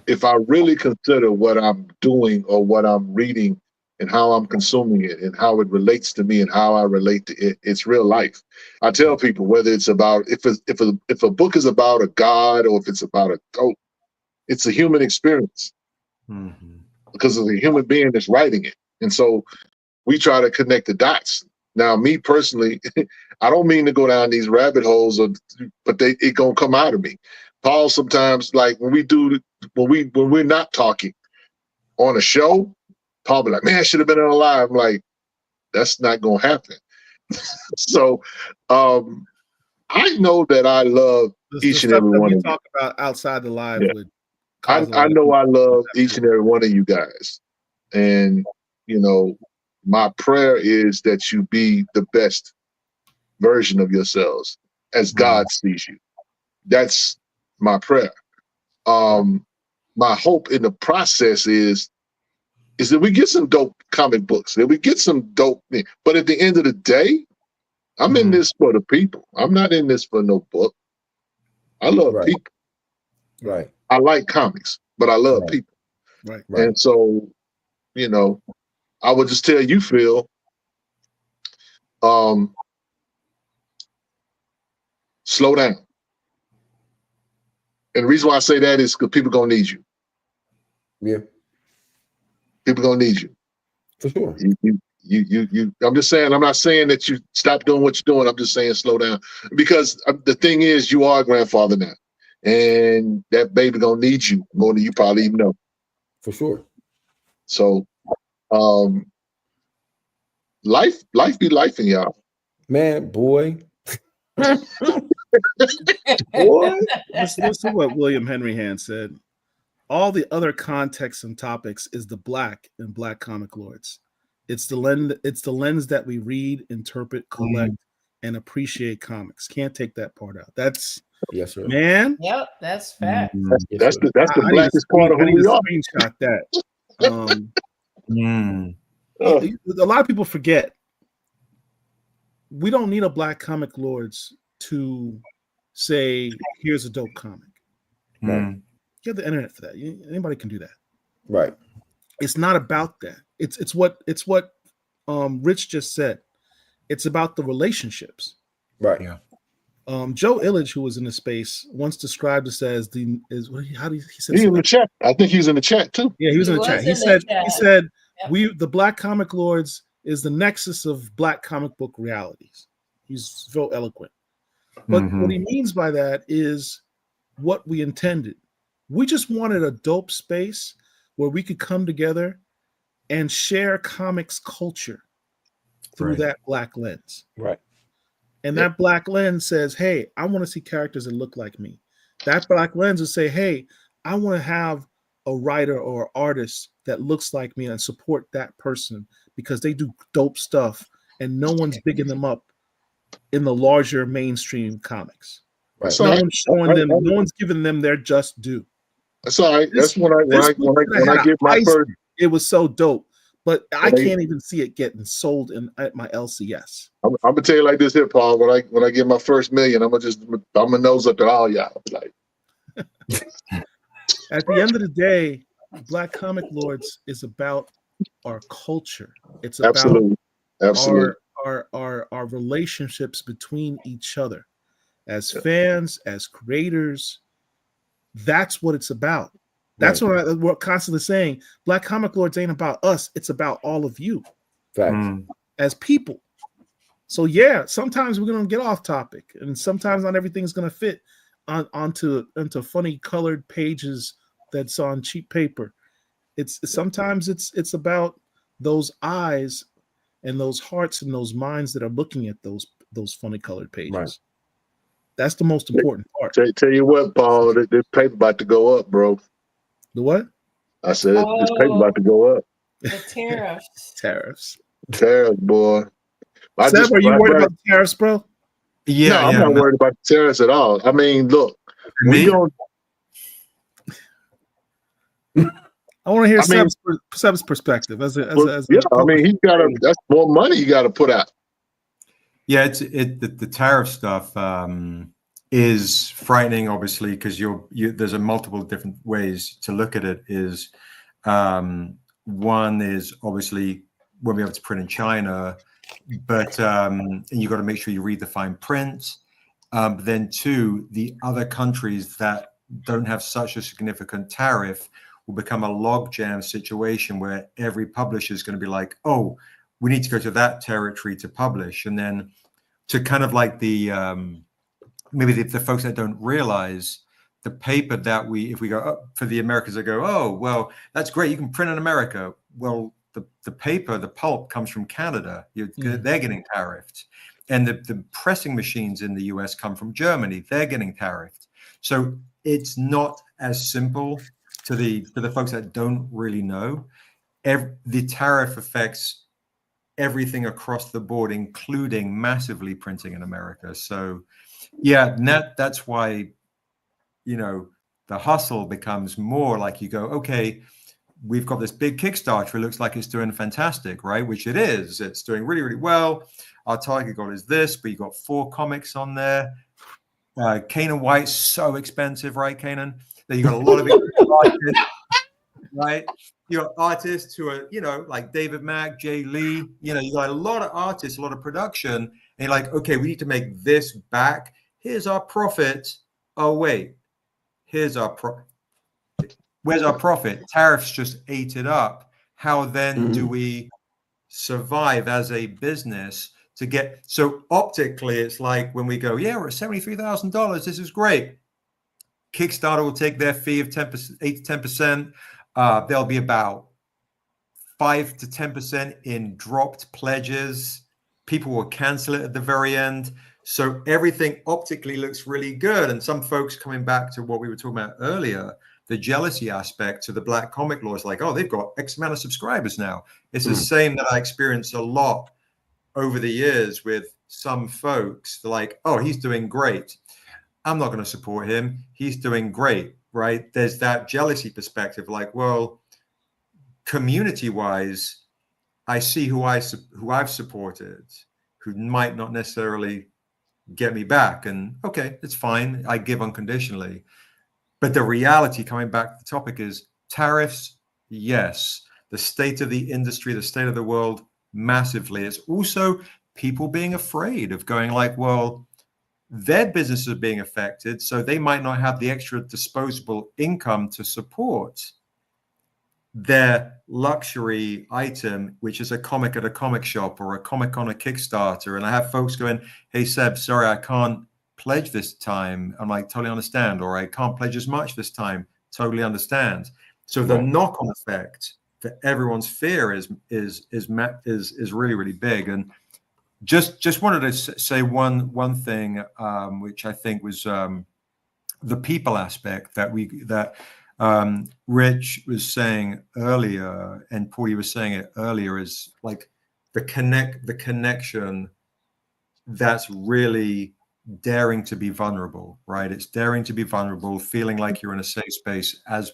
if I really consider what I'm doing or what I'm reading and how I'm consuming it and how it relates to me and how I relate to it, it's real life. I tell people, whether it's about, if a book is about a god or if it's about a goat, it's a human experience because of the human being that's writing it. And so we try to connect the dots. Now, me personally, I don't mean to go down these rabbit holes, but it gonna come out of me. Paul, sometimes, like when we're not talking on a show, Paul be like, "Man, I should have been on live." I'm like, that's not gonna happen. So, I know that I love each and every one of you. Talk about outside the live. Yeah. Would I know I love each and every one of you guys, and my prayer is that you be the best version of yourselves as God sees you. That's my prayer. My hope in the process is that we get some dope comic books, that we get some dope things. But at the end of the day, I'm in this for the people. I'm not in this for no book. I love people. Right. I like comics, but I love people. Right. And so, I would just tell you, Phil, slow down. the reason why I say that is because people gonna need you. Yeah, People gonna need you. for sure. You. I'm just saying. I'm not saying that you stop doing what you're doing. I'm just saying slow down, because the thing is, you are a grandfather now, and that baby gonna need you more than you probably even know. For sure. So, life be lifing, y'all. Man, boy. Boy. Listen to what William Henry Hand said. All the other contexts and topics is the black in Black Comic Lords. It's the lens that we read, interpret, collect, and appreciate comics. Can't take that part out. That's Yes, sir. man. Yep, that's fact. That's the I need blackest to part of I who need we to are. screenshot that. A lot of people forget we don't need a Black Comic Lords to say here's a dope comic. Right. You have the internet for that. Anybody can do that. Right. It's not about that. It's what Rich just said. It's about the relationships. Right. Yeah. Joe Illidge, who was in the space, once described us as he said He's in the chat. I think he's in the chat too. Yeah, he was in the chat. He said Yep. the Black Comic Lords is the nexus of Black comic book realities. He's so eloquent. But what he means by that is what we intended. We just wanted a dope space where we could come together and share comics culture through that Black lens. Right. And that Black lens says, hey, I want to see characters that look like me. That Black lens will say, hey, I want to have a writer or artist that looks like me and support that person because they do dope stuff and no one's bigging them up in the larger mainstream comics. Right. No one's showing them, no one's giving them their just due. That's all right. That's when I get my first. It was so dope, but I can't even see it getting sold at my LCS. I'm gonna tell you like this here, Paul. When I get my first million, I'm gonna nose up to all y'all. Like, at the end of the day, Black Comic Lords is about our culture. It's about absolutely. Our relationships between each other as fans, as creators. That's what it's about. That's what we're constantly saying. Black Comic Lords ain't about us. It's about all of you as people. So yeah, sometimes we're gonna get off topic, and sometimes not everything's gonna fit onto funny colored pages that's on cheap paper. Sometimes it's about those eyes and those hearts and those minds that are looking at those funny colored pages. Right. That's the most important part. Tell you what, Paul, this paper about to go up, bro. The what? I said this paper about to go up. The tariffs. Tariffs, boy. Seb, are you worried about the tariffs, bro? Yeah, no, I'm not worried about the tariffs at all. I mean, look, we don't. I want to hear Seb's perspective as I mean, he's got that's more money you got to put out. Yeah, the tariff stuff is frightening, obviously, because there's a multiple different ways to look at it. Is one is obviously won't be able to print in China, but you got to make sure you read the fine print. But then two, the other countries that don't have such a significant tariff will become a logjam situation where every publisher is going to be like, oh, we need to go to that territory to publish. And then to kind of like maybe the folks that don't realize the paper that if we go for the Americans that go, oh, well, that's great. You can print in America. Well, the paper, the pulp comes from Canada. They're getting tariffed. And the pressing machines in the US come from Germany. They're getting tariffed. So it's not as simple to the folks that don't really know. The tariff affects everything across the board, including massively printing in America. So yeah, that's why, the hustle becomes more like you go, okay, we've got this big Kickstarter. It looks like it's doing fantastic, right? Which it is. It's doing really, really well. Our target goal is this, but you got 4 comics on there. Kanan White's so expensive, right, Kanan? Then you got a lot of artists, right? You got artists who are, like David Mack, Jay Lee. You got a lot of artists, a lot of production, and you're like, okay, we need to make this back. Here's our profit. Oh wait, here's our where's our profit? Tariffs just ate it up. How then do we survive as a business to get? So optically, it's like when we go, yeah, we're at $73,000. This is great. Kickstarter will take their fee of 10%, 8 to 10%. There'll be about 5 to 10% in dropped pledges. People will cancel it at the very end. So everything optically looks really good. And some folks, coming back to what we were talking about earlier, the jealousy aspect to the Black Comic Law is like, oh, they've got X amount of subscribers now. It's the same that I experienced a lot over the years with some folks. They're like, oh, he's doing great. I'm not going to support him. He's doing great, right? There's that jealousy perspective. Like, well, community-wise, I see who I've supported, who might not necessarily get me back, and okay, it's fine. I give unconditionally. But the reality, coming back to the topic, is tariffs. Yes, the state of the industry, the state of the world, massively. It's also people being afraid of going like, well, their businesses are being affected, so they might not have the extra disposable income to support their luxury item, which is a comic at a comic shop or a comic on a Kickstarter. And I have folks going, hey, Seb, sorry, I can't pledge this time. I'm like, totally understand. Or I can't pledge as much this time. Totally understand. So the knock-on effect for everyone's fear is really, really big. And just wanted to say one thing, which I think was the people aspect that Rich was saying earlier, and Paulie was saying it earlier, is like the connection that's really daring to be vulnerable, right? It's daring to be vulnerable, feeling like you're in a safe space as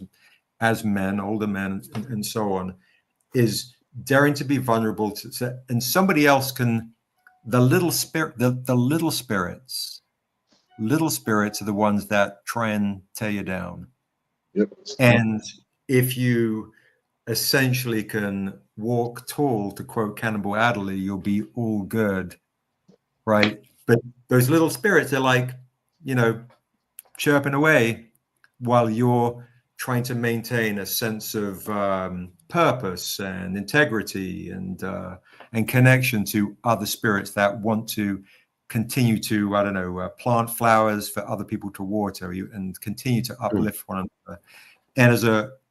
men, older men, and so on, is daring to be vulnerable and somebody else can, the little spirits are the ones that try and tear you down. Yep. And if you essentially can walk tall, to quote Cannibal Adderley, you'll be all good, right? But those little spirits are like, chirping away while you're trying to maintain a sense of purpose and integrity and connection to other spirits that want to continue to, plant flowers for other people to water and continue to uplift one another. And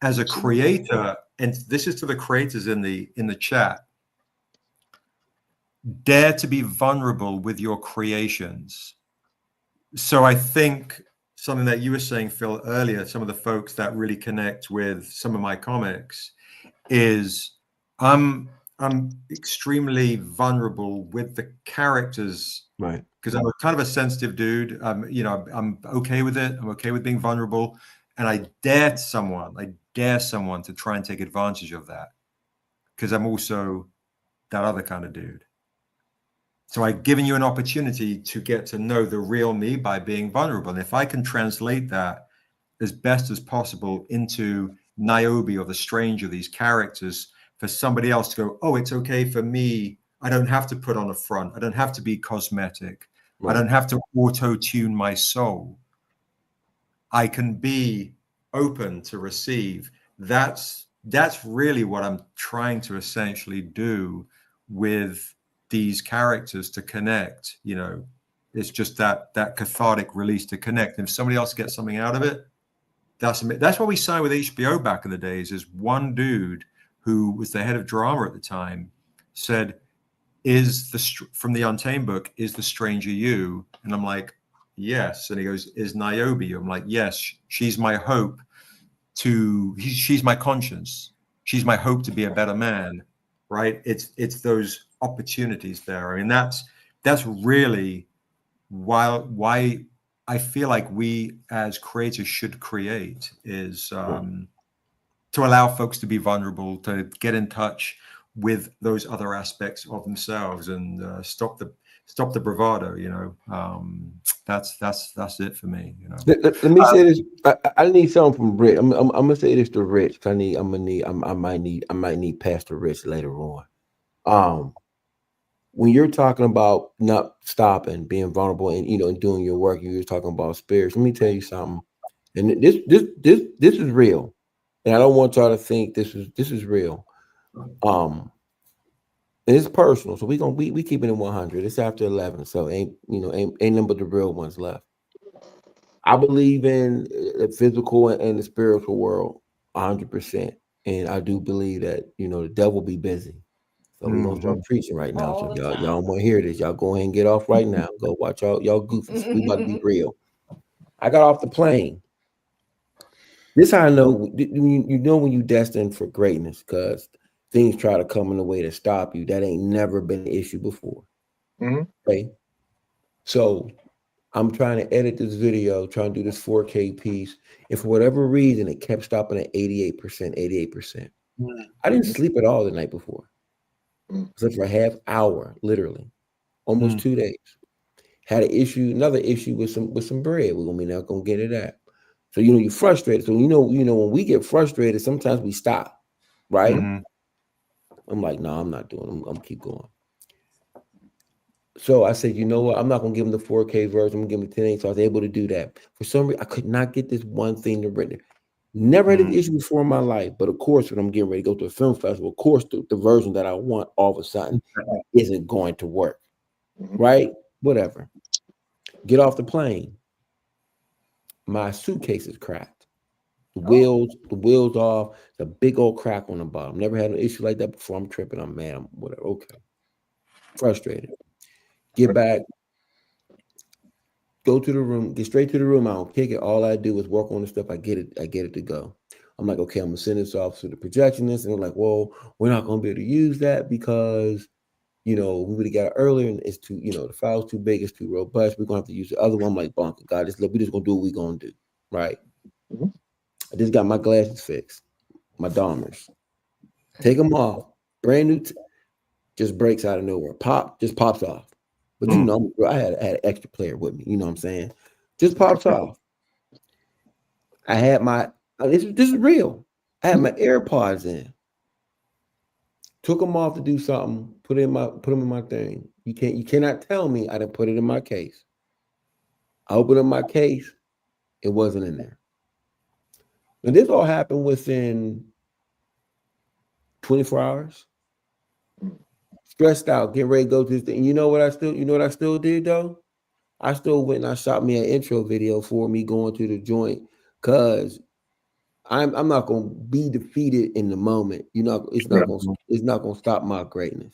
as a creator, and this is to the creators in the chat, dare to be vulnerable with your creations. So I think something that you were saying, Phil, earlier, some of the folks that really connect with some of my comics is I'm extremely vulnerable with the characters, right? Because I'm kind of a sensitive dude. I'm okay with it. I'm okay with being vulnerable, and I dare someone to try and take advantage of that, because I'm also that other kind of dude. So I've given you an opportunity to get to know the real me by being vulnerable. And if I can translate that as best as possible into Niobe or the Stranger, these characters, for somebody else to go, oh, it's okay for me. I don't have to put on a front. I don't have to be cosmetic. Right. I don't have to auto-tune my soul. I can be open to receive. That's really what I'm trying to essentially do with these characters, to connect. It's just that cathartic release to connect. And if somebody else gets something out of it, that's what we signed with HBO back in the days. Is one dude who was the head of drama at the time said, from the Untamed book, is the stranger you? And I'm like, yes. And he goes, is Niobe you? I'm like, yes. She's my hope she's my conscience. She's my hope to be a better man, right? It's those opportunities there. I mean, that's really why I feel like we as creators should create, is to allow folks to be vulnerable, to get in touch with those other aspects of themselves, and stop the bravado. That's it for me. Let me say this. I need something from Rich. I'm gonna say this to Rich. I might need Pastor Rich later on. When you're talking about not stopping, being vulnerable, and and doing your work, and you're talking about spirits. Let me tell you something. And this is real, and I don't want y'all to think this is real. And it's personal, so we keeping it 100. It's after 11, so ain't none but the real ones left. I believe in the physical and the spiritual world 100%, and I do believe that the devil be busy. So we're gonna start preaching right now. So y'all don't want to hear this. Y'all go ahead and get off right now. Go watch y'all goofies. We about to be real. I got off the plane. This how I know you know when you destined for greatness, because things try to come in the way to stop you. That ain't never been an issue before. Okay. So I'm trying to edit this video, trying to do this 4K piece, and for whatever reason, it kept stopping at 88%. I didn't sleep at all the night before. Slept for a half hour, literally, almost 2 days. Had another issue with some bread. We're not gonna get into that. So you're frustrated. So when we get frustrated, sometimes we stop, right? I'm like, no, I'm not doing it. I'm keep going. So I said, you know what? I'm not gonna give him the 4K version. I'm gonna give him the 1080. So I was able to do that. For some reason, I could not get this one thing to render. Never had an issue before in my life, but of course, when I'm getting ready to go to a film festival, of course, the version that I want all of a sudden isn't going to work, right? Whatever. Get off the plane. My suitcase is cracked. The wheels off. The big old crack on the bottom. Never had an issue like that before. I'm tripping. I'm mad. I'm whatever. Okay. Frustrated. Get back. Go to the room. Get straight to the room. I don't kick it. All I do is work on the stuff. I get it to go. I'm like, okay, I'm gonna send this off to the projectionist, and they're like, well, we're not gonna be able to use that because we would have got it earlier, and it's too, the file's too big, it's too robust. We're gonna have to use the other one. I'm like, bonk, God, we just gonna do what we're gonna do, right? I just got my glasses fixed, my Dahmers. Take them off, brand new, just breaks out of nowhere. Just pops off. But I had an extra player with me. You know what I'm saying? Just pops off. I had this is real. I had my AirPods in. Took them off to do something. Put them in my thing. You cannot tell me I didn't put it in my case. I opened up my case. It wasn't in there. And this all happened within 24 hours. Stressed out, getting ready to go to this thing. You know what I still did though? I still went and I shot me an intro video for me going to the joint, because I'm not gonna be defeated in the moment. It's not gonna stop my greatness.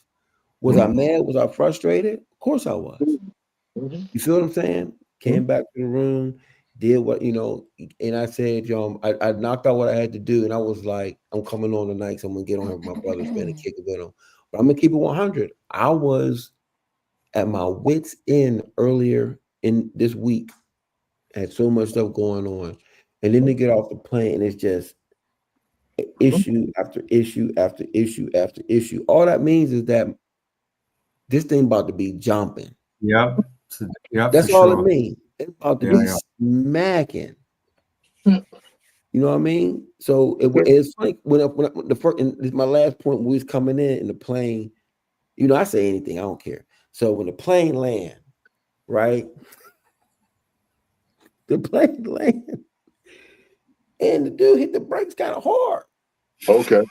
Was I mad? Was I frustrated? Of course I was. You feel what I'm saying? Came back to the room, did what and I said, I knocked out what I had to do, and I was like, I'm coming on tonight, so I'm gonna get on here with my brother, spend and kick it with him. But I'm gonna keep it 100. I was at my wits' end earlier in this week. I had so much stuff going on, and then to get off the plane, and it's just issue after issue after issue after issue. All that means is that this thing about to be jumping. Yeah, that's all it means. It's about to be smacking. You know what I mean? So it's like when the first, and this is my last point, when we was coming in the plane, I say anything, I don't care. So when the plane land, right? The plane land, and the dude hit the brakes kind of hard. Okay.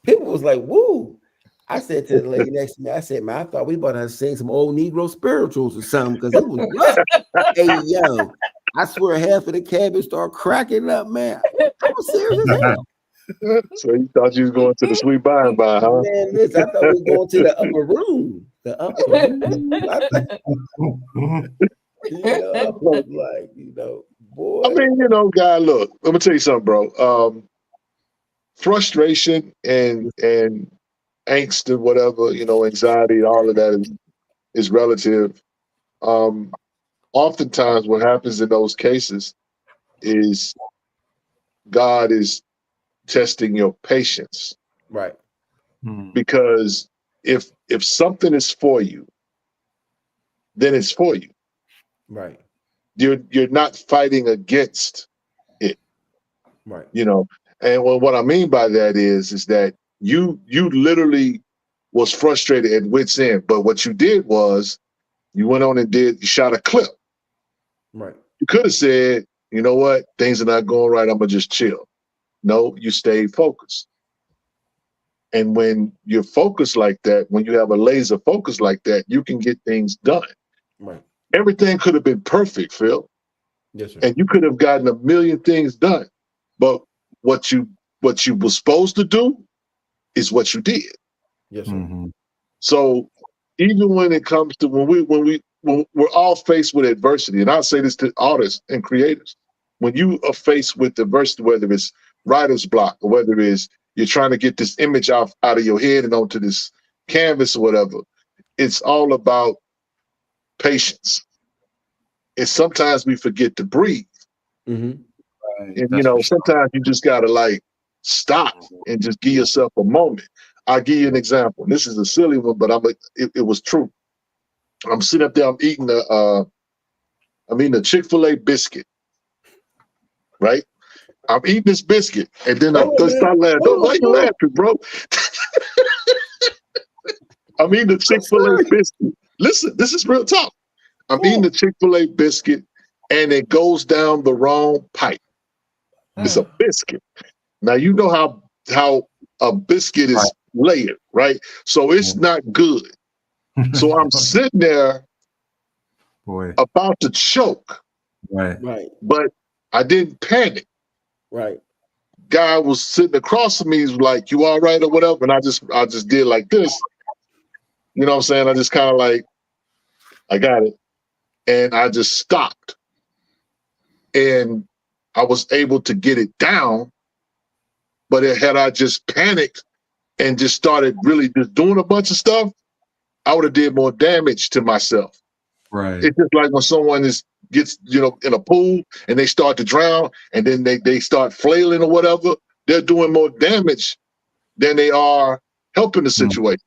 People was like, woo. I said to the lady next to me, I said, man, I thought we about to sing some old Negro spirituals or something, because it was rough. Hey, yo, I swear half of the cabin started cracking up, man. I was serious as hell. So you thought you was going to the sweet by and by, huh? Man, listen, I thought we were going to the upper room. The upper room. I was like, boy. I mean, guy, look, let me tell you something, bro. Frustration and angst and whatever, anxiety, all of that is relative. Oftentimes what happens in those cases is God is testing your patience. Right. Because if something is for you, then it's for you. Right. You're not fighting against it. Right. And what I mean by that is that you literally was frustrated at wit's end, but what you did was you went on and you shot a clip. Right. You could have said, you know what, things are not going right, I'm gonna just chill. No, you stayed focused. And when you're focused like that, when you have a laser focus like that, you can get things done. Right. Everything could have been perfect, Phil. Yes, sir. And you could have gotten a million things done. But what you were supposed to do is what you did. Yes, sir. Mm-hmm. So even when it comes to when we're all faced with adversity, and I'll say this to artists and creators, when you are faced with adversity, whether it's writer's block or whether it's you're trying to get this image out of your head and onto this canvas or whatever, it's all about patience. And sometimes we forget to breathe. Mm-hmm. And you know, sometimes you just gotta like stop and just give yourself a moment. I'll give you an example. This is a silly one, but it was true. I'm sitting up there, I'm eating a Chick-fil-A biscuit, right? I'm eating this biscuit, and then I start laughing. Why you laughing, bro? I'm eating a Chick-fil-A biscuit. Listen, this is real talk. I'm eating a Chick-fil-A biscuit, and it goes down the wrong pipe. It's a biscuit. Now you know how a biscuit is layered, right? So it's not good. So I'm sitting there about to choke. Right. But I didn't panic. Right. Guy was sitting across from me, was like, "You all right?" or whatever. And I just did like this. You know what I'm saying? I just kind of like, I got it. And I just stopped. And I was able to get it down. But had I just panicked and just started really just doing a bunch of stuff, I would have did more damage to myself. Right. It's just like when someone gets in a pool and they start to drown and then they start flailing or whatever, they're doing more damage than they are helping the situation.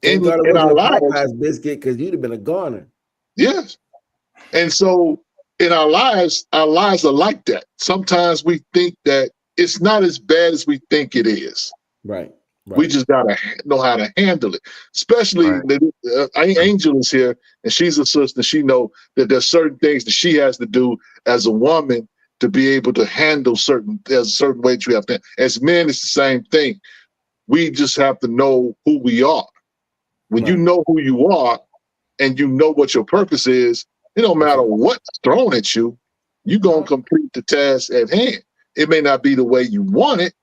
Thank God it wasn't a Popeyes biscuit, because you'd have been a goner. Yes. And so in our lives are like that. Sometimes we think that it's not as bad as we think it is. Right. We just gotta know how to handle it. Especially Angel is here, and she's a sister. She know that there's certain things that she has to do as a woman to be able to handle there's a certain way that you have to. As men, it's the same thing. We just have to know who we are. When you know who you are and you know what your purpose is, it don't matter what's thrown at you, you're gonna complete the task at hand. It may not be the way you want it,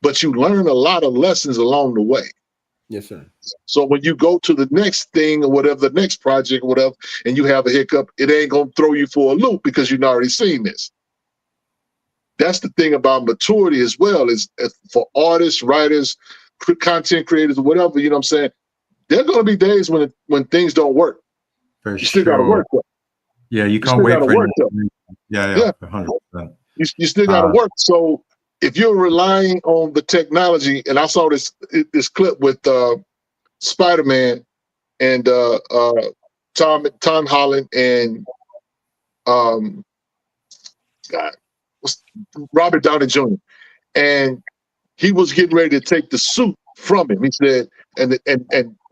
but you learn a lot of lessons along the way. Yes, sir. So when you go to the next thing or whatever, the next project or whatever, and you have a hiccup, it ain't gonna throw you for a loop because you've already seen this. That's the thing about maturity as well, is for artists, writers, content creators, or whatever, you know what I'm saying? There are gonna be days when things don't work. For you still gotta work though. Yeah, you can't wait for it. Yeah, 100%. You still gotta work. So if you're relying on the technology, and I saw this clip with Spider-Man and Tom Holland and Robert Downey Jr. And he was getting ready to take the suit from him. He said, and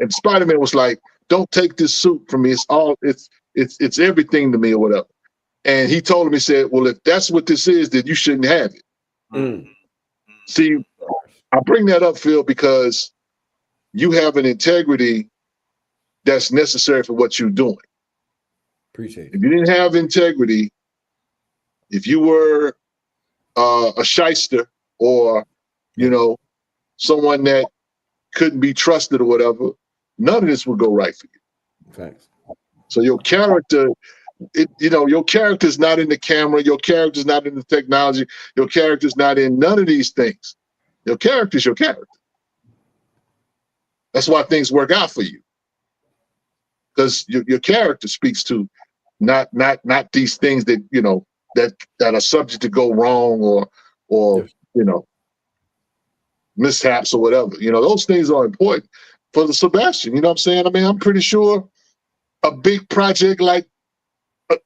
Spider-Man was like, "Don't take this suit from me. It's everything to me," or whatever. And he told him, he said, "Well, if that's what this is, then you shouldn't have it." See, I bring that up, Phil, because you have an integrity that's necessary for what you're doing. Appreciate it. If you didn't have integrity, if you were a shyster or, someone that couldn't be trusted or whatever, none of this would go right for you. Thanks. So your character, your character's not in the camera. Your character's not in the technology. Your character's not in none of these things. Your character's your character. That's why things work out for you, because your character speaks to not these things that that are subject to go wrong or mishaps or whatever. Those things are important for the Sebastian. You know what I'm saying? I mean, I'm pretty sure a big project like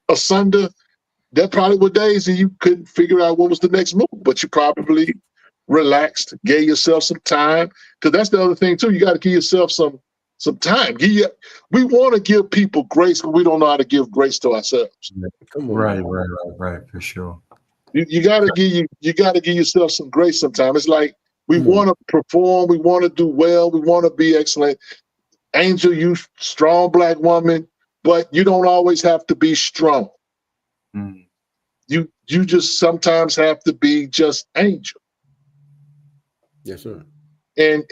Asunder, there probably were days and you couldn't figure out what was the next move, but you probably relaxed, gave yourself some time, because that's the other thing too. You got to give yourself some some time. We want to give people grace, but we don't know how to give grace to ourselves. Come on. Right, for sure. You gotta give yourself some grace sometimes. It's like we want to perform, we want to do well, we want to be excellent. Angel, you strong Black woman, but you don't always have to be strong. You just sometimes have to be just Angel. Yes, sir. And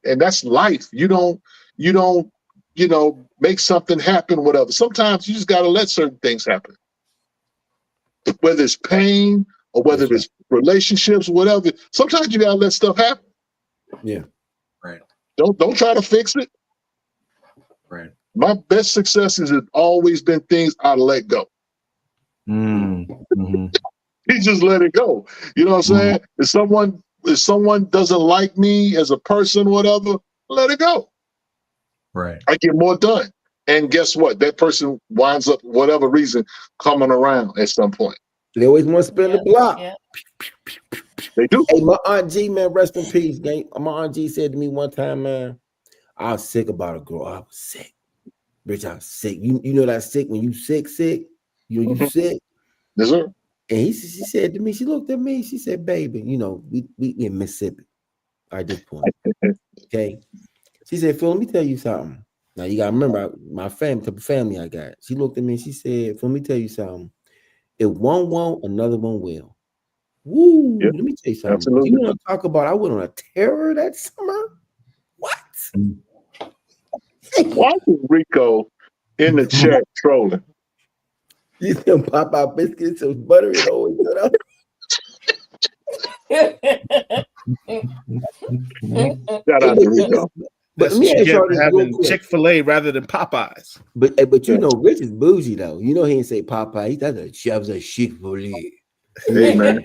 that's life. You don't make something happen, whatever. Sometimes you just gotta let certain things happen. Whether it's pain or whether it's relationships, whatever. Sometimes you gotta let stuff happen. Yeah. Right. Don't try to fix it. Right. My best successes have always been things I let go. Mm-hmm. He just let it go. You know what I'm saying? If someone doesn't like me as a person, whatever, let it go. Right. I get more done. And guess what? That person winds up, whatever reason, coming around at some point. They always want to spin the block. Yeah. They do. Hey, my Aunt G, man, rest in peace. My Aunt G said to me one time, man, I was sick about a girl. I was sick. Rich, I was sick. You know that sick when you sick? You sick? Yes, sir. And she said to me, she looked at me, she said, baby, we in Mississippi at this point. Okay. She said, Phil, let me tell you something. Now you gotta remember my family, type of family I got. She looked at me and she said, Phil, let me tell you something. If one won't, another one will. Woo! Yep. Let me tell you something. Absolutely. You want to talk about I went on a terror that summer? What? Watching Rico in the chat trolling. You some Popeye biscuits, some butter, and always good up. Shout out to Rico. But That's let me what ask you y'all get this for real having quick. Chick-fil-A rather than Popeyes. But Rich is bougie though. You know he didn't say Popeye. He does a chef's a Chick-fil-A. Hey man.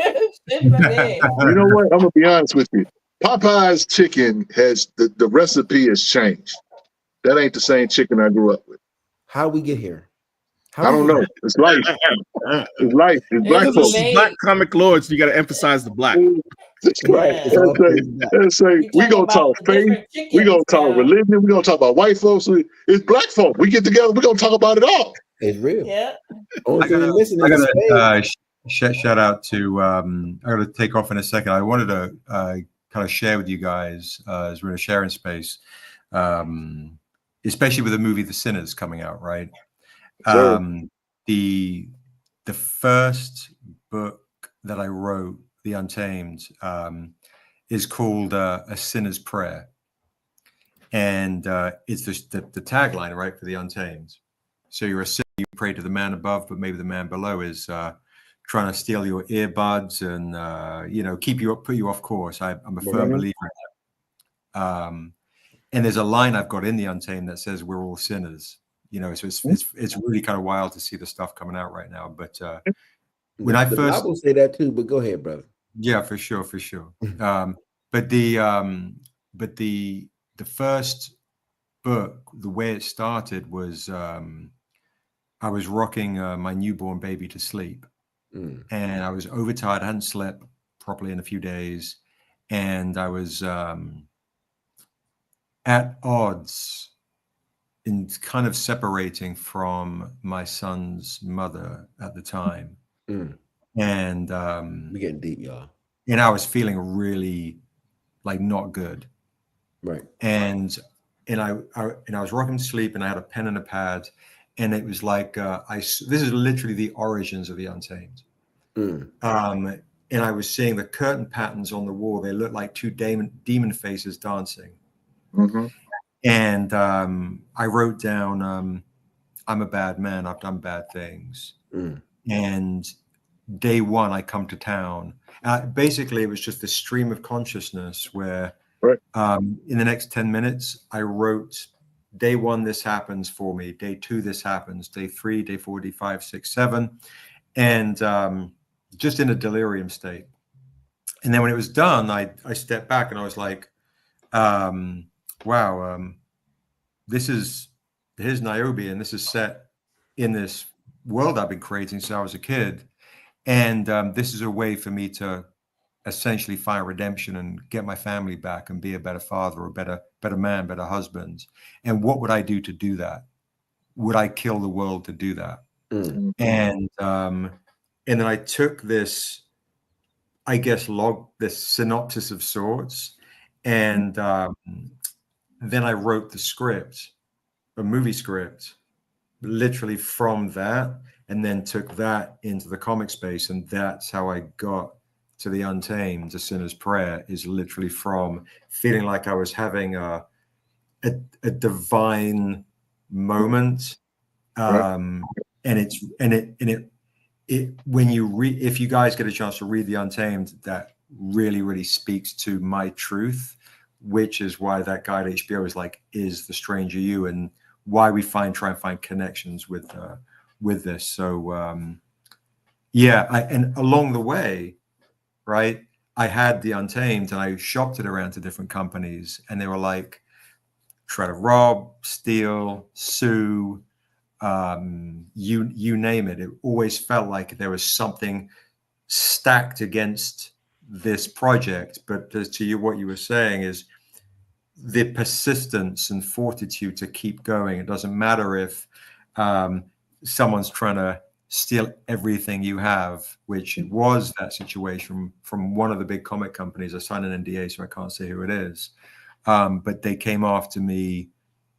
You know what? I'm gonna be honest with you. Popeye's chicken has the recipe has changed. That ain't the same chicken I grew up with. How we get here? I don't know. It's life. It's life. It's black Because folks. it's black comic lords, you got to emphasize the black. That's right. Yeah. It's all Let's say we gonna talk faith. We gonna talk religion. We gonna talk about white folks. It's black folk. We get together. We gonna talk about it all. It's real. Yeah. Only I thing gotta, missing I is gotta space. shout out to I gotta take off in a second. I wanted to kind of share with you guys as we're in a sharing space, especially with the movie The Sinners coming out, right? Sure. The first book that I wrote, The Untamed, is called A Sinner's Prayer. And it's the tagline, right, for The Untamed. So you're a sinner, you pray to the man above, but maybe the man below is trying to steal your earbuds and put you off course. I'm a firm believer in that. And there's a line I've got in The Untamed that says we're all sinners. So it's really kind of wild to see the stuff coming out right now. But when I first, Bible say that too, but go ahead, brother. yeah, for sure. But the first book, the way it started was I was rocking my newborn baby to sleep, and I was overtired. I hadn't slept properly in a few days, and I was at odds in kind of separating from my son's mother at the time. And We're getting deep, y'all. And I was feeling really like not good. Right. And I was rocking to sleep, and I had a pen and a pad, and it was like this is literally the origins of The Untamed. And I was seeing the curtain patterns on the wall. They looked like two demon faces dancing. And I wrote down, I'm a bad man. I've done bad things. And day one, I come to town. Basically, it was just a stream of consciousness where in the next 10 minutes, I wrote, day one, this happens for me. Day two, this happens. Day three, day 4, day 5, 6, 7. And just in a delirium state. And then when it was done, I stepped back and I was like, wow, here's Niobe, and this is set in this world I've been creating since I was a kid. And this is a way for me to essentially find redemption and get my family back and be a better father, or better man, better husband. And what would I do to do that? Would I kill the world to do that? Mm. And then I took this, I guess, this synopsis of sorts, and then I wrote the script, a movie script, literally from that, and then took that into the comic space, and that's how I got to The Untamed. A Sinner's Prayer is literally from feeling like I was having a divine moment, and when you read, if you guys get a chance to read The Untamed, that really speaks to my truth, which is why that guy at HBO is like, is the stranger you, and why we try and find connections with this. So and along the way, right, I had The Untamed and I shopped it around to different companies, and they were like, try to rob, steal, sue, you name it. It always felt like there was something stacked against this project. But to you, what you were saying is the persistence and fortitude to keep going. It doesn't matter if someone's trying to steal everything you have, which was that situation from one of the big comic companies. I signed an NDA, so I can't say who it is. But they came after me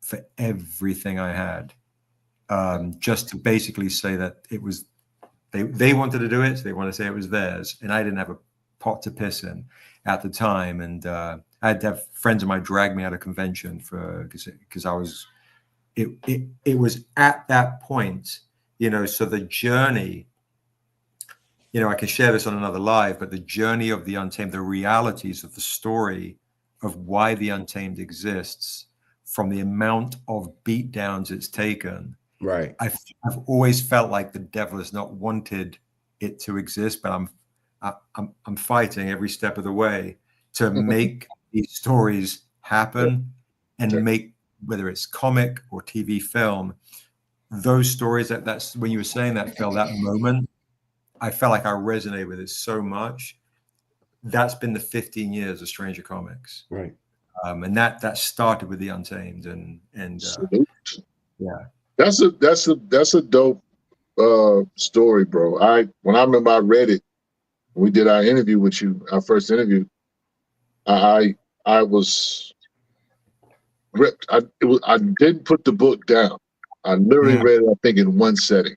for everything I had, just to basically say that it was, they wanted to do it, so they wanted to say it was theirs, and I didn't have a pot to piss in at the time. And I had to have friends of mine drag me out of convention because I was, it was at that point, so the journey, I can share this on another live, but the journey of The Untamed, the realities of the story of why The Untamed exists, from the amount of beatdowns it's taken. Right. I've always felt like the devil has not wanted it to exist, but I'm fighting every step of the way to make these stories happen, and make, whether it's comic or TV film, those stories, that's when you were saying that, Phil, that moment, I felt like I resonated with it so much. That's been the 15 years of Stranger Comics, right? And that started with The Untamed, and that's a dope story, bro. When I remember I read it, we did our interview with you, our first interview. I was ripped. I didn't put the book down. I literally read it, I think, in one setting.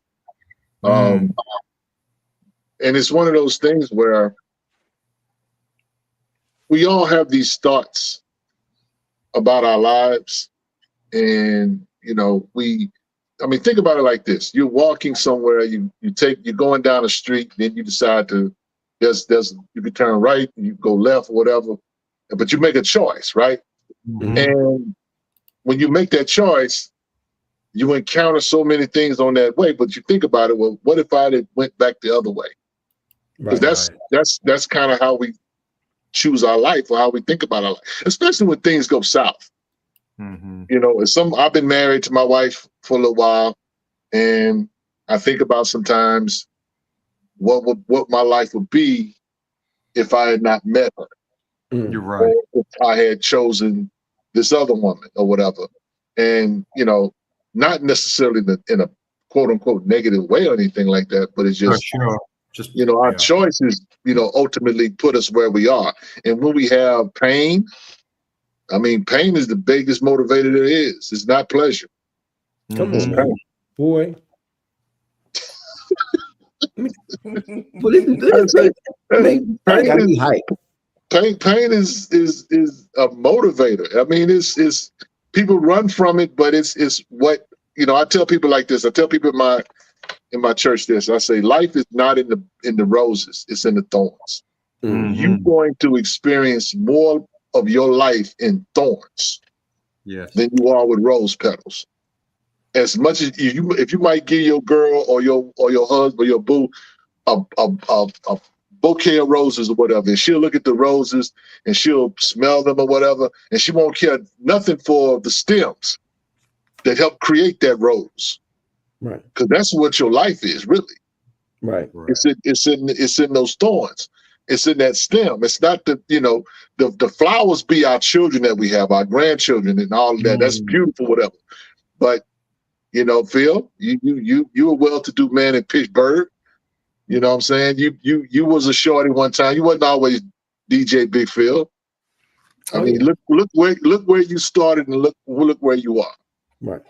And it's one of those things where we all have these thoughts about our lives, and think about it like this: you're walking somewhere, you're going down a street, then you decide to you can turn right, you go left, or whatever, but you make a choice, right? And when you make that choice, you encounter so many things on that way, but you think about it, well, what if I went back the other way? Because that's kind of how we choose our life, or how we think about our life, especially when things go south. I've been married to my wife for a little while, and I think about sometimes what my life would be if I had not met her. You're right. Or if I had chosen this other woman or whatever. And, not necessarily in a quote unquote negative way or anything like that, but it's just, our choices, ultimately put us where we are. And when we have pain, pain is the biggest motivator there is. It's not pleasure. Come on, man. Boy. Pain is a motivator. It's people run from it, but it's what I tell people like this. I tell people in my church this. I say life is not in the roses; it's in the thorns. You're going to experience more of your life in thorns than you are with rose petals. As much as if you might give your girl or your husband or your boo a bouquet of roses or whatever, and she'll look at the roses and she'll smell them or whatever, and she won't care nothing for the stems that help create that rose, right? Because that's what your life is, really, right? It's in those thorns. It's in that stem. It's not the, you know, the flowers be our children that we have, our grandchildren and all of that. That's beautiful, whatever. But, you know, Phil, you a well-to-do man in Pittsburgh. You know what I'm saying? You was a shorty one time. You wasn't always DJ Big Phil. I mean, look where you started and look where you are. Right.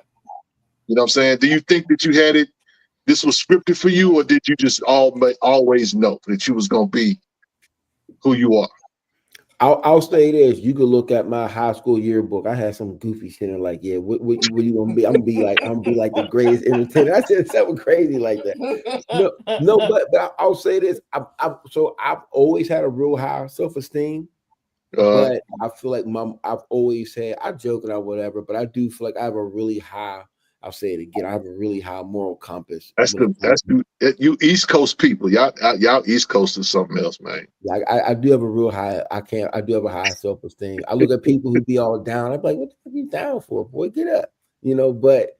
You know what I'm saying? Do you think that you had it, this was scripted for you, or did you just always know that you was gonna be who you are? I'll say this: you could look at my high school yearbook. I had some goofy shit in, like, yeah, what you gonna be? I'm gonna be like the greatest entertainer. I said something crazy like that. No, but I'll say this: I've always had a real high self-esteem. But I feel like I've always said, I joke and whatever, but I do feel like I have a really high, I'll say it again, I have a really high moral compass. You East Coast people. Y'all East Coast is something else, man. Yeah, I do have a real high, I do have a high self-esteem. I look at people who be all down, I'm like, what the fuck are you down for, boy? Get up. You know, but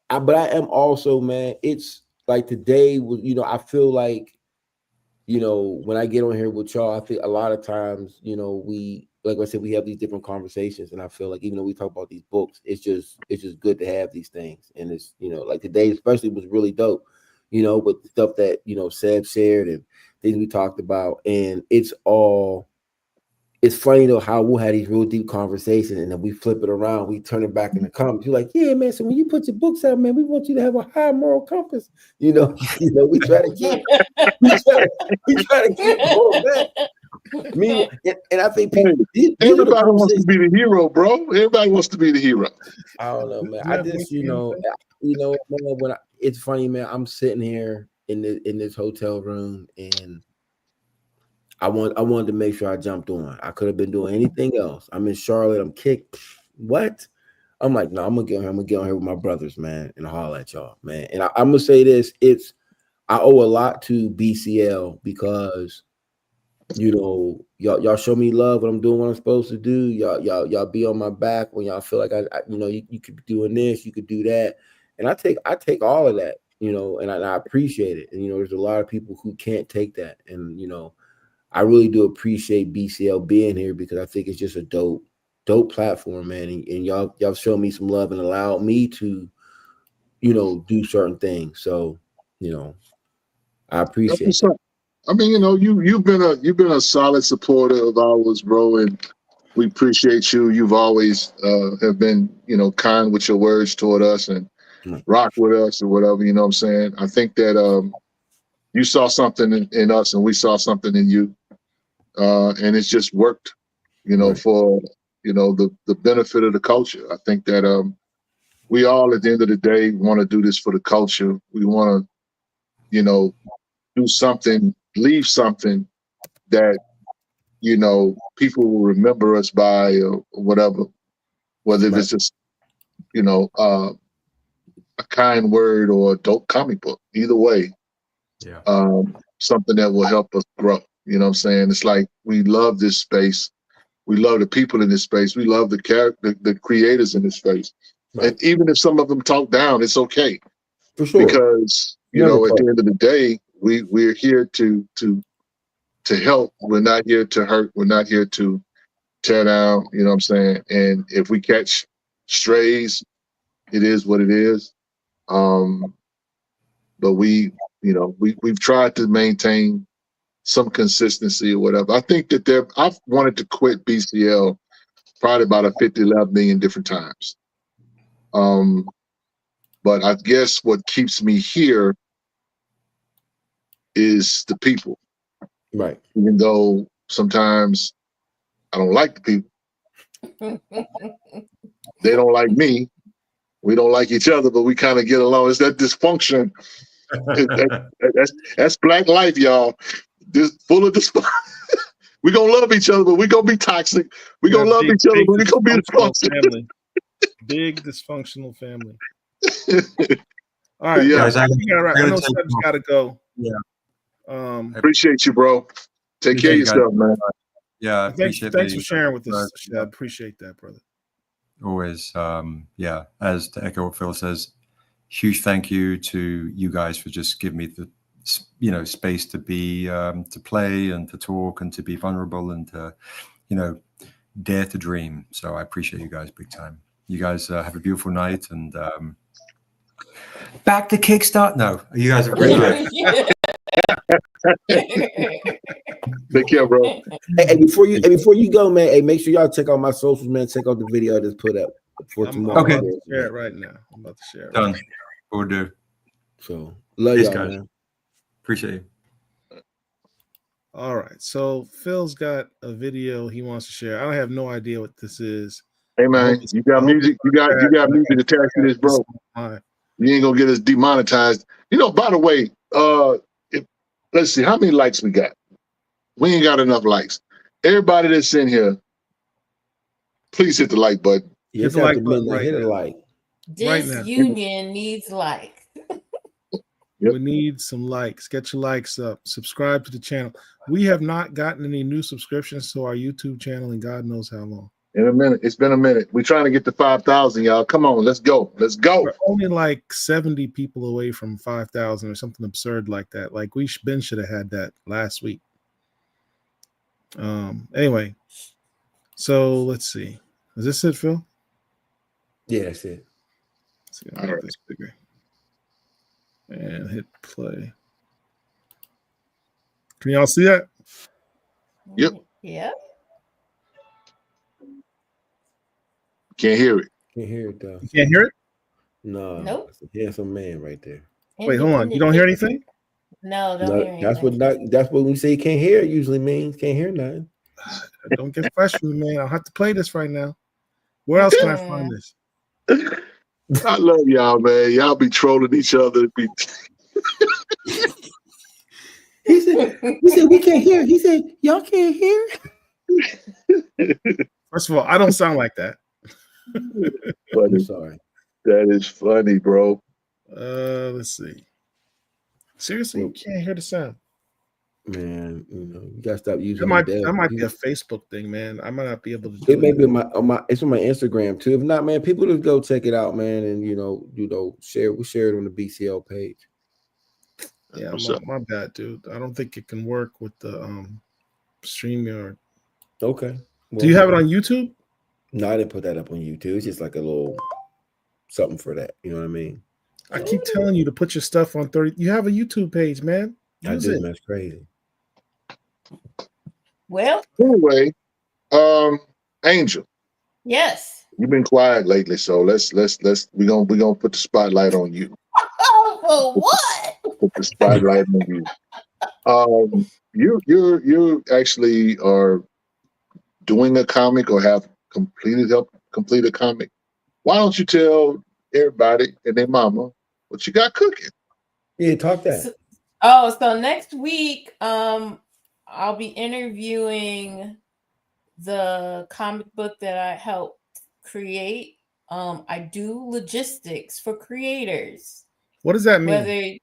I am also, man, it's like today was, you know, I feel like, you know, when I get on here with y'all, I think a lot of times, you know, we, like I said, we have these different conversations, and I feel like even though we talk about these books, it's just good to have these things. And it's, you know, like today especially was really dope, you know, with the stuff that, you know, Seb shared and things we talked about. And it's funny though how we'll have these real deep conversations, and then we flip it around, we turn it back in the comments. You're like, yeah, man. So when you put your books out, man, we want you to have a high moral compass. You know, we try to keep, we try to keep going back. Meanwhile, and I think people, everybody wants to be the hero, bro. Everybody wants to be the hero. I don't know, man. I just, you know, man, when it's funny, man. I'm sitting here in this hotel room, and I wanted to make sure I jumped on. I could have been doing anything else. I'm in Charlotte. I'm kicked. What? I'm like, no, I'm gonna get on here with my brothers, man, and holler at y'all, man. And I'm gonna say this: I owe a lot to BCL because, you know, y'all show me love when I'm doing what I'm supposed to do. Y'all be on my back when y'all feel like I you know, you could be doing this, you could do that, and I take all of that, you know, and I appreciate it. And you know, there's a lot of people who can't take that, and you know, I really do appreciate BCL being here because I think it's just a dope platform, man. And y'all show me some love and allowed me to, you know, do certain things. So, you know, I appreciate it. I mean, you know, you've been a solid supporter of ours, bro, and we appreciate you. You've always have been, you know, kind with your words toward us and rock with us or whatever. You know what I'm saying? I think that you saw something in us, and we saw something in you. And it's just worked, you know, for, you know, the benefit of the culture. I think that we all, at the end of the day, want to do this for the culture. We want to, you know, do something, leave something that, you know, people will remember us by or whatever, whether it's just, you know, a kind word or a dope comic book. Either way, something that will help us grow. You know what I'm saying? It's like we love this space. We love the people in this space. We love the creators in this space. And even if some of them talk down, it's okay. For sure. Because, you know, at the end of the day, we're here to help. We're not here to hurt. We're not here to tear down. You know what I'm saying? And if we catch strays, it is what it is. But we've tried to maintain some consistency or whatever. I think that I've wanted to quit BCL probably about 11 million different times. But I guess what keeps me here is the people. Right. Even though sometimes I don't like the people. They don't like me. We don't like each other, but we kind of get along. It's that dysfunction. That's black life, y'all. Full of dysfunction. We're going to love each other, but we're going to be toxic. We're going to love each other, but we're going to be dysfunctional. Big dysfunctional family. All right, yeah. I know Seb's got to go. Yeah. Appreciate you, bro. Take care of yourself, man. Yeah, thanks for sharing with us. I appreciate that, brother. Always, as to echo what Phil says, huge thank you to you guys for just giving me space to be to play and to talk and to be vulnerable and to dare to dream. So I appreciate you guys big time. You guys have a beautiful night, and back to Kickstart. No, you guys have a great night. Take care, bro. Hey, before you go, man, hey, make sure y'all check out my socials, man. Check out the video I just put up for tomorrow. I'm about to share it right now. I'm about to share it. Done. We'll do. So love y'all, guys. Man. Appreciate you. All right. So Phil's got a video he wants to share. I have no idea what this is. Hey man, you got music. You got music attached to this, bro. You ain't gonna get us demonetized. By the way, let's see how many likes we got. We ain't got enough likes. Everybody that's in here, please hit the like button. Hit the like button. Hit a like. Disunion needs like. We need some likes. Get your likes up. Subscribe to the channel. We have not gotten any new subscriptions to our YouTube channel in God knows how long. In a minute. It's been a minute. We're trying to get to 5,000, y'all. Come on, let's go. Let's go. We're only like 70 people away from 5,000 or something absurd like that. Like Ben should have had that last week. Anyway, so let's see. Is this it, Phil? Yeah, that's it. Let's see, I'll make this bigger. And hit play. Can y'all see that? Yep. Yep. Can't hear it. Can't hear it though. You can't hear it? No. Nope. That's a handsome man right there. Wait, hold on. You don't hear anything? No, don't hear anything. That's what we say can't hear it usually means. Can't hear nothing. Don't get fresh with me, man. I'll have to play this right now. Where else can I find this? I love y'all, man. Y'all be trolling each other. He said we can't hear. He said y'all can't hear. First of all, I don't sound like that. Funny. I'm sorry. That is funny, bro. Let's see. Seriously, you can't hear the sound. Man, you gotta stop using that might be a Facebook thing, man. I might not be able to do it. May be on my it's on my Instagram too. If not, man, people just go check it out, man, and share. We share it on the BCL page. Yeah, my bad, dude. I don't think it can work with the StreamYard. Okay. Well, do you have it on YouTube? No, I didn't put that up on YouTube. It's just like a little something for that. You know what I mean? I keep telling you to put your stuff on 30. You have a YouTube page, man. Use it. That's crazy. Well, anyway, Angel. Yes. You've been quiet lately, so let's we're gonna put the spotlight on you. Oh, what? Put the spotlight on you. You actually are doing a comic or have helped complete a comic. Why don't you tell everybody and their mama what you got cooking? Yeah, talk that. So next week, I'll be interviewing the comic book that I helped create. I do logistics for creators. What does that mean?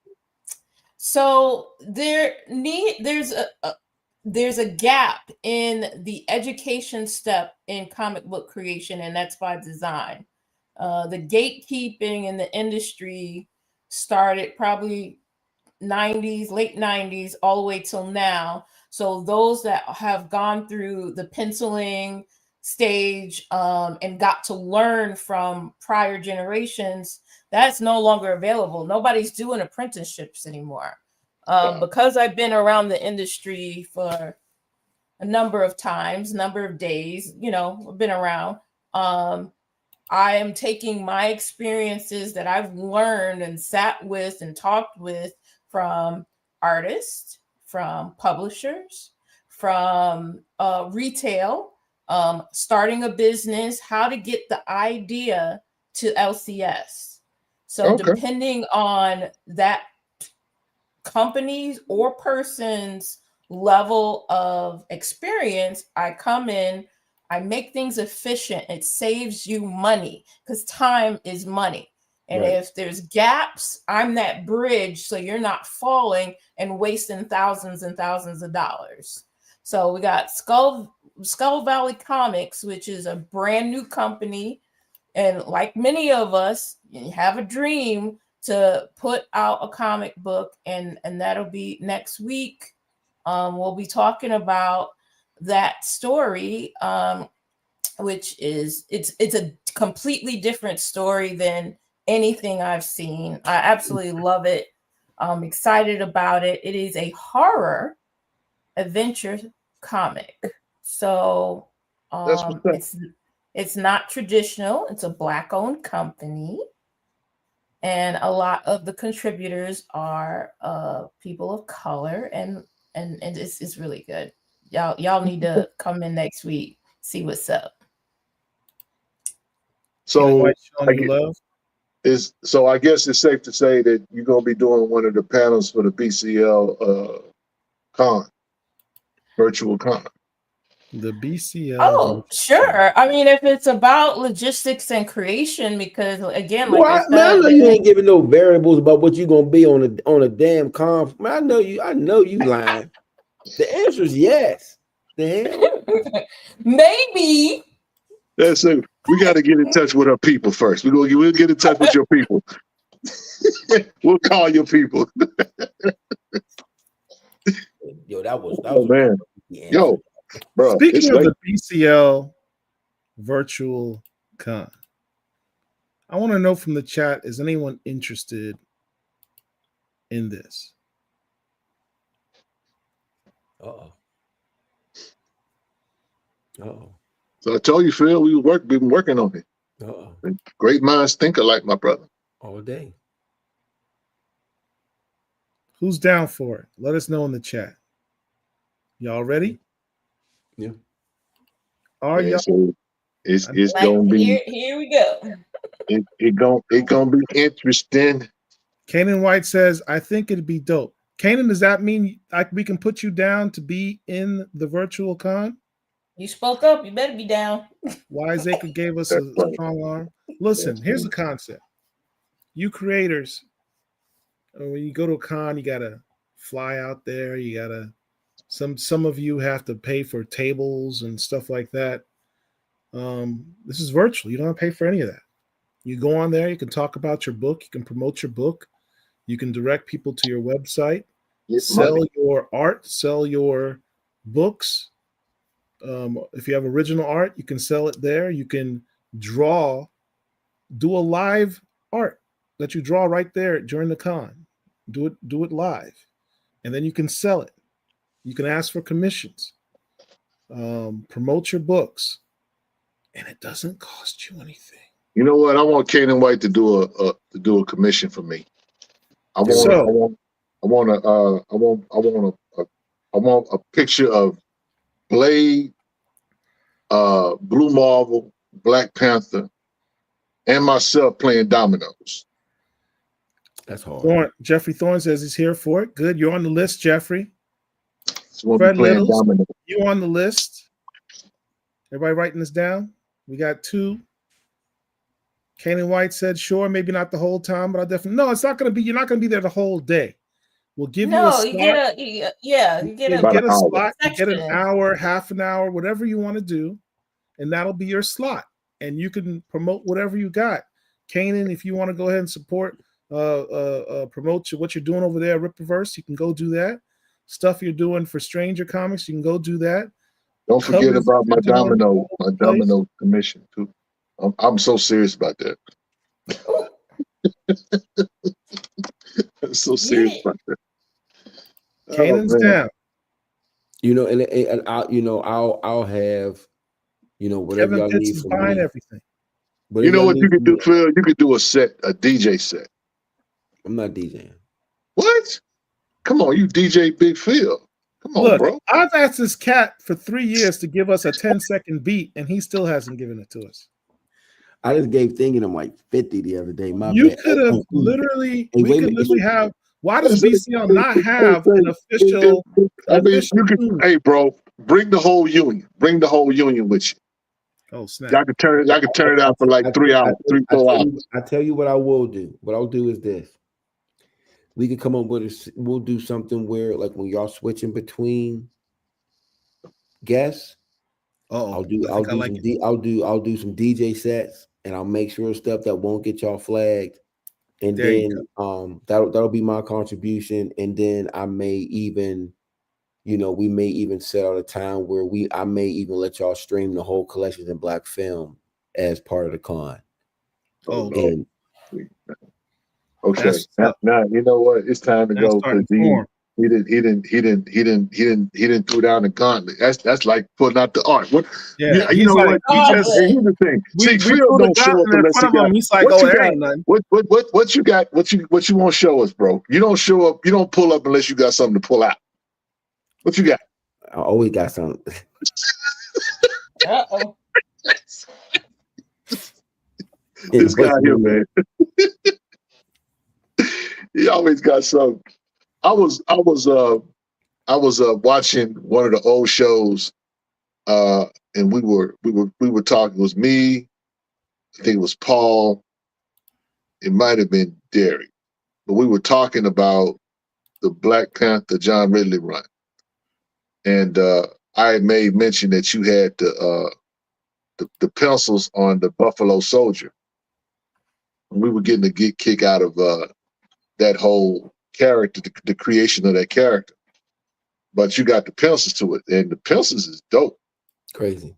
There's a gap in the education step in comic book creation, and that's by design. The gatekeeping in the industry started probably late 90s, all the way till now. So those that have gone through the penciling stage and got to learn from prior generations, that's no longer available. Nobody's doing apprenticeships anymore. Because I've been around the industry for a number of days, I've been around. I am taking my experiences that I've learned and sat with and talked with from artists, from publishers, from retail, starting a business, how to get the idea to LCS. So depending on that company's or person's level of experience, I come in, I make things efficient. It saves you money because time is money. And if there's gaps, I'm that bridge so you're not falling and wasting thousands and thousands of dollars. So we got Skull Valley Comics, which is a brand new company. And like many of us, you have a dream to put out a comic book, and that'll be next week. We'll be talking about that story, which is it's a completely different story than anything I've seen. I absolutely love it. I'm excited about it. It is a horror adventure comic. So it's not traditional. It's a Black-owned company, and a lot of the contributors are people of color, and it's really good. Y'all need to come in next week, see what's up. So I guess it's safe to say that you're gonna be doing one of the panels for the BCL con, virtual con. The BCL. Oh, sure. I mean, if it's about logistics and creation, because again, like I know you ain't giving no variables about what you're gonna be on a damn conf. Man, I know you lying. The answer is yes. The hell? Maybe. That's it. We got to get in touch with our people first. We'll get in touch with your people. We'll call your people. Yo, that was man. Yo, bro. Speaking of the BCL virtual con, I want to know from the chat: is anyone interested in this? Uh-oh. So I told you, Phil, we've been working on it. Great minds think alike, my brother. All day. Who's down for it? Let us know in the chat. Y'all ready? Yeah. Are y'all? So it's gonna be here we go. It gonna be interesting. Kanan White says, I think it'd be dope. Kanan, does that mean we can put you down to be in the virtual con? You spoke up. You better be down. Wiseacre gave us a strong arm. Listen, here's the concept. You creators, when you go to a con, you gotta fly out there. You gotta some of you have to pay for tables and stuff like that. This is virtual. You don't have to pay for any of that. You go on there. You can talk about your book. You can promote your book. You can direct people to your website. Sell your art. Sell your books. If you have original art, you can sell it there. You can do a live art that you draw right there during the con. Do it live, and then you can sell it. You can ask for commissions, promote your books, and it doesn't cost you anything. You know what? I want Kanan White to do a commission for me. I want a picture of Blade, Blue Marvel, Black Panther, and myself playing dominoes. That's hard. Jeffrey Thorne says he's here for it. Good. You're on the list, Jeffrey. Fred Littles, you on the list. Everybody writing this down? We got 2. Kanan White said, sure, maybe not the whole time, but I definitely no, it's not gonna be, you're not gonna be there the whole day. We'll give you a slot. You get a slot, you get an hour, half an hour, whatever you want to do, and that'll be your slot. And you can promote whatever you got. Kanan, if you want to go ahead and support, promote what you're doing over there at Rippaverse, you can go do that. Stuff you're doing for Stranger Comics, you can go do that. Don't forget about my domino commission too. I'm so serious about that. I'm so serious about that. Kanan's down. You know, and I'll have, whatever Kevin y'all Pitts need is from buying me. everything. But you know what you could do, Phil? You could do a DJ set. I'm not DJing. What? Come on, you DJ Big Phil. Come on, Look, bro. I've asked this cat for 3 years to give us a 10-second beat, and he still hasn't given it to us. I just gave Thinking him like 50 the other day. You could have literally, have. Why does BCL not have an official? Hey, bro, bring the whole union. Bring the whole union with you. Oh snap! Y'all can turn it out for like 3 hours, 4 hours. I tell you what I will do. What I'll do is this. We could come up with we'll do something where, like, when y'all switching between guests, I'll do some DJ sets, and I'll make sure stuff that won't get y'all flagged. And There you then that'll be my contribution. And then I may even, we may even set out a time where I may even let y'all stream the whole collections in black film as part of the con. Oh, And okay. Now you know what? It's time to go because he didn't throw down the gauntlet. That's like putting out the art. What? Yeah, you know like, what? Here's the thing. See, Phil don't show up unless he got. He's like, there ain't nothing. What you got? What you want to show us, bro? You don't show up. You don't pull up unless you got something to pull out. What you got? I always got something. Uh-oh. This guy here, man. He always got something. I was watching one of the old shows, and we were talking. It was me, I think it was Paul, it might have been Derek, but we were talking about the Black Panther John Ridley run, and I had made mention that you had the pencils on the Buffalo Soldier, and we were getting a good kick out of that whole character, the creation of that character. But you got the pencils to it, and the pencils is dope. Crazy.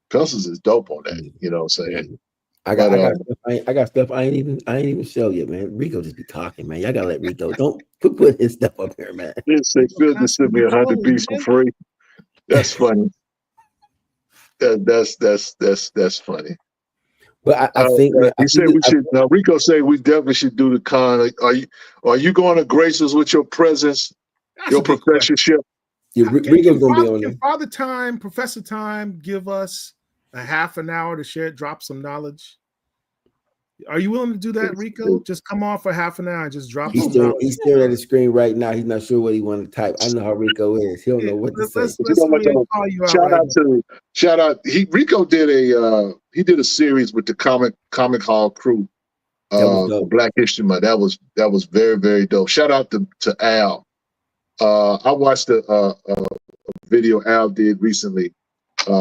Pencils is dope on that. You know what I'm saying? I got stuff I ain't even show yet, man. Rico just be talking, man. Y'all gotta let Rico. Don't put his stuff up here, man. They feel just send me 100 beats for free. That's funny. That's funny. But I think he said we should. Rico said we definitely should do the con. Are you going to grace us with your presence, your professorship? Yeah, Rico's gonna be on there. Father Time, Professor Time, give us a half an hour to share, drop some knowledge. Are you willing to do that, Rico? Just come on for half an hour and just drop. He's staring at the screen right now. He's not sure what he want to type. I know how Rico is. He don't know what to say. Shout out. Rico did a series with the Comic Hall crew. Black History Month. That was very, very dope. Shout out to Al. I watched a video Al did recently,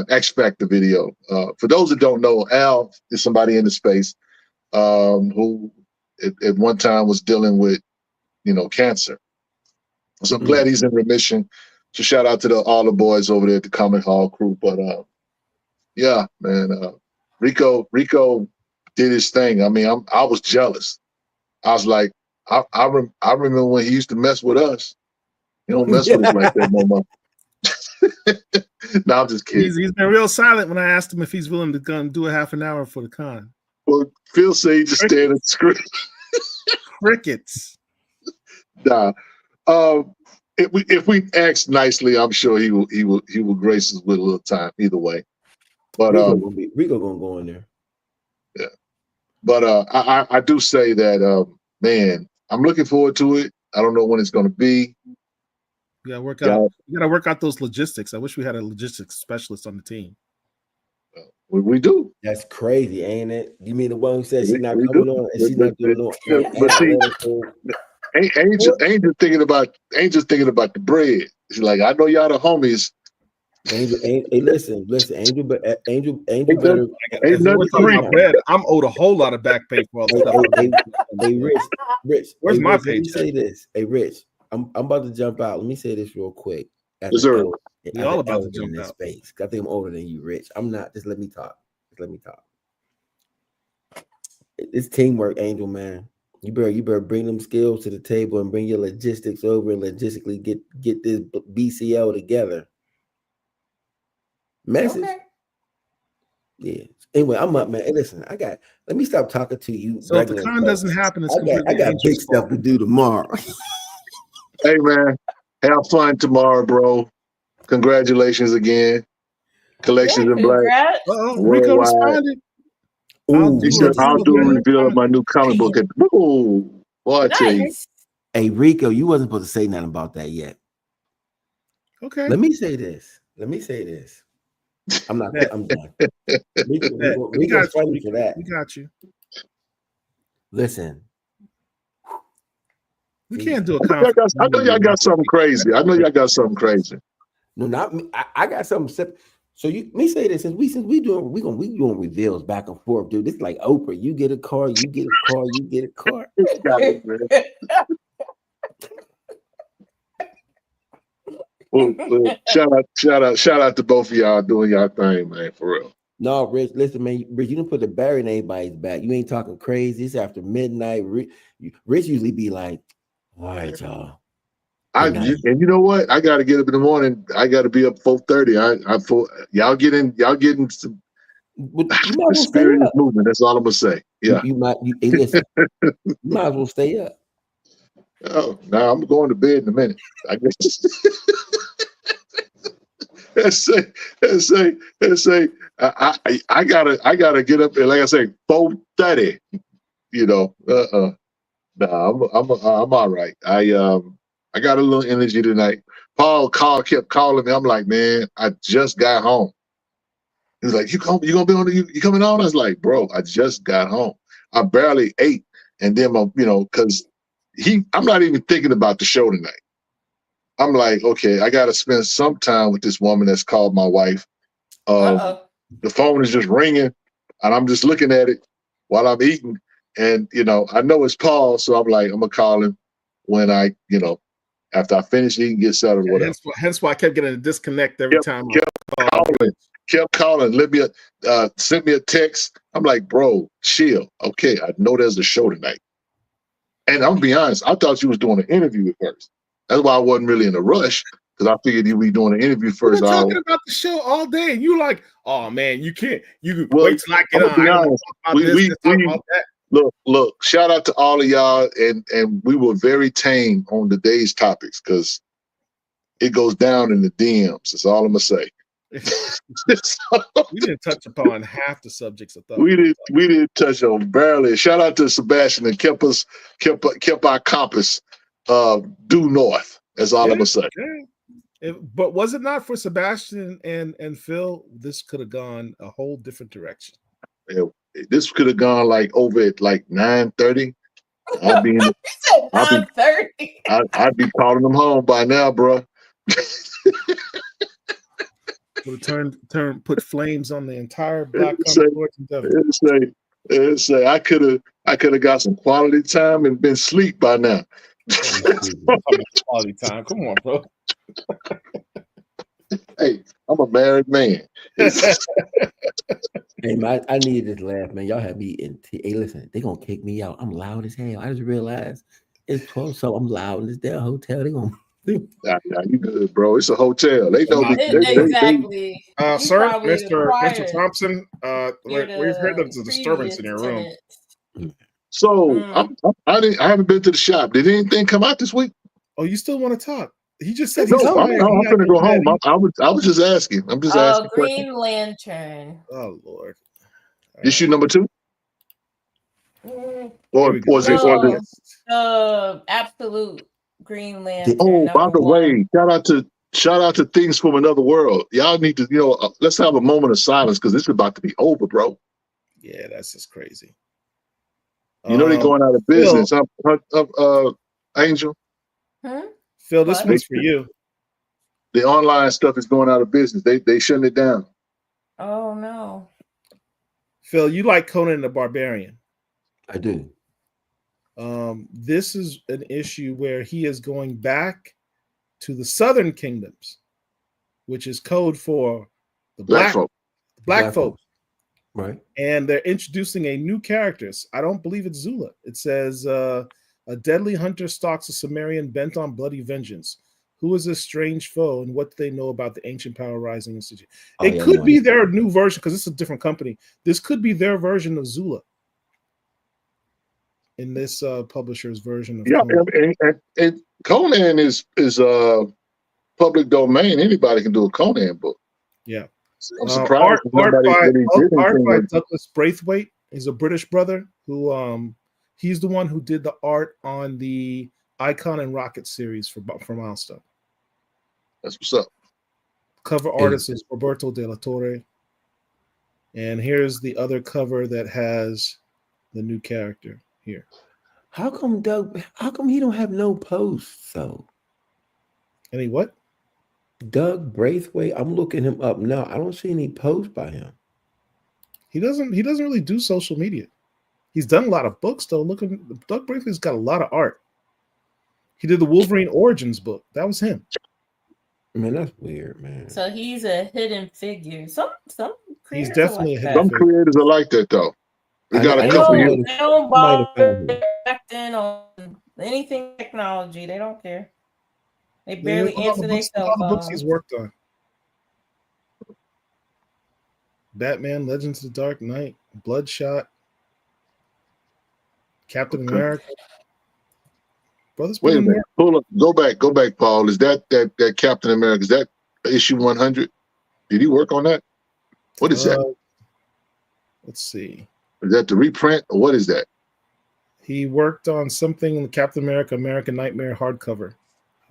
X Factor video. For those that don't know, Al is somebody in the space who at one time was dealing with, cancer. So I'm glad he's in remission. So shout out to all the boys over there at the Comic Hall crew. But yeah, man, Rico did his thing. I mean, I was jealous. I was like, I remember when he used to mess with us. He don't mess with us like that no more. No, I'm just kidding. He's been real silent when I asked him if he's willing to go and do a half an hour for the con. Well, Phil said he just stared at the screen. Crickets. Nah. If we ask nicely, I'm sure he will grace us with a little time either way. But Rico gonna go in there. Yeah. But I do say that man, I'm looking forward to it. I don't know when it's gonna be. You gotta work out those logistics. I wish we had a logistics specialist on the team. We do. That's crazy, ain't it? You mean the one who said she's not coming on and she's not doing no? But see, Angel thinking about the bread. She's like, I know y'all the homies. Angel, hey, listen, Angel better. Ain't nothing free. I'm owed a whole lot of back pay for all stuff. Hey, Rich. Where's my paycheck? Let me say this. Hey, Rich, I'm about to jump out. Let me say this real quick. Yes, sir. We all about to jump out. Space. I think I'm older than you, Rich. I'm not. Just let me talk. It's teamwork, Angel, man. You better bring them skills to the table and bring your logistics over and logistically get this BCL together. Message. Okay. Yeah. Anyway, I'm up, man. Hey, listen, let me stop talking to you. So if the con doesn't happen, I got big stuff to do tomorrow. Hey, man, have fun tomorrow, bro. Congratulations again. Collections in Black. Rico responded. He said, I'll do a reveal of my new comic book. Boy, I tell you. Hey, Rico, you wasn't supposed to say nothing about that yet. Okay. Let me say this. I'm not. I'm done. Rico's fighting for that. We got you. Listen. We can't do a conference. I know y'all got something crazy. No, not me. I got something. So me say this since we doing reveals back and forth, dude. This is like Oprah. You get a car, you get a car, you get a car. Well, shout out to both of y'all doing y'all thing, man, for real. No, Rich, listen, man. Rich, you didn't put the barrier in everybody's back. You ain't talking crazy. It's after midnight. Rich usually be like, all right, y'all. And you know what? I got to get up in the morning. I got to be up 4:30. Y'all getting some spirit is moving. That's all I'm gonna say. Yeah, hey, listen, you might as well stay up. Oh, now I'm going to bed in a minute. I guess. Let's say. I gotta get up there. Like I say, 4:30. You know. No, I'm all right. I got a little energy tonight. Paul kept calling me. I'm like, man, I just got home. He was like, you gonna be on? You coming on? I was like, bro, I just got home. I barely ate, and then because I'm not even thinking about the show tonight. I'm like, okay, I got to spend some time with this woman that's called my wife. The phone is just ringing, and I'm just looking at it while I'm eating. And, I know it's Paul, so I'm like, I'm going to call him when after I finish eating, get settled or whatever. Hence why I kept getting a disconnect every time. Kept calling. Sent me a text. I'm like, bro, chill. Okay, I know there's a show tonight. And I'm going to be honest, I thought you was doing an interview at first. That's why I wasn't really in a rush, because I figured you'd be doing an interview first. We're talking about the show all day, and you're like, "Oh man, you can't. You wait till I get on." Be honest, look. Shout out to all of y'all, and we were very tame on the day's topics because it goes down in the DMs. That's all I'm gonna say. We didn't touch upon half the subjects. I thought we didn't touch on barely. Shout out to Sebastian and kept our compass due north. That's all I'm gonna say. Yeah. But was it not for Sebastian and Phil, this could have gone a whole different direction. Yeah, this could have gone like over at like 9:30. I'd be 9:30. I'd be calling them home by now, bro. Put flames on the entire Black Comics endeavor. Say I could have got some quality time and been asleep by now. Quality time. Come on, bro. Hey, I'm a married man. Hey, I needed this laugh, man. Y'all have me in. Hey, listen, they gonna kick me out. I'm loud as hell. I just realized it's 12, so I'm loud in this damn hotel. They gonna. Nah, you good, bro? It's a hotel. They know exactly. Sir, Mr. Thompson. We've heard that there's a disturbance in your room. So I haven't been to the shop. Did anything come out this week? Oh, you still want to talk? He just said I'm gonna go home. I was just asking. I'm just asking. Green Lantern. Oh Lord. Issue number 2? Or was it Absolute Green Lantern. Oh, by the way, shout out to Things from Another World. Y'all need to, let's have a moment of silence because this is about to be over, bro. Yeah, that's just crazy. They're going out of business. Angel. Phil, this one's for you. The online stuff is going out of business. They shutting it down. Oh no. Phil, you like Conan the Barbarian? I do. This is an issue where he is going back to the Southern Kingdoms, which is code for the black folk. Right. And they're introducing a new character. I don't believe it's Zula. It says a deadly hunter stalks a Sumerian bent on bloody vengeance. Who is this strange foe, and what do they know about the Ancient Power Rising Institute? It could be their new version, because it's a different company. This could be their version of Zula in this publisher's version of Conan. And Conan is public domain. Anybody can do a Conan book. Yeah. I'm surprised. Art by Douglas Braithwaite. He's a British brother who he's the one who did the art on the Icon and Rocket series for Milestone. That's what's up. Cover artist is Roberto De La Torre. And here's the other cover that has the new character here. How come he don't have no posts though? Any what? Doug Braithwaite. I'm looking him up now. I don't see any posts by him. He doesn't really do social media. He's done a lot of books though. Doug Braithwaite's got a lot of art. He did the Wolverine Origins book. That was him. Man, that's weird, man. So he's a hidden figure. Some He's creators definitely a like hidden Some figure. creators are like that though. We got a I couple know. years. They don't Might have found bother him. acting on anything technology. They don't care. They Yeah, barely look at all answer the their books, cell all the books he's phone. worked on. Batman, Legends of the Dark Knight, Bloodshot, Captain Okay. America. Brothers, Wait a put in minute. Hold up. Go back, Paul. Is that Captain America? Is that issue 100? Did he work on that? What is that? Let's see. Is that the reprint or what is that? He worked on something in the Captain America American Nightmare hardcover. I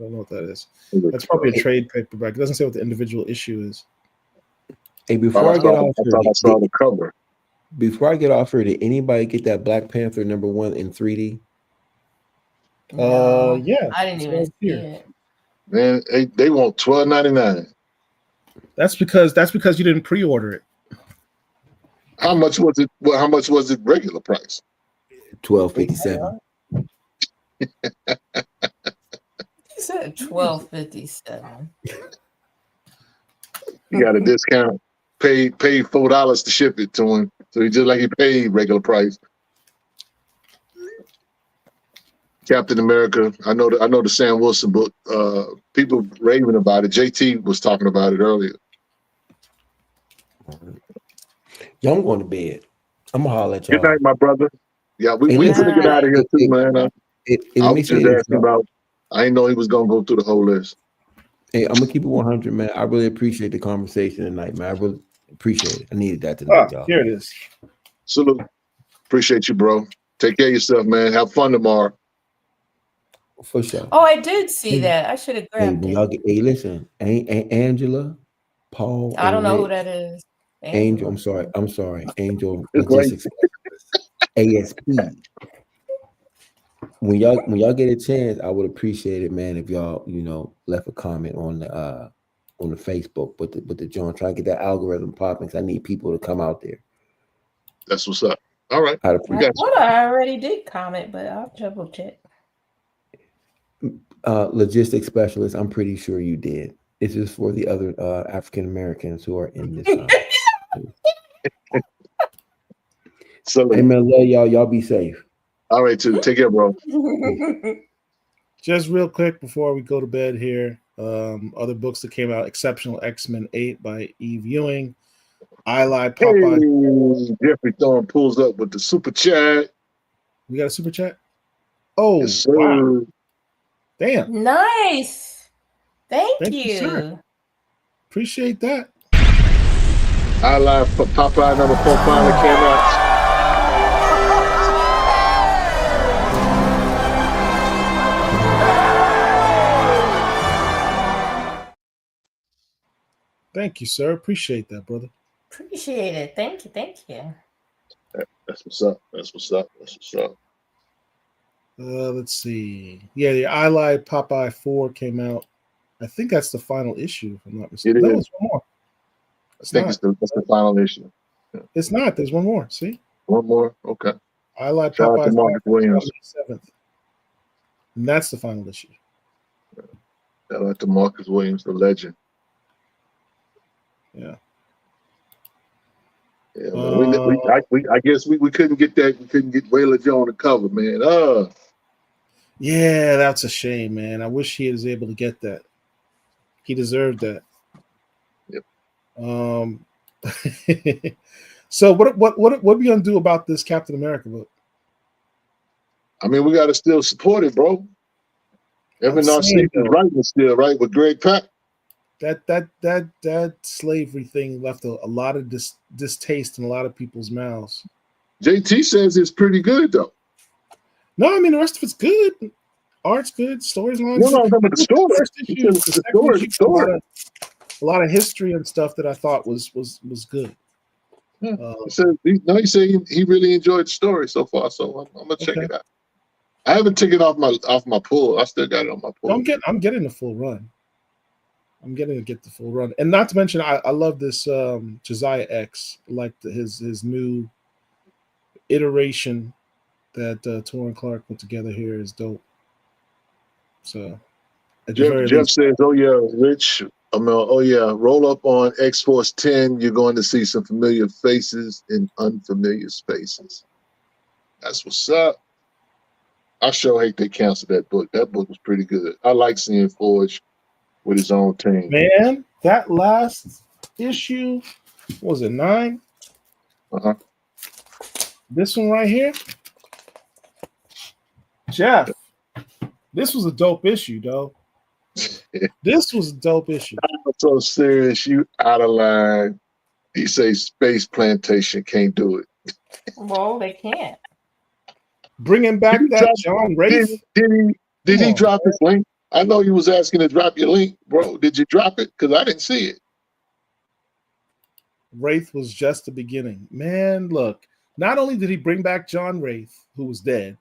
don't know what that is. That's probably a trade paperback. It doesn't say what the individual issue is. Hey, before I get off I here, thought I saw the cover. before I get off here, did anybody get that Black Panther #1 in 3D? No, yeah. I didn't it's even right see here. it. Man, they want $12.99. That's because you didn't pre-order it. How much was it? Well, how much was it regular price? $12.57. He said $12.57. He got a discount. Paid $4 to ship it to him. So he just like he paid regular price. Captain America. I know the Sam Wilson book. People raving about it. JT was talking about it earlier. Yo, I'm going to bed. I'm gonna holler at y'all. Good night, my brother. Yeah, we Hey, finna get out of here too, man. I let me was say just this, asking y'all. about. I didn't know he was gonna go through the whole list. Hey, I'm gonna keep it 100, man. I really appreciate the conversation tonight, man. I really appreciate it. I needed that tonight, y'all. Here it is. Salute. Appreciate you, bro. Take care of yourself, man. Have fun tomorrow. For sure. Oh, I did see that. I should have Hey, grabbed when it. y'all get, hey, listen, Angela, Paul, I don't and know who Rick, that is. Angel. I'm sorry, Angel It's late. Logistics ASP. When y'all get a chance, I would appreciate it, man, if y'all left a comment on the Facebook with the joint. Try to get that algorithm popping, because I need people to come out there. That's what's up. All right. I thought I already did comment, but I'll double check. Logistics specialist, I'm pretty sure you did. This is for the other African Americans who are in this. So, hey man, love y'all. Y'all be safe. All right, too. Take care, bro. Just real quick before we go to bed here, other books that came out: Exceptional X-Men 8 by Eve Ewing, I Lie Popeye. Hey, Jeffrey Thorne pulls up with the super chat. We got a super chat. Oh, yes, sir. Wow. Damn. Nice. Thank you, you. sir. Appreciate that. I Lie Popeye #4 finally came out. Thank you, sir. Appreciate that, brother. Appreciate it. Thank you. Thank you. That's what's up. That's what's up. That's what's up. Let's see. Yeah, the I Lie Popeye 4 came out. I think that's the final issue, if I'm not mistaken. It No, is. it's one more. I think that's the final issue. Yeah. It's not. There's one more. See? One more? Okay. I Lie Shout out to Popeye Marcus Williams. 7th. And that's the final issue. Shout out to Marcus Williams, the legend. Yeah. Yeah, man. I guess we couldn't get that. We couldn't get Waylon Joe on the cover, man. Yeah, that's a shame, man. I wish he was able to get that. He deserved that. Yep. So what are we gonna do about this Captain America book? I mean, we gotta still support it, bro. Evan Narcisse is writing still, right? With Greg Pak. That slavery thing left a lot of distaste in a lot of people's mouths. JT says it's pretty good though. No, I mean the rest of it's good. Art's good, story's long. No, I'm talking about the story. The story. A lot of history and stuff that I thought was good. Yeah. He said he really enjoyed the story so far, so I'm gonna check it out. I haven't taken it off my pull. I still got it on my pull. I'm getting the full run. I'm getting to get the full run, and not to mention, I love this Josiah X. Like his new iteration that Torrin Clark put together here is dope. So, Jeff says, "Oh yeah, Rich. Oh yeah, roll up on X-Force 10. You're going to see some familiar faces in unfamiliar spaces. That's what's up." I sure hate they canceled that book. That book was pretty good. I like seeing Forge with his own team. Man, that last issue, what was it 9? This one right here, Jeff. This was a dope issue, though. This was a dope issue. I'm so serious. You out of line. He say Space Plantation can't do it. Well, they can't. Bringing back that John Wraith. Did he drop his link? I know you was asking to drop your link, bro. Did you drop it? Because I didn't see it. Wraith was just the beginning. Man, look. Not only did he bring back John Wraith, who was dead,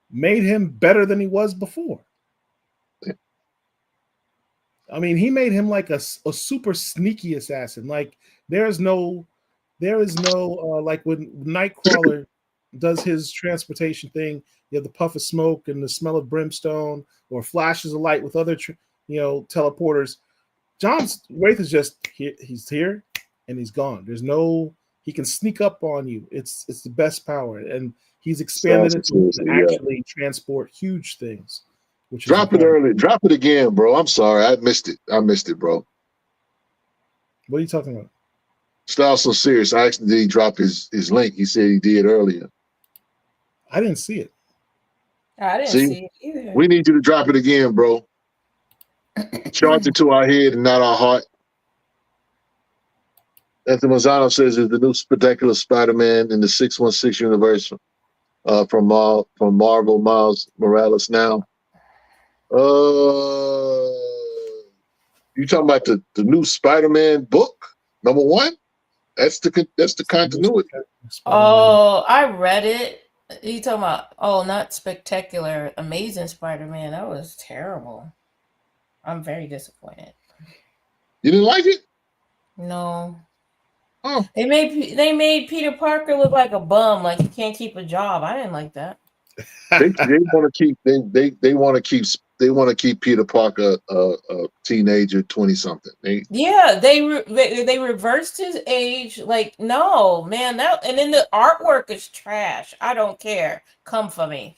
made him better than he was before. I mean, he made him like a super sneaky assassin. Like there is no like when Nightcrawler does his transportation thing, you have the puff of smoke and the smell of brimstone, or flashes of light with other teleporters. John's Wraith is just he's here and he's gone. There's no, he can sneak up on you. It's the best power, and he's expanded it to actually transport huge things. Which drop it early. Drop it again, bro. I'm sorry. I missed it, bro. What are you talking about? Styles So Serious. I asked him, did he drop his link? He said he did earlier. I didn't see it. I didn't see it either. We need you to drop it again, bro. Charge it to our head and not our heart. Anthony Mazzano says is the new spectacular Spider-Man in the 616 universe from Marvel Miles Morales now. You talking about the new Spider-Man book, #1? That's the continuity. Oh, I read it. You talking about not spectacular, Amazing Spider-Man? That was terrible. I'm very disappointed. You didn't like it? No. Oh. They made Peter Parker look like a bum, like he can't keep a job. I didn't like that. They want to keep Peter Parker a teenager, 20-something. They reversed his age. Like, no, man, and then the artwork is trash. I don't care. Come for me.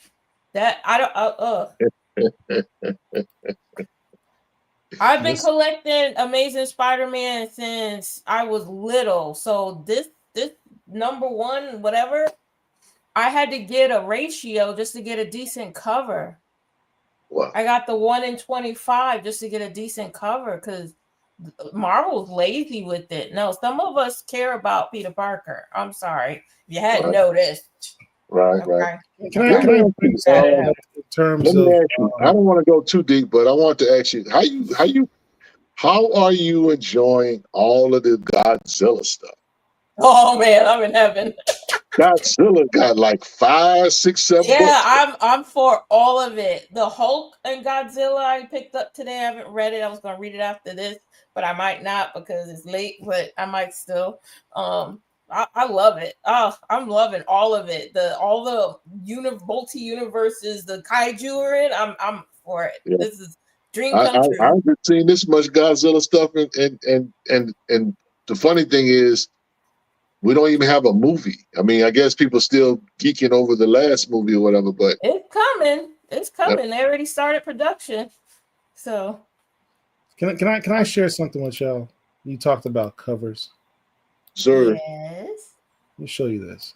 That I don't. I've been collecting Amazing Spider-Man since I was little. So this #1, whatever, I had to get a ratio just to get a decent cover. Wow. I got the 1 in 25 just to get a decent cover because Marvel's lazy with it. No, some of us care about Peter Parker. I'm sorry. If you hadn't noticed. Right, okay. Right. Can I bring that up in terms of? I don't want to go too deep, but I want to ask you how are you enjoying all of the Godzilla stuff? Oh man, I'm in heaven. Godzilla got like 5, 6, 7 books. Yeah, I'm for all of it. The Hulk and Godzilla I picked up today. I haven't read it. I was gonna read it after this, but I might not because it's late. But I might still. I love it. Oh, I'm loving all of it. All the multi-universes, the kaiju are in. I'm for it. Yeah. This is dream come true. I haven't seen this much Godzilla stuff, and the funny thing is, we don't even have a movie. I mean, I guess people still geeking over the last movie or whatever, but it's coming. It's coming. Yep. They already started production. So, can I share something with y'all? You talked about covers. Sir. Yes. Let me show you this.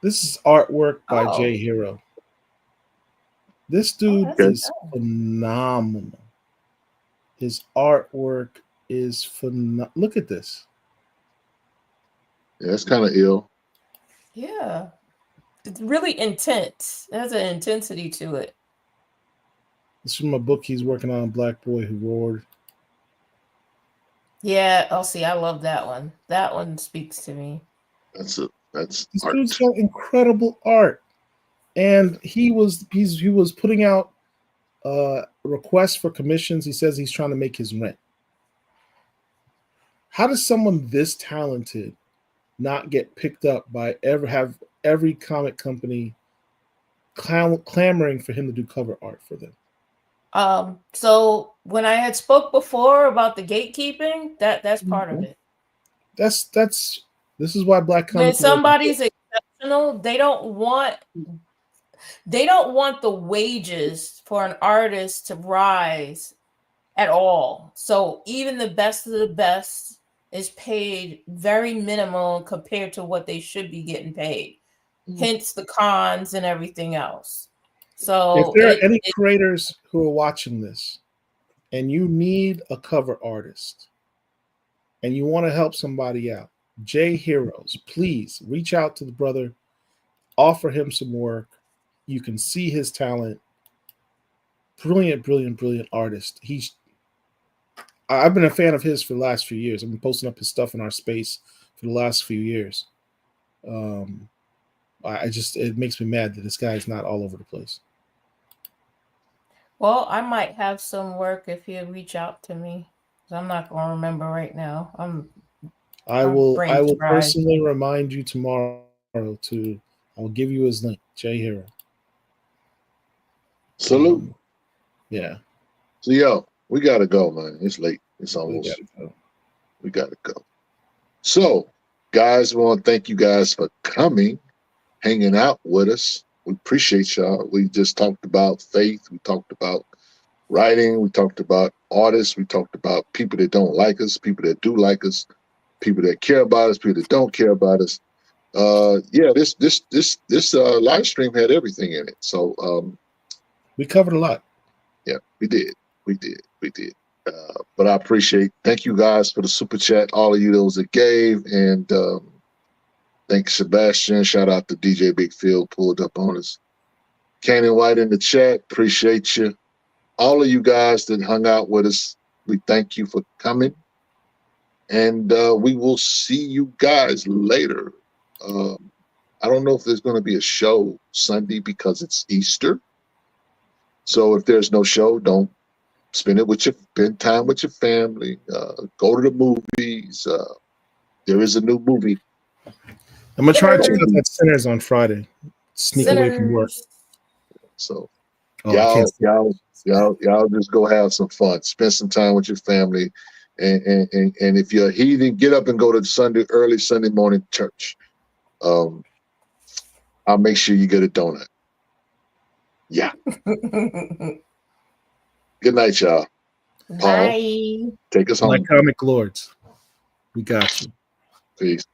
This is artwork by J Hero. This dude is phenomenal. His artwork is phenomenal. Look at this. Yeah, that's kind of ill. Yeah. It's really intense. It has an intensity to it. This is from a book he's working on, Black Boy Who Roared. Yeah, I love that one. That one speaks to me. That's this dude's got incredible art. and he was putting out requests for commissions. He says he's trying to make his rent. How does someone this talented not get picked up by every comic company clamoring for him to do cover art for them? So when I had spoke before about the gatekeeping, that's part of it. This is why black comics. When somebody's exceptional, they don't want the wages for an artist to rise at all. So even the best of the best is paid very minimal compared to what they should be getting paid. Hence the cons and everything else. So if there are any creators who are watching this and you need a cover artist and you want to help somebody out, J Heroes, please reach out to the brother, offer him some work. You can see his talent. Brilliant artist. I've been a fan of his for the last few years. I've been posting up his stuff in our space for the last few years. It makes me mad that this guy is not all over the place. Well, I might have some work if you reach out to me. I'm not going to remember right now. I will personally remind you tomorrow I will give you his link, J Hero. Salute. Yeah. So yo, we gotta go, man. It's late. It's almost. We gotta go. So, guys, we want to thank you guys for coming, hanging out with us. We appreciate y'all. We just talked about faith. We talked about writing. We talked about artists. We talked about people that don't like us, people that do like us, people that care about us, people that don't care about us. This live stream had everything in it. So we covered a lot. Yeah, we did. But I appreciate. Thank you guys for the super chat. All of you those that gave, and thanks Sebastian. Shout out to DJ Big Phil, pulled up on us. Cannon White in the chat. Appreciate you. All of you guys that hung out with us, we thank you for coming, and we will see you guys later. I don't know if there's going to be a show Sunday because it's Easter. So if there's no show, don't spend time with your family. Go to the movies. There is a new movie. I'm gonna try to check out that Sinners on Friday. Sneak away from work. So y'all just go have some fun. Spend some time with your family, and if you're a heathen, get up and go to early Sunday morning church. I'll make sure you get a donut. Yeah. Good night, y'all. Paul, bye. Take us home. Black Comic Lords. We got you. Peace.